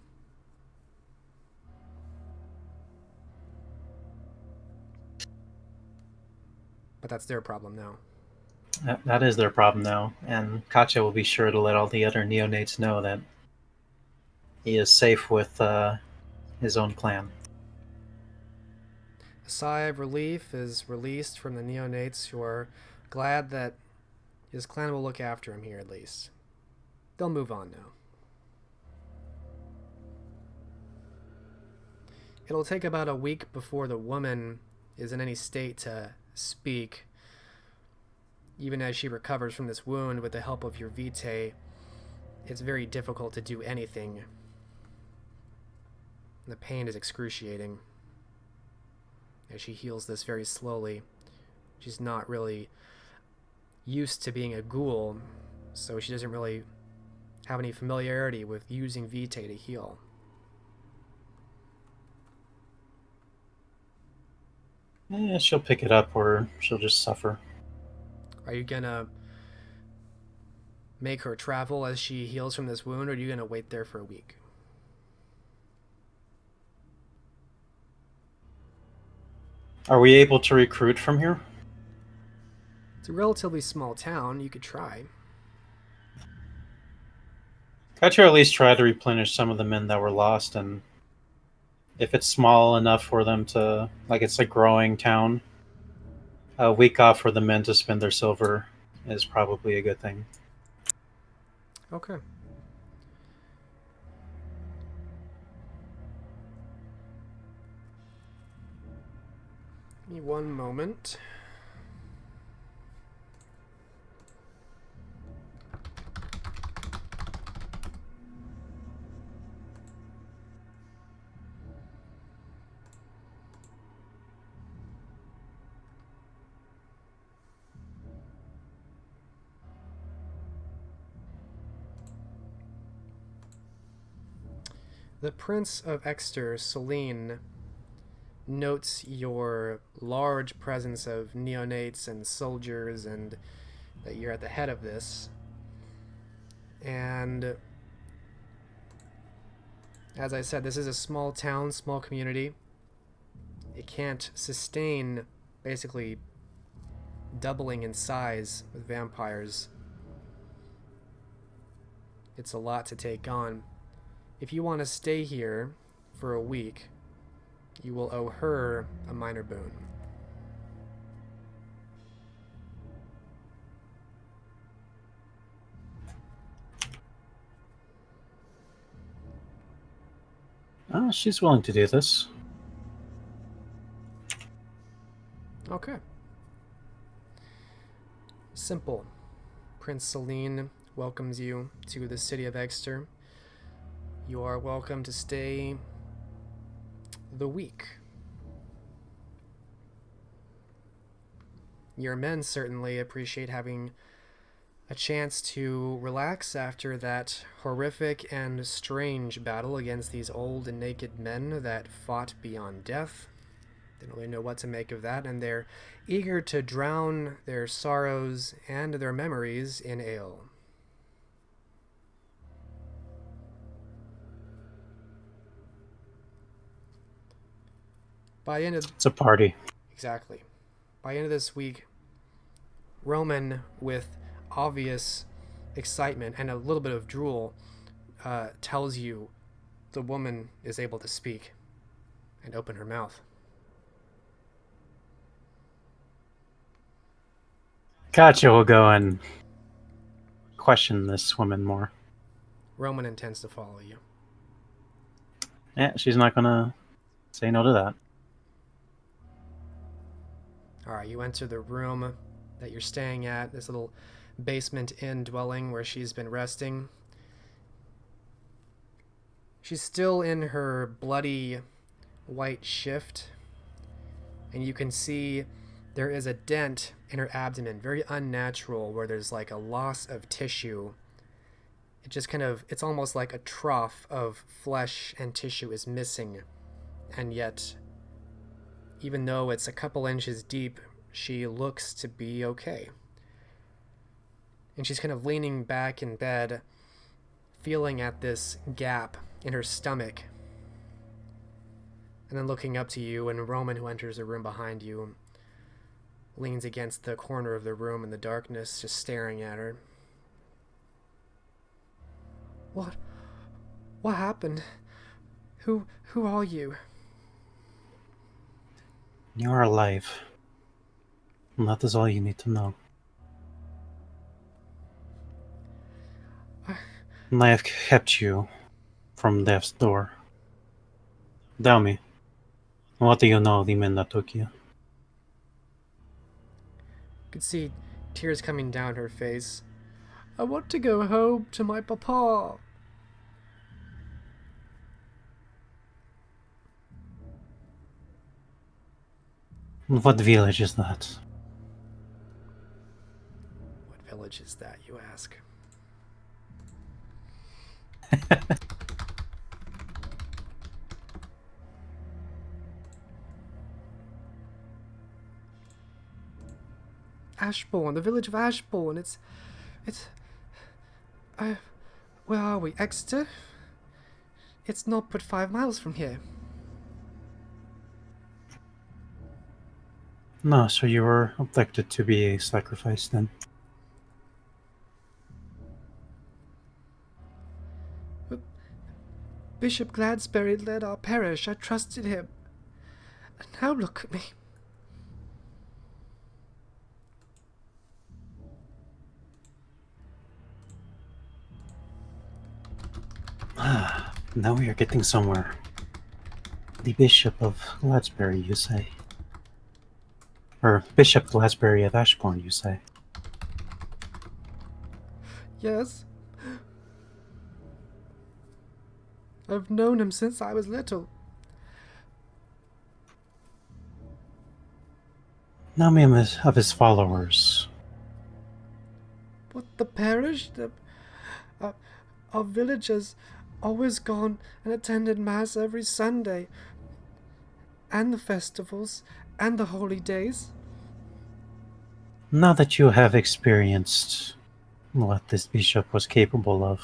But that's their problem now. That is their problem now, and Katya will be sure to let all the other neonates know that he is safe with his own clan. A sigh of relief is released from the neonates who are glad that his clan will look after him here at least. They'll move on now. It'll take about a week before the woman is in any state to speak. Even as she recovers from this wound with the help of your vitae, it's very difficult to do anything. The pain is excruciating. As she heals this very slowly, she's not really used to being a ghoul, so she doesn't really have any familiarity with using vitae to heal. She'll pick it up, or she'll just suffer. Are you gonna make her travel as she heals from this wound, or are you gonna wait there for a week? Are we able to recruit from here? It's a relatively small town. You could try. Katya at least try to replenish some of the men that were lost, and if it's small enough for them to, like it's a growing town, a week off for the men to spend their silver is probably a good thing. Okay. Give me one moment. The Prince of Exeter, Celine, notes your large presence of neonates and soldiers and that you're at the head of this. And as I said, this is a small town, small community. It can't sustain basically doubling in size with vampires. It's a lot to take on. If you want to stay here for a week, you will owe her a minor boon. She's willing to do this. Okay. Simple. Prince Celine welcomes you to the city of Exeter. You are welcome to stay the week. Your men certainly appreciate having a chance to relax after that horrific and strange battle against these old and naked men that fought beyond death. They don't really know what to make of that, and they're eager to drown their sorrows and their memories in ale. By the end of It's a party. Exactly. By the end of this week, Roman, with obvious excitement and a little bit of drool, tells you the woman is able to speak. and open her mouth. Katya will go and question this woman more. Roman intends to follow you. Yeah, she's not gonna say no to that. Alright, you enter the room that you're staying at, this little basement inn dwelling where she's been resting. She's still in her bloody white shift, and you can see there is a dent in her abdomen, very unnatural, where there's like a loss of tissue. It just kind of, it's almost like a trough of flesh and tissue is missing, and yet, even though it's a couple inches deep, she looks to be okay. And she's kind of leaning back in bed, feeling at this gap in her stomach, and then looking up to you, and Roman, who enters the room behind you, leans against the corner of the room in the darkness, just staring at her. What happened? Who are you? You are alive. And that is all you need to know. And I have kept you from death's door. Tell me, what do you know of the men that took you? You could see tears coming down her face. I want to go home to my papa. What village is that? What village is that, you ask? Ashbourne, the village of Ashbourne. It's, where are we? Exeter? It's not but 5 miles from here. No, so you were abducted to be a sacrifice then. Bishop Gladsberry led our parish. I trusted him. And now look at me. Now we are getting somewhere. The Bishop of Gladsberry, you say? Or Bishop Gladsberry of Ashbourne, you say? Yes. I've known him since I was little. Now me of his followers. What, the parish? Our village has always gone and attended Mass every Sunday. And the festivals. And the holy days. Now that you have experienced what this bishop was capable of,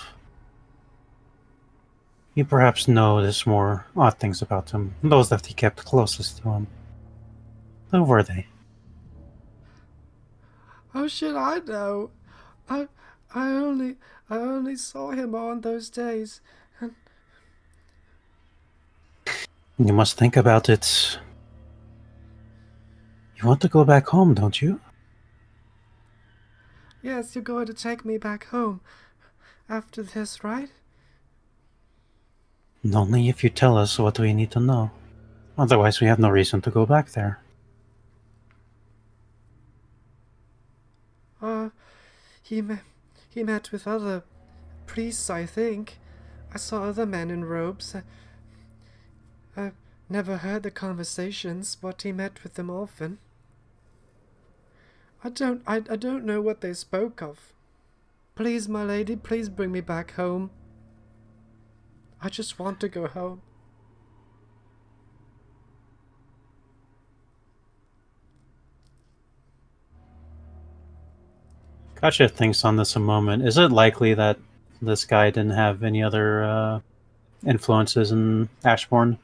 you perhaps notice more odd things about him, those that he kept closest to him. Who were they? How should I know? I only saw him on those days. And You must think about it. You want to go back home, don't you? yes, you're going to take me back home after this, right? Only if you tell us what we need to know. Otherwise, we have no reason to go back there. He met with other priests, I think. I saw other men in robes. I never heard the conversations, but he met with them often. I don't know what they spoke of. Please, my lady, please bring me back home. I just want to go home. Katya thinks on this a moment. Is it likely that this guy didn't have any other influences in Ashbourne?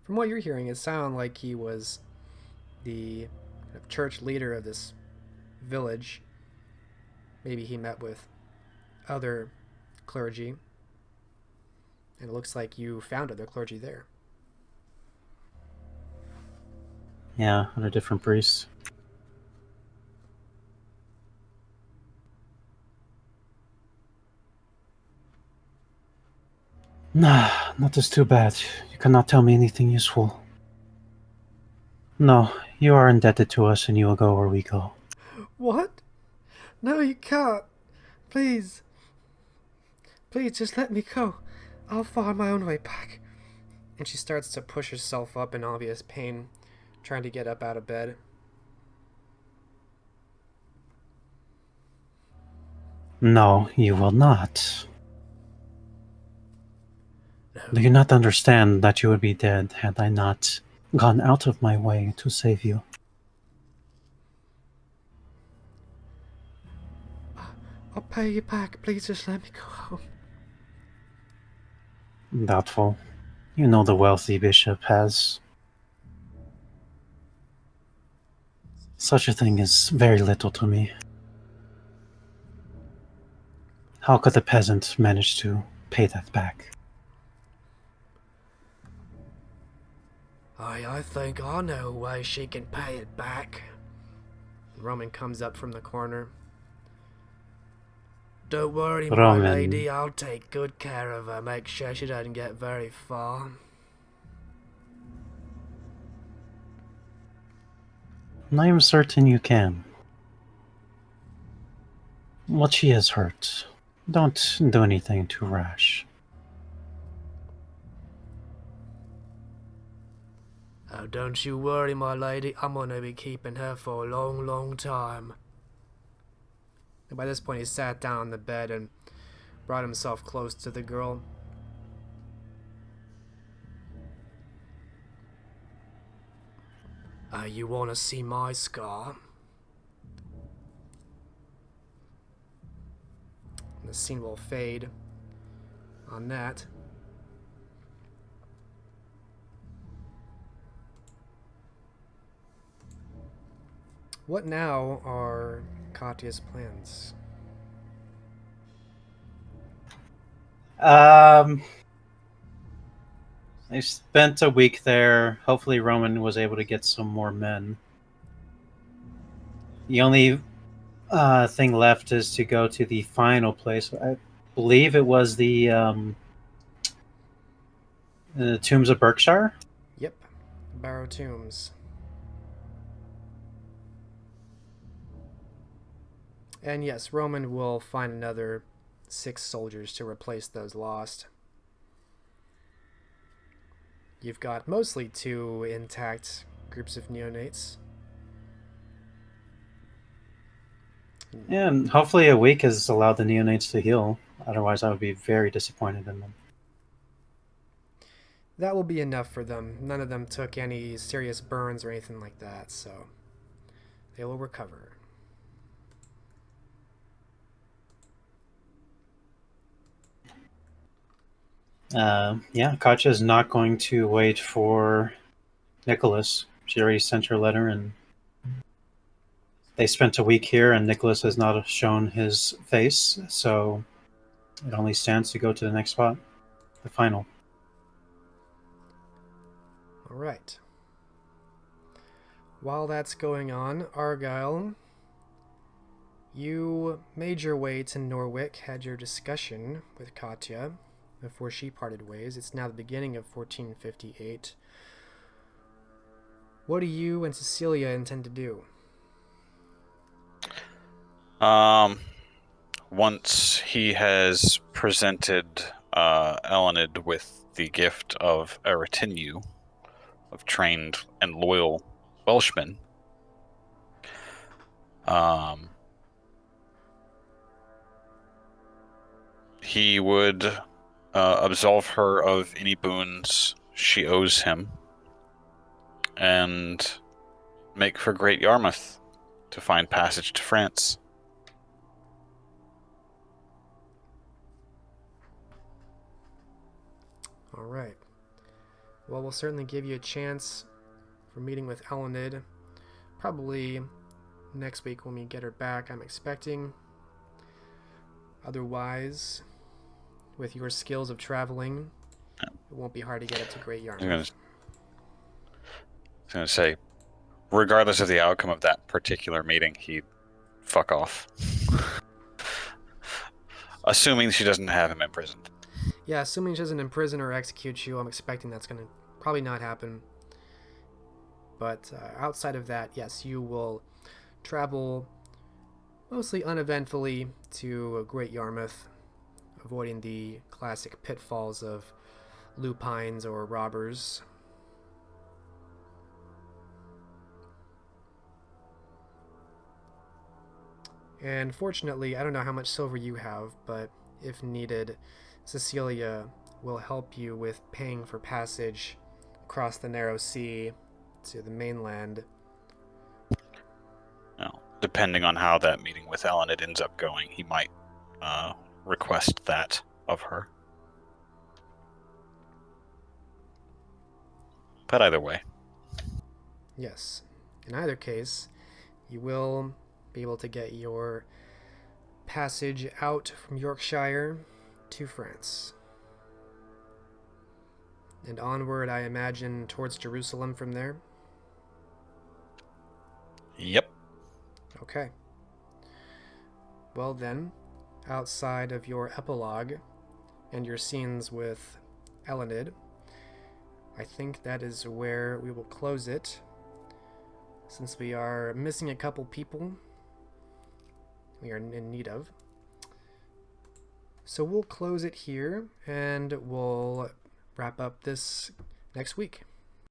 From what you're hearing, it sounded like he was the church leader of this village. Maybe he met with other clergy. And it looks like you found other clergy there. Yeah, under different priests. Nah, that is too bad. You cannot tell me anything useful. No, you are indebted to us and you will go where we go. What? No, you can't. Please. Please, just let me go. I'll find my own way back. And she starts to push herself up in obvious pain, trying to get up out of bed. No, you will not. No. Do you not understand that you would be dead had I not gone out of my way to save you? I'll pay you back. Please just let me go home. Doubtful. You know the wealthy bishop has. Such a thing is very little to me. How could the peasant manage to pay that back? I think I know a way she can pay it back. Roman comes up from the corner. Don't worry, my Roman. lady. I'll take good care of her. Make sure she doesn't get very far. I am certain you can. What she has hurt. Don't do anything too rash. Oh, don't you worry, my lady. I'm gonna be keeping her for a long, long time. And by this point, he sat down on the bed and brought himself close to the girl. You wanna see my scar? The scene will fade on that. What now are Katya's plans? They spent a week there. Hopefully Roman was able to get some more men. The only thing left is to go to the final place. I believe it was the Tombs of Berkshire. Yep, Barrow Tombs. And yes, Roman will find another 6 soldiers to replace those lost. You've got mostly 2 intact groups of neonates. And hopefully a week has allowed the neonates to heal. Otherwise, I would be very disappointed in them. That will be enough for them. None of them took any serious burns or anything like that, so they will recover. Yeah, Katya is not going to wait for Nicholas. She already sent her letter, and they spent a week here, and Nicholas has not shown his face, so it only stands to go to the next spot, the final. All right. While that's going on, Argyle, you made your way to Norwich, had your discussion with Katya before she parted ways. It's now the beginning of 1458. What do you and Cecilia intend to do? Once he has presented Elenid with the gift of a retinue of trained and loyal Welshmen, he would absolve her of any boons she owes him and make for Great Yarmouth to find passage to France. All right. Well, we'll certainly give you a chance for meeting with Elenid. Probably next week when we get her back, I'm expecting. Otherwise, with your skills of traveling It won't be hard to get up to Great I Yarmouth. was gonna say, regardless of the outcome of that particular meeting, he'd fuck off. Assuming she doesn't have him imprisoned. Yeah, assuming she doesn't imprison or execute you, I'm expecting that's going to probably not happen. But outside of that, yes, you will travel mostly uneventfully to Great Yarmouth, avoiding the classic pitfalls of lupines or robbers. And fortunately, I don't know how much silver you have, but if needed, Cecilia will help you with paying for passage across the narrow sea to the mainland. Now, depending on how that meeting with Elenid ends up going, he might request that of her. But either way. Yes. In either case, you will be able to get your passage out from Yorkshire to France. And onward, I imagine, towards Jerusalem from there. Yep. Okay. Well then, outside of your epilogue and your scenes with Elenid, I think that is where we will close it. Since we are missing a couple people we are in need of. So we'll close it here, and we'll wrap up this next week.